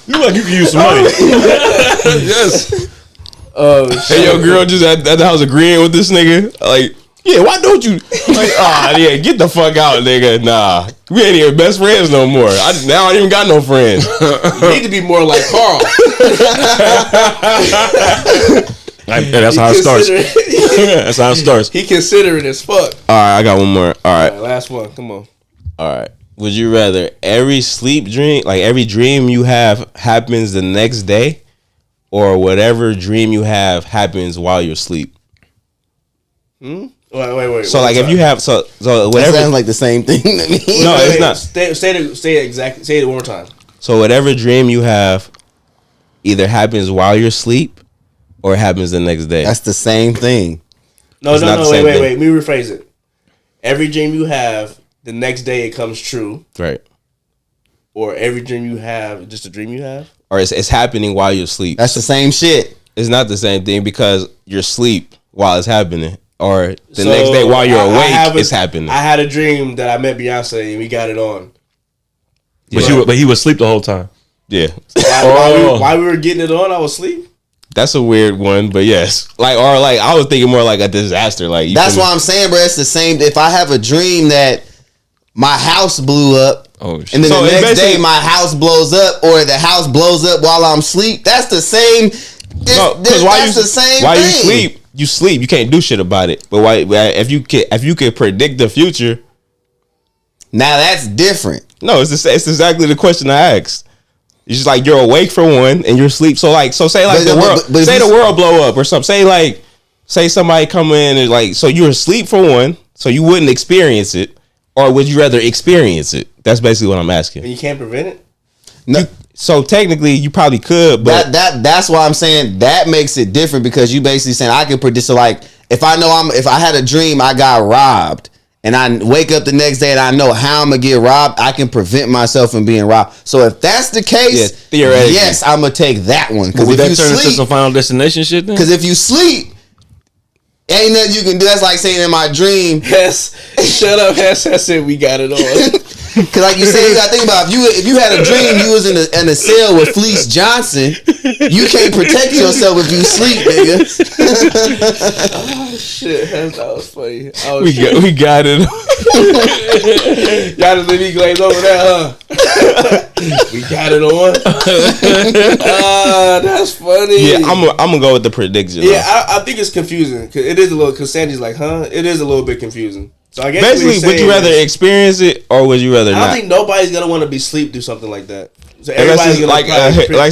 You like you can use some money. Yes. Hey, your girl just at the house agreeing with this nigga. Like, yeah, why don't you? Like, yeah, get the fuck out, nigga. Nah, we ain't even best friends no more. Now I don't even got no friends. You need to be more like Carl. That's how it starts. That's how it starts. He considerate as fuck. All right, I got one more. All right, last one. Come on. All right. Would you rather every sleep dream, like every dream you have happens the next day, or whatever dream you have happens while you're asleep? Wait. So like if you have so whatever, that sounds like the same thing to me. No, it's not. Say it exactly. Say it one more time. So whatever dream you have either happens while you're asleep or it happens the next day. That's the same thing. No, wait. Let me rephrase it. Every dream you have, the next day it comes true. Right. Or every dream you have, just a dream you have? Or it's happening while you're asleep. That's the same shit. It's not the same thing because you're asleep while it's happening. Or the next day while you're awake, it's happening. I had a dream that I met Beyonce and we got it on. But he was asleep the whole time. Yeah. While we were getting it on, I was asleep? That's a weird one, but yes. I was thinking more like a disaster. Like that's why I'm saying, bro, it's the same. If I have a dream that my house blew up, and then the next day my house blows up, or the house blows up while I'm asleep, that's the same. That's the same while thing. you sleep. You can't do shit about it. But if you can predict the future, now that's different. No, it's exactly the question I asked. It's just like you're awake for one and you're asleep. So say the world blow up or something. Say somebody come in and like, so you're asleep for one, so you wouldn't experience it, or would you rather experience it? That's basically what I'm asking. And you can't prevent it? No. So technically you probably could, but that's why I'm saying that makes it different, because you basically saying I can predict. So like if I had a dream I got robbed, and I wake up the next day and I know how I'm gonna get robbed, I can prevent myself from being robbed. So if that's the case, theoretically, yes, I'm gonna take that one. Because would that turn into some Final Destination shit then? Because if you sleep, ain't nothing you can do. That's like saying in my dream. Hess, shut up, Hess. I said we got it on. Because like you said, you gotta think about if you had a dream you was in a cell with Fleece Johnson, you can't protect yourself if you sleep, nigga. Oh shit, that was funny. We got it. Y'all just let me glaze over that, huh? We got it on. That's funny. Yeah, I'm gonna go with the prediction. Yeah, I think it's confusing. Cause it is a little. Because Sandy's like, huh? It is a little bit confusing. So I guess basically, would you rather experience it or would you rather not? I don't think nobody's gonna want to be asleep do something like that. So everybody's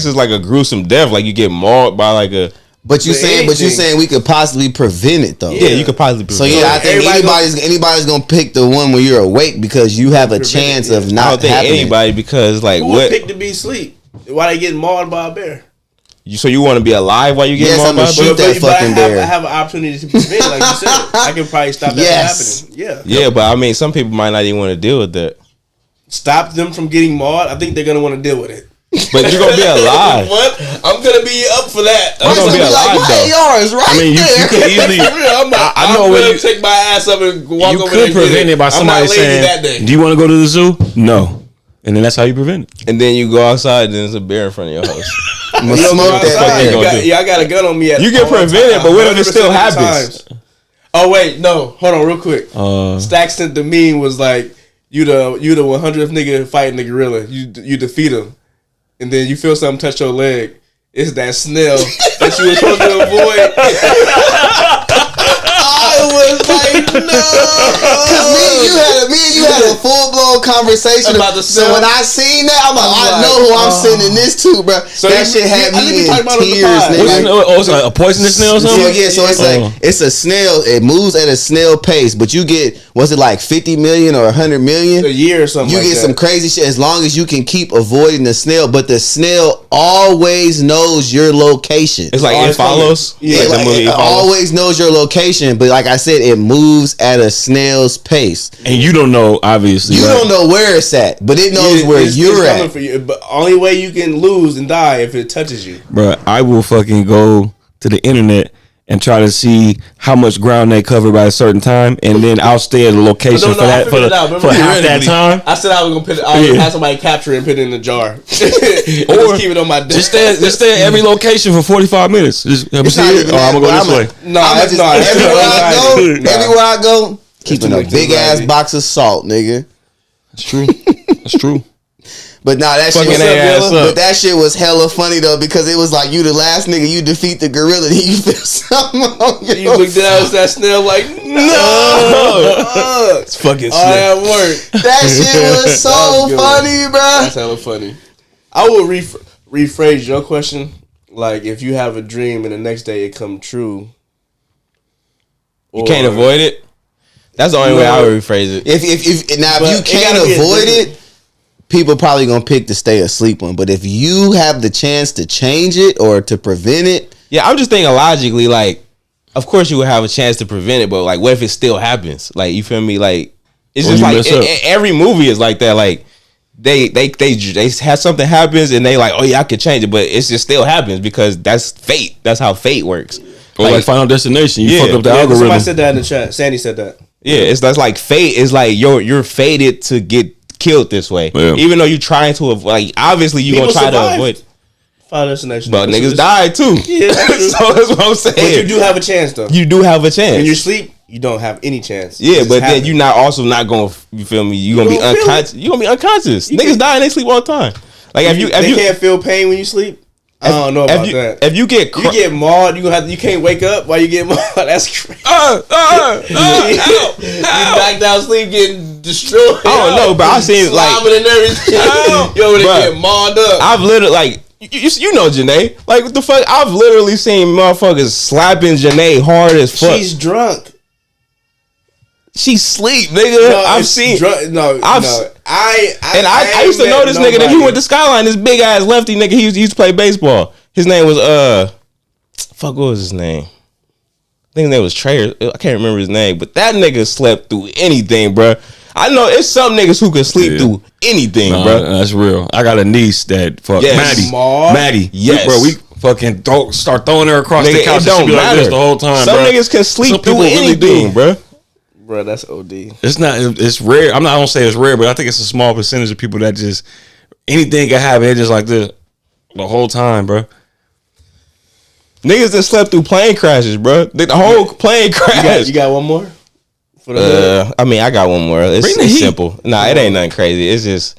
it's like a gruesome death, like you get mauled by like a. But you saying we could possibly prevent it though. Yeah, you could possibly prevent it. So yeah, I think anybody's gonna pick the one where you're awake because you have a chance of not. I don't think anybody, because like who would pick to be asleep? Why they getting mauled by a bear? So you want to be alive while you get mauled by a bear? Shoot that fucking bear. I have an opportunity to prevent, like you said. I can probably stop that from happening. Yeah, but I mean, some people might not even want to deal with that. Stop them from getting mauled. I think they're gonna want to deal with it. But you're gonna be alive. What? I'm gonna be up for that. I'm gonna be alive though. Yours, right? I mean, you could easily. I know when you take my ass up and walk over there. You could prevent it by somebody saying, "Do you want to go to the zoo?" No. And then that's how you prevent it. And then you go outside, and there's a bear in front of your house. I'm gonna smoke that. I got a gun on me. You get prevented, but what if it still happens? Oh wait, no, hold on, real quick. Stack sent the meme was like, you the 100th nigga fighting the gorilla. You defeat him, and then you feel something touch your leg. It's that snail that you were supposed to avoid. Oh, it was like, no. Cause me and you had a full blown conversation About the So snail? when I seen that, I'm like, I like, know who I'm sending this to, bro. So that you- shit had I think we me in talked about it on the tears, pod. nigga. Oh, it's like a poisonous snail or something? So it's like it's a snail. It moves at a snail pace, but you get was it like 50 million or 100 million A year or something. You like get that. some crazy shit as long as you can keep avoiding the snail. But the snail always knows your location. It's like Oh, It it's Follows. coming. Yeah, Like the Like, movie it It Follows. always knows your location. But like I said, it moves at a snail's pace. And you don't know, obviously. You right? don't know where it's at, but it knows Yeah, where it's you're coming at. for you. But only way you can lose and die if it touches you. Bro, I will fucking go to the internet and try to see how much ground they cover by a certain time, and then I'll stay at a location I for that figured it out. for half that Theoretically. time. I said I was gonna put it. I was Yeah. gonna have somebody capture it and put it in a jar, or just keep it on my desk. Just stay at every location for 45 minutes. Just let me It's see not it. even Oh, that, I'm gonna bro. go this I'm way. No, I'm that's just not. everywhere I go, keeping a much big ass anxiety. box of salt, nigga. That's true. That's true. But nah, that shit Fucking was their ass up. But that shit was hella funny though, because it was like you the last nigga, you defeat the gorilla, then you feel something on your You looked down at that snail like, no. It's fucking All that work. That shit was so That was good. funny, bro. That's hella funny. I will rephrase your question. Like, if you have a dream and the next day it come true, You can't avoid it. That's the only way I would rephrase it. If now But if you it can't gotta be a avoid different- it, people probably gonna pick the stay asleep one. But if you have the chance to change it or to prevent it, Yeah, I'm just thinking logically, like, of course you would have a chance to prevent it, but like, what if it still happens? Like, you feel me? Like, it's Or just you like mess up. every movie is like that. Like, they have something happens and they like, oh yeah, I could change it, but it just still happens because that's fate. That's how fate works. Or like Final Destination, you Yeah. fuck up the Yeah, algorithm. somebody said that in the chat. Sandy said that. Yeah, that's like fate. It's like you're fated to get killed this way, Yeah. even though you're trying to avoid. Like, obviously you People gonna try to survive. avoid, Final Destination. but It's- niggas it's- died too. Yeah, that's true. So that's what I'm But saying. you do have a chance though. You do have a chance. When you sleep, you don't have any chance. Yeah, It's but then happening. you're not also not gonna. You feel me? You gonna be gonna feel unconscious. You gonna be unconscious. Niggas can- die and they sleep all the time. Like if you they can't feel pain when you sleep. I don't know about that. If you get You get mauled, you can't wake up while you get mauled. That's crazy. You knocked out sleep, getting destroyed. I don't know, but I seen like slobbing and everything. You over there Bruh. getting mauled up. I've literally like you know Janae. Like what the fuck? I've literally seen motherfuckers slapping Janae hard as fuck. She's drunk. She sleep, nigga. No, I've it's seen. drunk. No, I've no. s- I used to ain't know met this nigga. That he nobody. went to Skyline. This big ass lefty nigga. He used to play baseball. His name was fuck. What was his name? I think his name was Trey. I can't remember his name. But that nigga slept through anything, bro. I know it's some niggas who can sleep Yeah. through anything, Nah, bro. that's real. I got a niece that fuck Yes. Maddie. Maud? Maddie. Yes. Bro, we fucking start throwing her across Nigga, the couch. it And she don't be like matter this the whole time, Some bro. niggas can sleep Some through people really anything, do. bro. Bro, that's OD. It's not. It's rare. I'm not gonna say it's rare, but I think it's a small percentage of people that just anything can happen. They're just like this the whole time, bro. Niggas that slept through plane crashes, bro. The whole plane crash. You got one more? For the I mean, I got one more. It's, Bring the it's heat. simple. Nah, it ain't nothing crazy. It's just,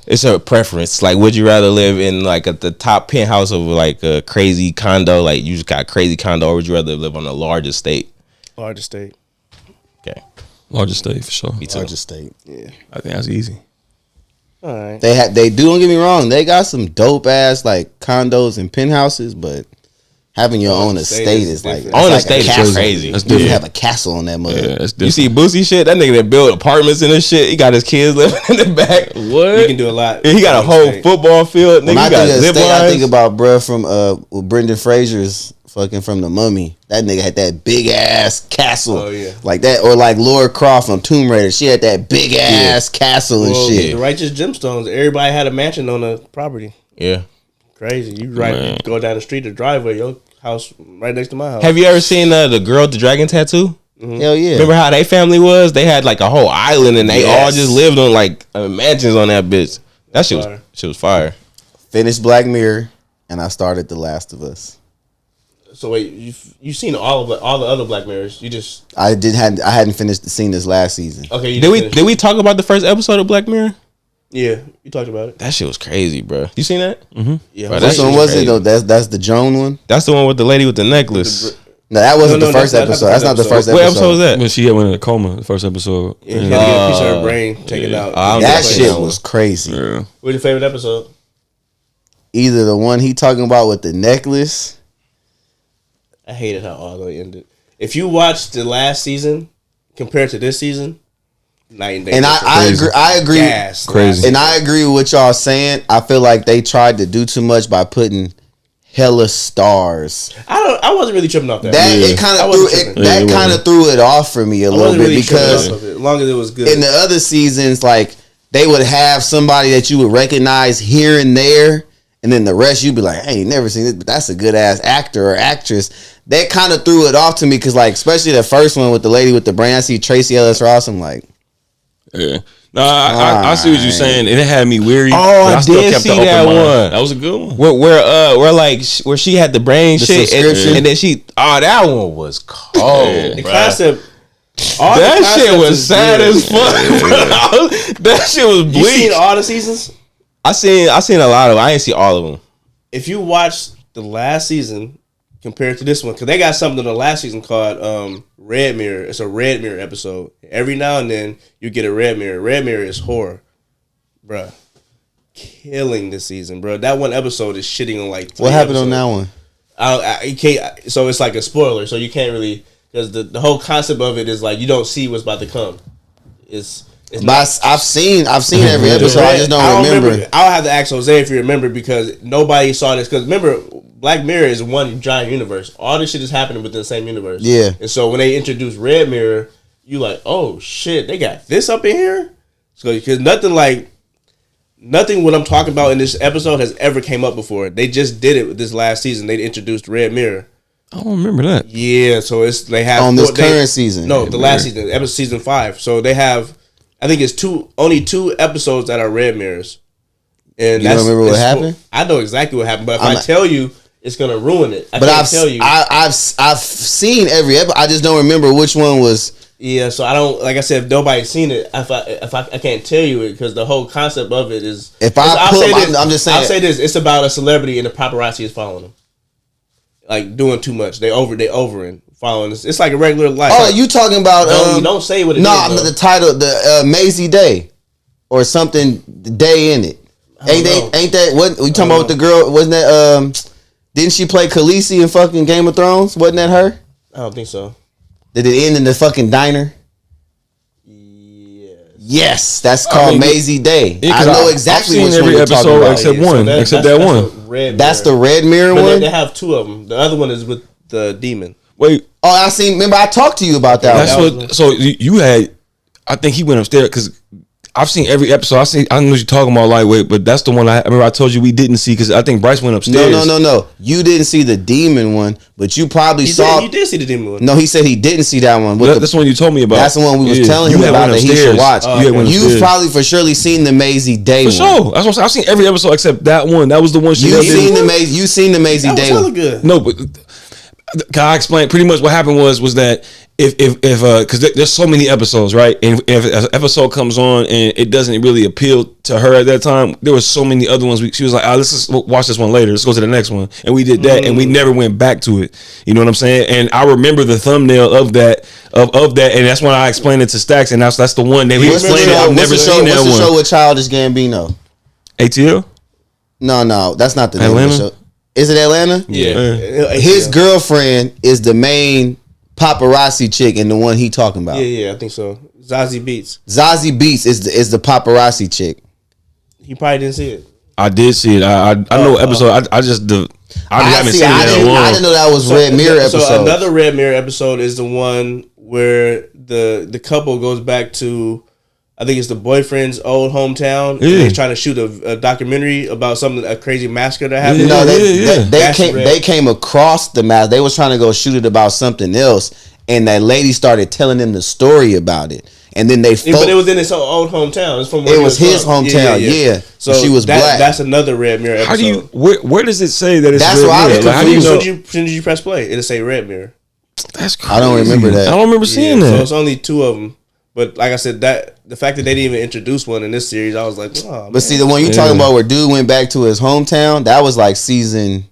it's a preference. Like, would you rather live in like at the top penthouse of like a crazy condo, like you just got a crazy condo, or would you rather live on a large estate? large estate. Okay, Largest state for sure. me too. largest state. Yeah. I think that's easy. All right. They do. Don't get me wrong. They got some dope ass like condos and penthouses, but having your own estate estate is is like different. it's Own like estate a is castle. crazy. That's You different. have a castle on that mother. Yeah, it's You different. see Boosie shit? That nigga that built apartments and this shit. He got his kids living in the back. You can do a lot. He got a whole football field. Nigga, When I you got think of zip estate, I think lines. about bruh from with Brendan Fraser's fucking from The Mummy. That nigga had that big ass castle. Oh, yeah. Like that, or like Laura Croft from Tomb Raider. She had that big ass castle and Well, shit. The righteous gemstones. Everybody had a mansion on the property. Yeah. Crazy. You Man. go down the street, the driveway, your house right next to my house. Have you ever seen the girl with the dragon tattoo? Hell yeah. Remember how they family was? They had like a whole island and they all Yes. just lived on like mansions on that bitch. That shit Fire. was fire. Finished Black Mirror, and I started The Last of Us. So wait, you seen all the other Black Mirrors? You just I hadn't finished seen this last season. okay? You Did just we talk about the first episode of Black Mirror? Yeah, you talked about it. That shit was crazy, bro. You seen that? Yeah, Bro, Which shit one was was crazy. it though? That's the Joan one. That's the one with the lady with the necklace. No, that wasn't the first that's episode. That's not the first What episode. episode was that? When she went in a coma, the first episode. Yeah, she had to get a piece of her brain taken out. That shit was crazy. Yeah. What's your favorite episode? Either the one he talking about with the necklace. I hated how all the ended. If you watch the last season compared to this season, night and day. And I agree. Gas, Crazy. And I agree with what y'all saying. I feel like they tried to do too much by putting hella stars. I wasn't really tripping off that. It kind of threw it kind of threw it off for me a little bit really because tripping off of it, as long as it was good. in the other seasons, like they would have somebody that you would recognize here and there, and then the rest you'd be like, "Hey, never seen this, but that's a good ass actor or actress." That kind of threw it off to me because, like, especially the first one with the lady with the brain. I see Tracy Ellis Ross. I'm like, Yeah. No, I see what you're saying, and it had me weary. Oh, but I still did kept see the open that mind. one. That was a good one. Where she had the brain The shit, subscription. and then that one was cold. the concept. That shit was sad as fuck. Bro. That shit was You bleak. seen all the seasons? I seen a lot of them. I ain't see all of them. If you watch the last season compared to this one, because they got something in the last season called Red Mirror. It's a Red Mirror episode. Every now and then you get a Red Mirror. Red Mirror is horror, bruh. Killing this season, bro. That one episode is shitting on like. what happened on that one? You can't. So it's like a spoiler. So you can't really, because the whole concept of it is like you don't see what's about to come. It's But I've seen every episode. I just don't remember. I'll have to ask Jose if you remember, because nobody saw this. Because remember, Black Mirror is one giant universe. All this shit is happening within the same universe. Yeah. And so when they introduced Red Mirror, you like, oh shit, they got this up in here. So because nothing what I'm talking about in this episode has ever came up before. They just did it with this last season. They introduced Red Mirror. I don't remember that. Yeah. So they have On this current season. No, the last season, episode season 5. So they have. I think it's only 2 episodes that are Red Mirrors. And You don't remember what happened? I know exactly what happened, but if I tell you, it's gonna ruin it. But I've seen every episode. I just don't remember which one was. Yeah, so I don't, like I said, if nobody's seen it, if I can't tell you it, because the whole concept of it is. I'm just saying. I'll say this: it's about a celebrity and the paparazzi is following them, like doing too much. They over and following this. It's like a regular life. Oh, you talking about? You don't say what it is. No, the title, the Maisie Day, or something. The day in it. Ain't that what we talking about with the girl? Wasn't that didn't she play Khaleesi in fucking Game of Thrones? Wasn't that her? I don't think so. Did it end in the fucking diner? Yes, that's called Maisie Day. I know exactly I've which seen one every you're talking episode about. except one, except that one. That's the Red Mirror But one. they have 2 of them. The other one is with the demon. Wait, Oh, I seen. Remember, I talked to you about that. that's one. what. So you had. I think he went upstairs because I've seen every episode. I know what you're talking about, lightweight, but that's the one I remember. I told you we didn't see because I think Bryce went upstairs. No. You didn't see the demon one, but you probably saw. You did see the demon one. No, he said he didn't see that one. That's the one you told me about. That's the one we was telling him had about went that he should watch. You've Upstairs. probably for surely seen the Maisie Day For one. sure. That's what I'm saying. I've seen every episode except that one. That was the one she You did. seen the Maisie? You seen the Maisie That was Day hella one? good. No, but can I explain? Pretty much what happened was that if because there's so many episodes, right? And if an episode comes on and it doesn't really appeal to her at that time, there was so many other ones. She was like, let's just watch this one later. Let's go to the next one. And we did that, and we never went back to it. You know what I'm saying? And I remember the thumbnail of that, and that's when I explained it to Stacks, and that's the one that we explained it. I've never seen that What's the show one. with Childish Gambino? ATL? No, that's not the name Atlanta? of the show. Is it Atlanta? Yeah. His girlfriend is the main paparazzi chick and the one he talking about. Yeah, I think so. Zazie Beetz. Zazie Beetz is the paparazzi chick. He probably didn't see it. I did see it. I know episode. I just haven't seen it I that long. didn't know that was Red Mirror episode. So another Red Mirror episode is the one where the couple goes back to, I think it's the boyfriend's old hometown. And they're trying to shoot a documentary about a crazy massacre that happened. No, they came across the mask. They was trying to go shoot it about something else, and that lady started telling them the story about it. And then but it was in his old hometown. It's from where it was his hometown. Yeah. So she was black. That's another Red Mirror episode. How do you? Where does it say that it's That's Red why I Mirror? was Like, how do you know? As soon as you press play, it'll say Red Mirror. That's crazy. I don't remember that. I don't remember seeing that. So it's only 2 of them. But like I said, that the fact that they didn't even introduce one in this series, I was like, oh. But see, the one you talking about where dude went back to his hometown, that was like season.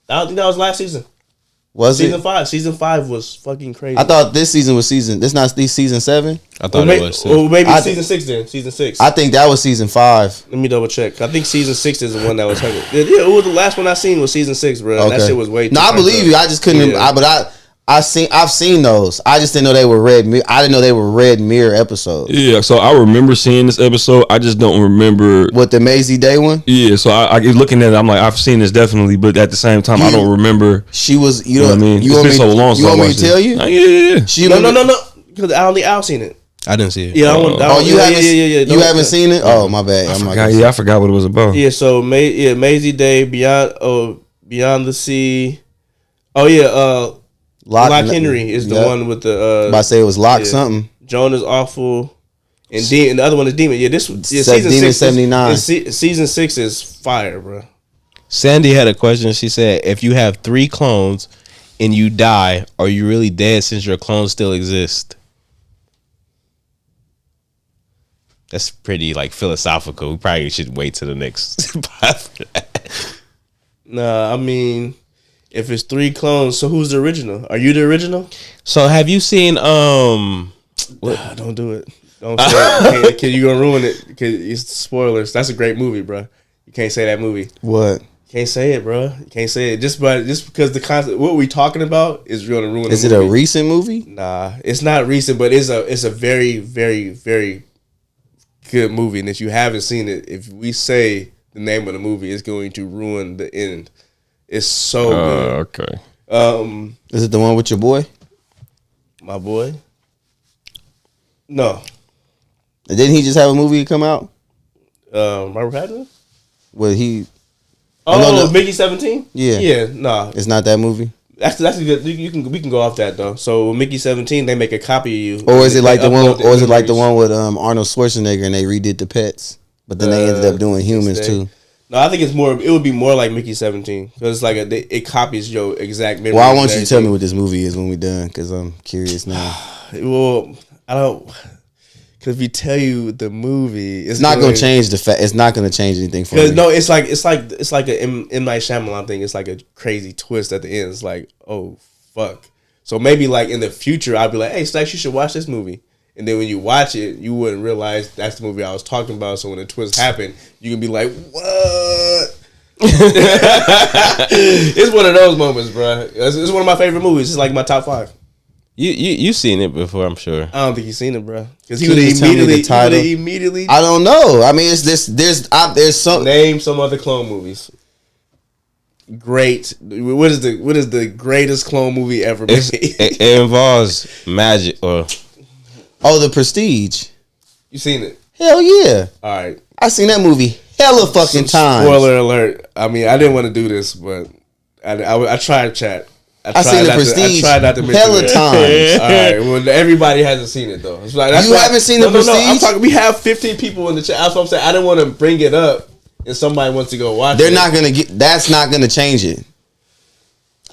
I don't think that was last season. Was Season it? 5. Season 5 was fucking crazy. I thought this season was this not season 7. I thought it was. Or maybe I season 6 then. Season 6. I think that was season 5. Let me double check. I think season 6 is the one that was heavy. Yeah, it was the last one I seen was season 6, bro. Okay. That shit was way too No, I believe you. I just couldn't. Yeah. I've seen those. I just didn't know they were I didn't know they were Red Mirror episodes. Yeah, so I remember seeing this episode. I just don't remember. What, the Maisie Day one? Yeah, so I looking at it, I'm like, I've seen this definitely, but at the same time, I don't remember. She was. You You know know what I mean? You It's want been me? so long You since I want me to watched tell it. you? Yeah. She No. Because I only Al seen it. I didn't see it. Yeah, Oh, you haven't. Yeah. You haven't seen it? Oh, my bad. I forgot what it was about. Yeah, so Maisie Day, Beyond the Sea. Oh yeah, Lock Henry is the one with the. I say it was Lock something. Joan is awful, and the other one is Demon. Yeah, season Demon 6 79. Season 6 is fire, bro. Sandy had a question. She said, if you have 3 clones and you die, are you really dead since your clones still exist? That's pretty like philosophical. We probably should wait till the next podcast. Nah, I mean, if it's 3 clones, so who's the original? Are you the original? So have you seen Don't do it. Don't say it. Kid, you gonna ruin it because it's spoilers. That's a great movie, bro. You can't say that movie. What? Can't say it, bro. You can't say it just because the concept, what we talking about is gonna ruin. Is it a recent movie? Nah, it's not recent, but it's a very, very, very good movie. And if you haven't seen it, if we say the name of the movie, it's going to ruin the end. It's so good. Okay. Is it the one with your boy? My boy. No. And didn't he just have a movie come out? Robert Pattinson. Where he? Oh, Mickey 17. Yeah. Yeah. Nah. It's not that movie. That's a good. We can go off that though. So Mickey 17, they make a copy of you. Or is it like the one? upload Or is it like the images. one with Arnold Schwarzenegger and they redid the pets, but then they ended up doing humans too? No, I think it's more. It would be more like Mickey 17 because it's like it copies your exact memory. Well, I want you to tell me what this movie is when we're done because I'm curious now. Well, I don't. Because if we tell you the movie, It's not going to change the fact. It's not going to change anything for me. No, it's like a M Night Shyamalan thing. It's like a crazy twist at the end. It's like, oh fuck. So maybe like in the future, I'll be like, hey, Stacks, you should watch this movie. And then when you watch it, you wouldn't realize that's the movie I was talking about. So when the twist happened, you can be like, what? It's one of those moments, bro. It's one of my favorite movies. It's like my top 5. You seen it before, I'm sure. I don't think you've seen it, bro. Because he Can would you tell me the title? immediately I don't know. I mean, it's this. There's some. name some other clone movies. Great. What is the greatest clone movie ever made? It involves magic or Oh, The Prestige. You seen it? Hell yeah! All right. I seen that movie hella fucking times. Spoiler alert. I mean, I didn't want to do this, but I tried, chat. I seen The Prestige I tried not to mention hella it. times. All right. Well, everybody hasn't seen it though. It's like, that's You why- haven't seen The I'm Prestige? talking. We have 15 people in the chat. That's what I'm saying. I didn't want to bring it up, and somebody wants to go watch it. They're not gonna get. That's not gonna change it.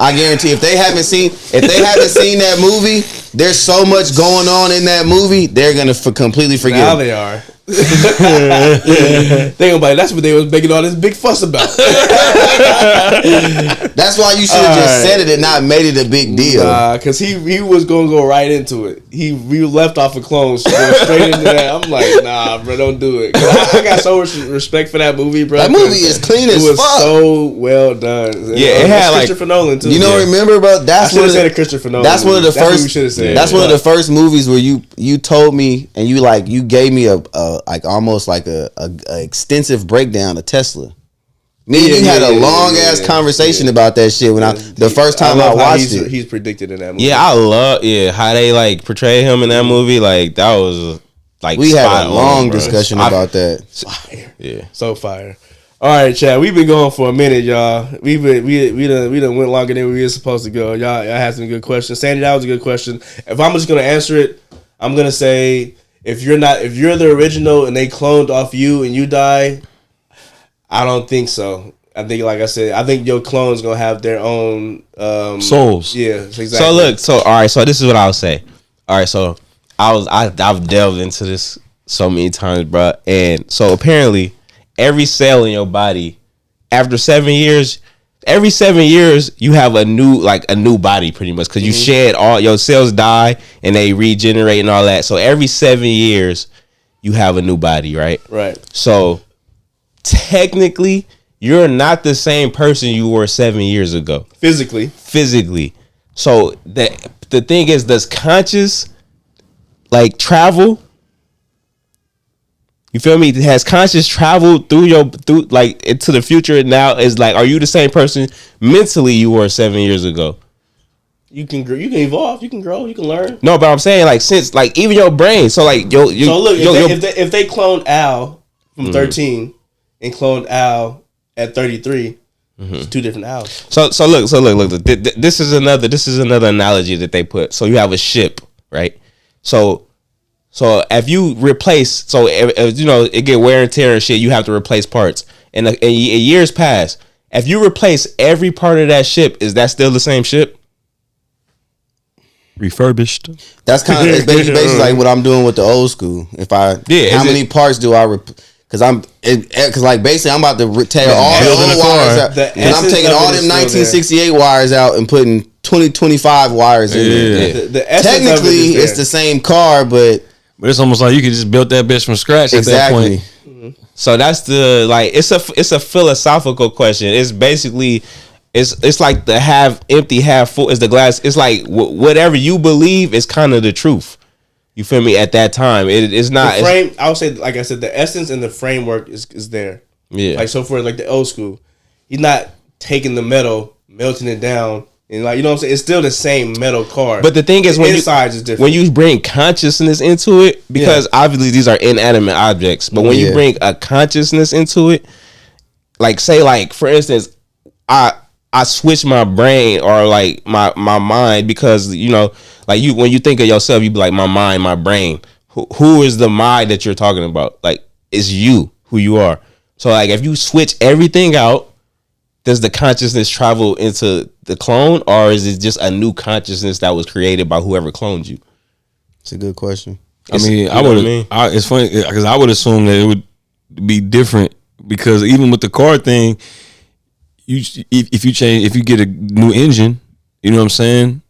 I guarantee. If they haven't seen that movie, there's so much going on in that movie. They're gonna completely forget. Now they are. They gonna be like, that's what they was making all this big fuss about. That's why you should have just said it and not made it a big deal. Cause he was gonna go right into it. We left off of clones, going straight into that. I'm like, nah, bro, don't do it. 'Cause I got so much respect for that movie, bro. That movie is clean as It was fuck. so well done. Yeah, it had, like- Christopher Nolan too. You know, remember, bro? I That's should one have of said the, a Christopher Nolan. that's one of the movie. That's what we first. should have said. That's one of the first movies where you told me and you gave me a like almost like a extensive breakdown of Tesla. Me and you had a long ass conversation about that shit when the first time I love how watched it. He's predicted in that movie. Yeah, I love how they like portray him in that movie. Like that was like We had spot a on, long bro. discussion about that. Fire. Yeah. So fire. All right, Chad. We've been going for a minute, y'all. We done went longer than we were supposed to go. Y'all had some good questions. Sandy, that was a good question. If I'm just gonna answer it, I'm gonna say if you're the original and they cloned off you and you die, I don't think so. I think, like I said, I think your clone's gonna have their own Souls. Yeah, exactly. So look, all right, so this is what I'll say. All right, so I've delved into this so many times, bro. And so apparently every cell in your body after 7 years, every 7 years you have a new body pretty much because you shed all your cells die and they regenerate and all that. So every 7 years you have a new body, right? Right. So technically you're not the same person you were 7 years ago. Physically. So the thing is, does conscious like travel? You feel me? Has conscious traveled through like into the future now? Is like, are you the same person mentally you were 7 years ago? You can evolve, you can grow, you can learn. No, but I'm saying like since like even your brain. So like so look, if they cloned Al from 13 and cloned Al at 33, it's two different Al's. So look. This is another analogy that they put. So you have a ship, right? So if you replace, if, you know, it get wear and tear and shit, you have to replace parts. And years pass. If you replace every part of that ship, is that still the same ship? Refurbished. That's kind of basically like what I'm doing with the old school. How many parts do I? Because like basically I'm about to tear all the old wires out. And I'm taking all them 1968 wires out and putting 2025 wires in there. Technically, it's the same car, but it's almost like you could just build that bitch from scratch at that point. So that's the like. It's a philosophical question. It's basically. It's like the half empty, half full is the glass. It's like whatever you believe is kind of the truth. You feel me? At that time, it's not. The frame, I would say, like I said, the essence and the framework is there. Yeah. Like so for like the old school, he's not taking the metal, melting it down, and like you know what I'm saying. It's still the same metal car. But the thing is, is different. When you bring consciousness into it, because obviously these are inanimate objects, but when you bring a consciousness into it, like say like for instance, I switch my brain or like my mind because you know like you when you think of yourself you be like my mind, my brain. Who is the mind that you're talking about? Like it's you who you are. So like if you switch everything out, does the consciousness travel into the clone or is it just a new consciousness that was created by whoever cloned you? It's a good question. It's funny because I would assume that it would be different because even with the car thing. If you get a new engine, you know what I'm saying?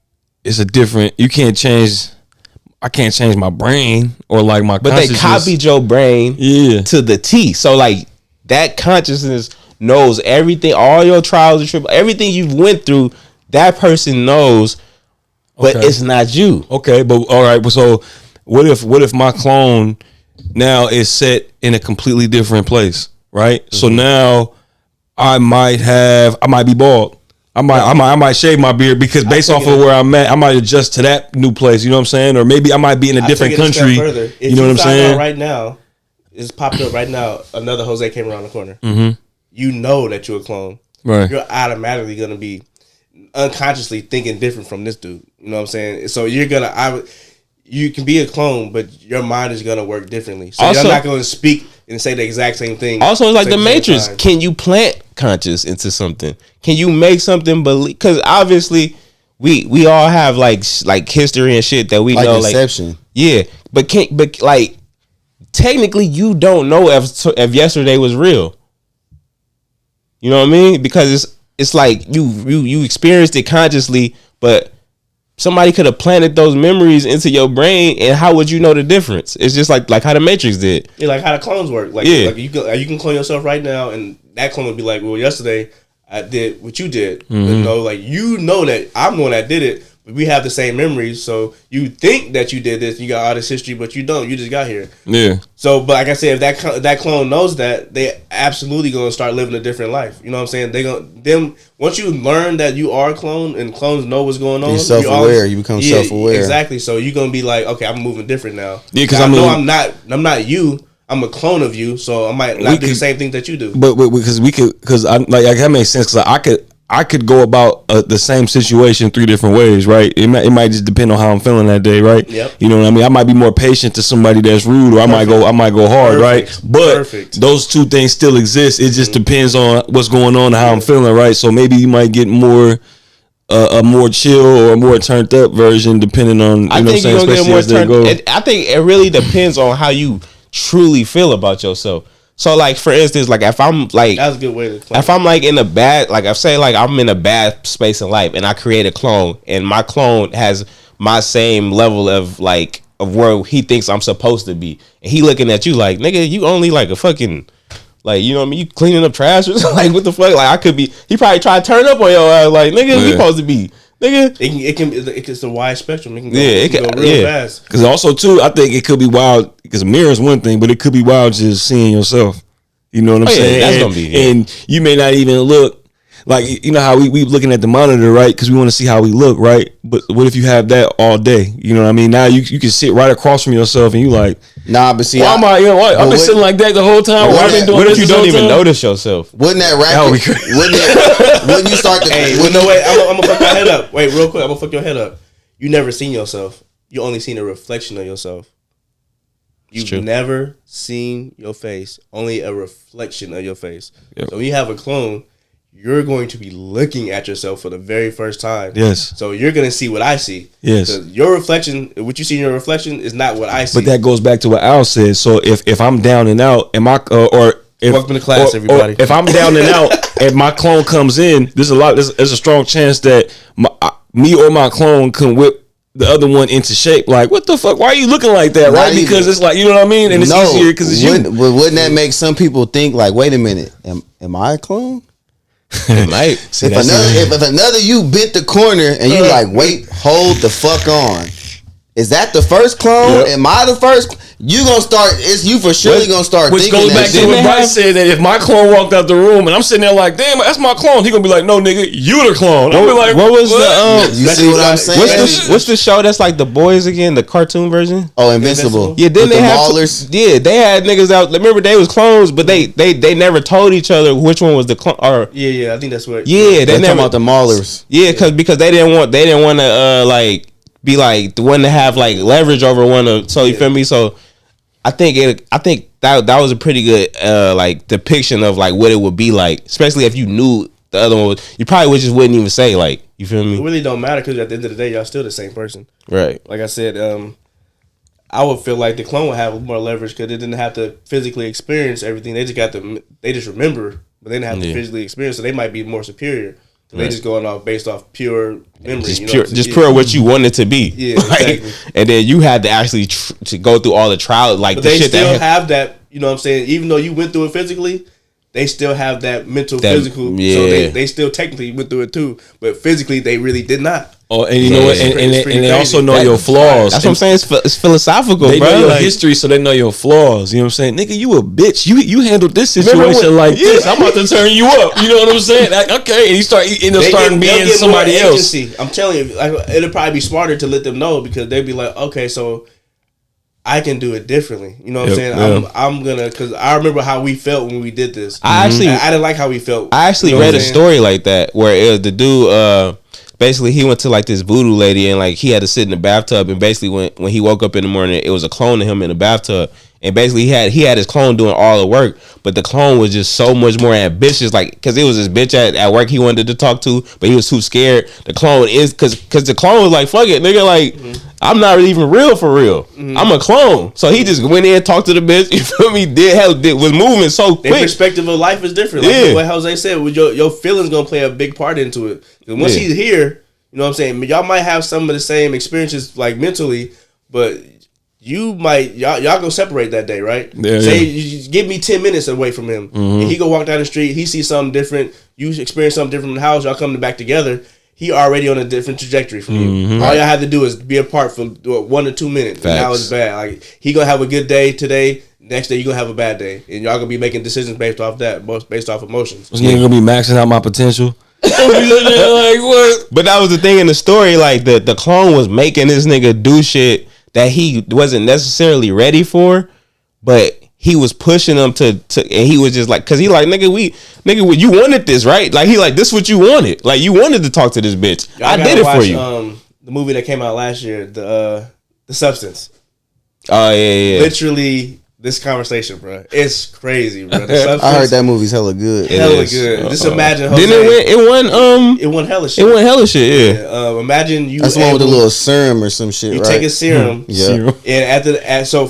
It's a different. I can't change my brain or like my. But they copied your brain, to the T. So like that consciousness knows everything, all your trials and tribulations, everything you've went through. That person knows, but it's not you. Okay, but all right. So what if my clone now is set in a completely different place, right? So now. I might be bald. I might shave my beard because based off of where I'm at, I might adjust to that new place. You know what I'm saying? Or maybe I might be in a different country. You know what I'm saying? Right now, it's popped up right now. Another Jose came around the corner. Mm-hmm. You know that you're a clone. Right. You're automatically gonna be unconsciously thinking different from this dude. You know what I'm saying? So you're gonna. You can be a clone, but your mind is gonna work differently. So you're not gonna speak and say the exact same thing. Also, it's like the Matrix. Can you plant conscious into something? Can you make something believe? Because obviously, we all have like history and shit that we know. Inception. But like technically, you don't know if yesterday was real. You know what I mean? Because it's like you experienced it consciously, but somebody could have planted those memories into your brain, and how would you know the difference? It's just like how the Matrix did. Yeah, like how the clones work. Like you can clone yourself right now, and that clone would be like, well, yesterday I did what you did. Mm-hmm. But no, like you know that I'm the one that did it, but we have the same memories. So you think that you did this, you got all this history, but you don't. You just got here. Yeah. So, but like I said, if that clone knows that, they absolutely gonna start living a different life. You know what I'm saying? Once you learn that you are a clone and clones know what's going on, you're self-aware. You become self-aware. Exactly. So you're gonna be like, okay, I'm moving different now. Yeah, because I'm not you. I'm a clone of you, so I might not do the same thing that you do. But because that makes sense because I could go about the same situation 3 different ways, right? It might just depend on how I'm feeling that day, right? Yep. You know what I mean? I might be more patient to somebody that's rude, or I might go hard, right? But those 2 things still exist. It just depends on what's going on and how I'm feeling, right? So maybe you might get more a more chill or a more turned up version depending on you know what I'm saying, especially as they go. I think it really depends on how you truly feel about yourself. So like for instance, like if I'm like That's a good way to explain. if I'm like in a bad, like I say, like I'm in a bad space in life, and I create a clone, and my clone has my same level of like of where he thinks I'm supposed to be, and he looking at you like, nigga, you only like a fucking, like, you know what I mean, you cleaning up trash or something, like what the fuck, like I could be, he probably try to turn up on your ass, like nigga, we supposed to be, nigga. It's a wide spectrum. It can go, It can go real fast. Because also too, I think it could be wild. Because a mirror is one thing, but it could be wild just seeing yourself. You know what I'm saying? That's and, gonna be. And you may not even look like, you know how we looking at the monitor, right? Because we want to see how we look, right? But what if you have that all day? You know what I mean? Now you can sit right across from yourself, and you like, Nah, but see, why am I? You know what? I've been sitting like that the whole time. What I've been doing What if this you the don't whole even time? notice yourself? wouldn't that That would racket? be crazy. Wouldn't you start to? Hey, well, no, wait. I'm gonna fuck your head up. Wait, real quick. I'm gonna fuck your head up. You never seen yourself. You only seen a reflection of yourself. You've never seen your face. Only a reflection of your face. Yep. So when you have a clone, you're going to be looking at yourself for the very first time. Yes. So you're gonna see what I see. Yes. 'Cause your reflection, what you see in your reflection, is not what I see. But that goes back to what Al said. So if I'm down and out, and my or if Welcome to class, everybody. Or if I'm down and out, and my clone comes in, there's a strong chance that me or my clone can whip the other one into shape. Like, what the fuck? Why are you looking like that? Right? Not Because even. it's like, you know what I mean, and it's easier because it's you. Wouldn't that make some people think like, wait a minute, am I a clone? It might. If another you bit the corner and you like, wait, hold the fuck on. Is that the first clone? Yep. Am I the first? You gonna start? It's you for surely gonna start. Which thinking goes back that to shit. what Bryce said, that if my clone walked out the room and I'm sitting there like, damn, that's my clone, he gonna be like, no, nigga, you the clone. I'm be like, What was You see what I'm saying? what's the show that's like The Boys again, the cartoon version? Oh, Invincible. Yeah, then With they the had Maulers. they had niggas out. Remember, they was clones, but they never told each other which one was the clone. Or Yeah, I think that's what. yeah, they They're talking never. about the Maulers. Yeah, because they didn't want to like be like the one to have like leverage over one of. So you feel me? So I think that was a pretty good like depiction of like what it would be like, especially if you knew the other one was. You probably wouldn't even say, like, you feel It me? really don't matter because at the end of the day, y'all still the same person. Right. Like I said, I would feel like the clone would have more leverage because they didn't have to physically experience everything. They just remember, but they didn't have to physically experience, so they might be more superior. So they just going off based off pure memory. Just pure what you want it to be. Yeah, Like, exactly. and then you had to actually to go through all the trial, like But the they shit still that. have that, you know what I'm saying? Even though you went through it physically, they still have that mental, That- physical. yeah. So they still technically went through it too. But physically, they really did not. oh, and you know what? It's And pretty they also crazy. know your flaws. That's what I'm saying. It's philosophical, They bro. know your Like, history, so they know your flaws. You know what I'm saying? Nigga, you a bitch. You handled this situation Remember when- like this. I'm about to turn you up. You know what I'm saying? Like, okay, and he end up starting they'll being get somebody more else. agency. I'm telling you, like, it'll probably be smarter to let them know because they'd be like, okay, so I can do it differently. You know what Yep, I'm saying? yeah. I'm gonna, because I remember how we felt when we did this. I actually- I didn't like how we felt. I actually You know what read I'm a saying? story like that where it was the dude. Basically, he went to like this voodoo lady and like he had to sit in the bathtub. And basically, when he woke up in the morning, it was a clone of him in the bathtub. And basically, he had his clone doing all the work, but the clone was just so much more ambitious. Like, because it was this bitch at work he wanted to talk to, but he was too scared. The clone is because the clone was like, "Fuck it, nigga! Like, I'm not even real for real. I'm a clone." So he just went in, talked to the bitch. You feel me? Was moving so Their quick. perspective of life is different. Like Yeah. what Jose said, with your feelings gonna play a big part into it. 'Cause once Yeah. he's here, you know what I'm saying? Y'all might have some of the same experiences like mentally, but you might y'all gonna separate that day, right? Yeah, Say yeah. you give me 10 minutes away from him, and he go walk down the street, he sees something different, you experience something different in the house, y'all come back together. He already on a different trajectory from you. All y'all have to do is be apart for 1 or 2 minutes. And now Facts. it's bad. Like he gonna have a good day today. Next day you gonna have a bad day, and y'all gonna be making decisions based off that, based off emotions. This nigga gonna be maxing out my potential. Like what? But that was the thing in the story. Like the clone was making this nigga do shit that he wasn't necessarily ready for, but he was pushing him to and he was just like, cause he like, nigga, you wanted this, right? Like he like, this what you wanted. Like you wanted to talk to this bitch. Y'all I gotta did it for watch, you. The movie that came out last year, the Substance. Oh yeah. Literally, this conversation, bro, it's crazy, bro. The Substance, I heard that movie's hella good. It hella is. good. Just imagine, Jose, Didn't it won hella shit. it won hella shit, yeah. Imagine you. That's the one with the little serum or some shit, You right? take a serum, Yeah. and so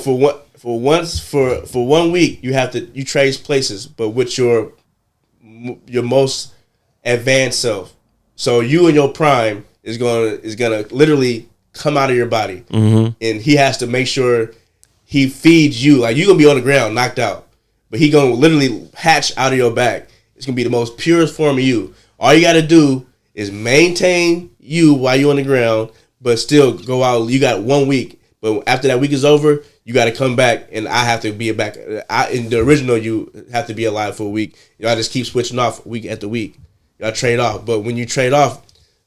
for 1 week you trade places, but with your most advanced self. So you in your prime is gonna literally come out of your body, and he has to make sure he feeds you. Like, you gonna be on the ground knocked out, but he gonna literally hatch out of your back. It's gonna be the most purest form of you. All you gotta do is maintain you while you're on the ground, but still go out. You got 1 week, but after that week is over, you got to come back, and I have to be back. In the original, you have to be alive for a week. Y'all just keep switching off week after week. Y'all trade off, but when you trade off,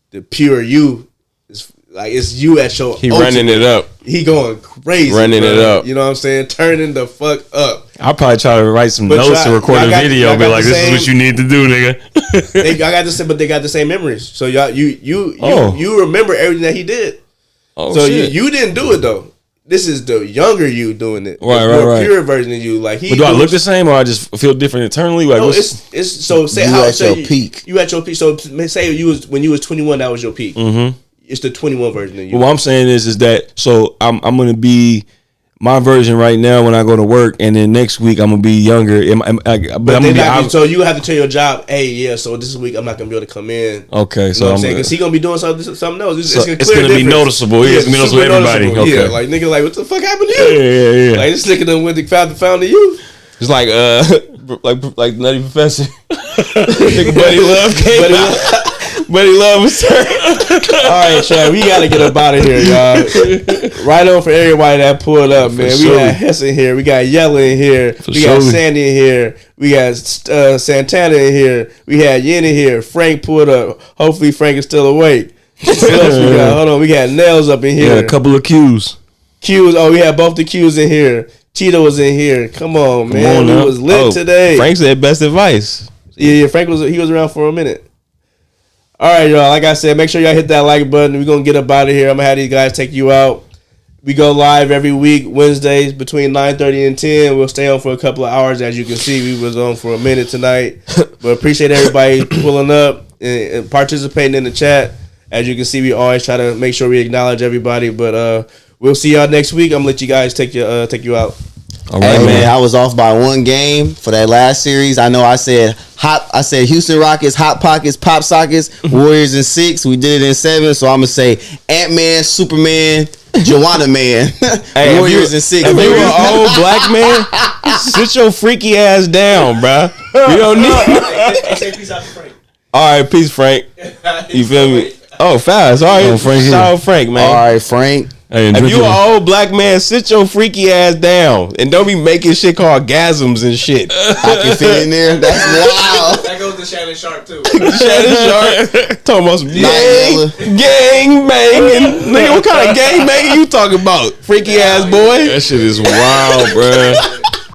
the pure you is like, it's you at your. He running it up. He going crazy, running it up. You know what I'm saying? Turning the fuck up. I'll probably try to write some notes to record a video. Be like, this is what you need to do, nigga. I got the same, but they got the same memories. So y'all, you remember everything that he did. Oh, so shit. you didn't do it though. This is the younger you doing it. Right. Pure version of you. Like, but do I look the same, or I just feel different internally? Like, no, it's so say you how at your peak. You at your peak. So say when you was 21, that was your peak. Mm-hmm. It's the 21 version of you. Well, what I'm saying is that so I'm gonna be my version right now when I go to work, and then next week I'm gonna be younger. So you have to tell your job, hey, yeah. So this week I'm not gonna be able to come in. Okay, you so know what I'm saying, because he gonna be doing something else. It's gonna be noticeable. Yeah, it's gonna be noticeable to everybody. Okay. Yeah, like, nigga, like, what the fuck happened to you? Yeah. Like, this nigga done went to found you. It's like like Nutty Professor. Nigga Buddy Love came out. Buddy Love was turned. All right, Chad, we gotta get up out of here, y'all. Right on for everybody that pulled up, man. We got Hess in here, we got Yella in here, we got Sandy in here, we got Santana in here, we had Yin in here. Frank pulled up. Hopefully Frank is still awake. What else we got? Hold on, we got Nails up in here. Yeah, a couple of Q's. We had both the Q's in here. Tito was in here. Come on, man. We was lit today. Frank said best advice. Yeah, Frank was around for a minute. All right, y'all. Like I said, make sure y'all hit that like button. We're going to get up out of here. I'm going to have these guys take you out. We go live every week, Wednesdays, between 9:30 and 10. We'll stay on for a couple of hours. As you can see, we was on for a minute tonight. But appreciate everybody pulling up and participating in the chat. As you can see, we always try to make sure we acknowledge everybody. But we'll see y'all next week. I'm going to let you guys take you out. All right, hey, man. I was off by one game for that last series. I know I said Houston Rockets, Hot Pockets, Pop Sockets, Warriors in 6. We did it in 7. So I'm gonna say Ant-Man, Superman, Joanna Man, hey, Warriors in 6. If you an old black man, sit your freaky ass down, bro. You don't need. Say peace out to Frank. All right, peace, Frank. You feel me? Oh, fast. All right, Frank. Shout out Frank, man. All right, Frank. Hey, if you an old black man, sit your freaky ass down and don't be making shit called gasms and shit. I can fit in there. That's wild. That goes to Shannon Sharp too. Shannon Sharp talking about some gang banging. Nigga, what kind of gang banging you talking about? Freaky ass boy. That shit is wild, bruh.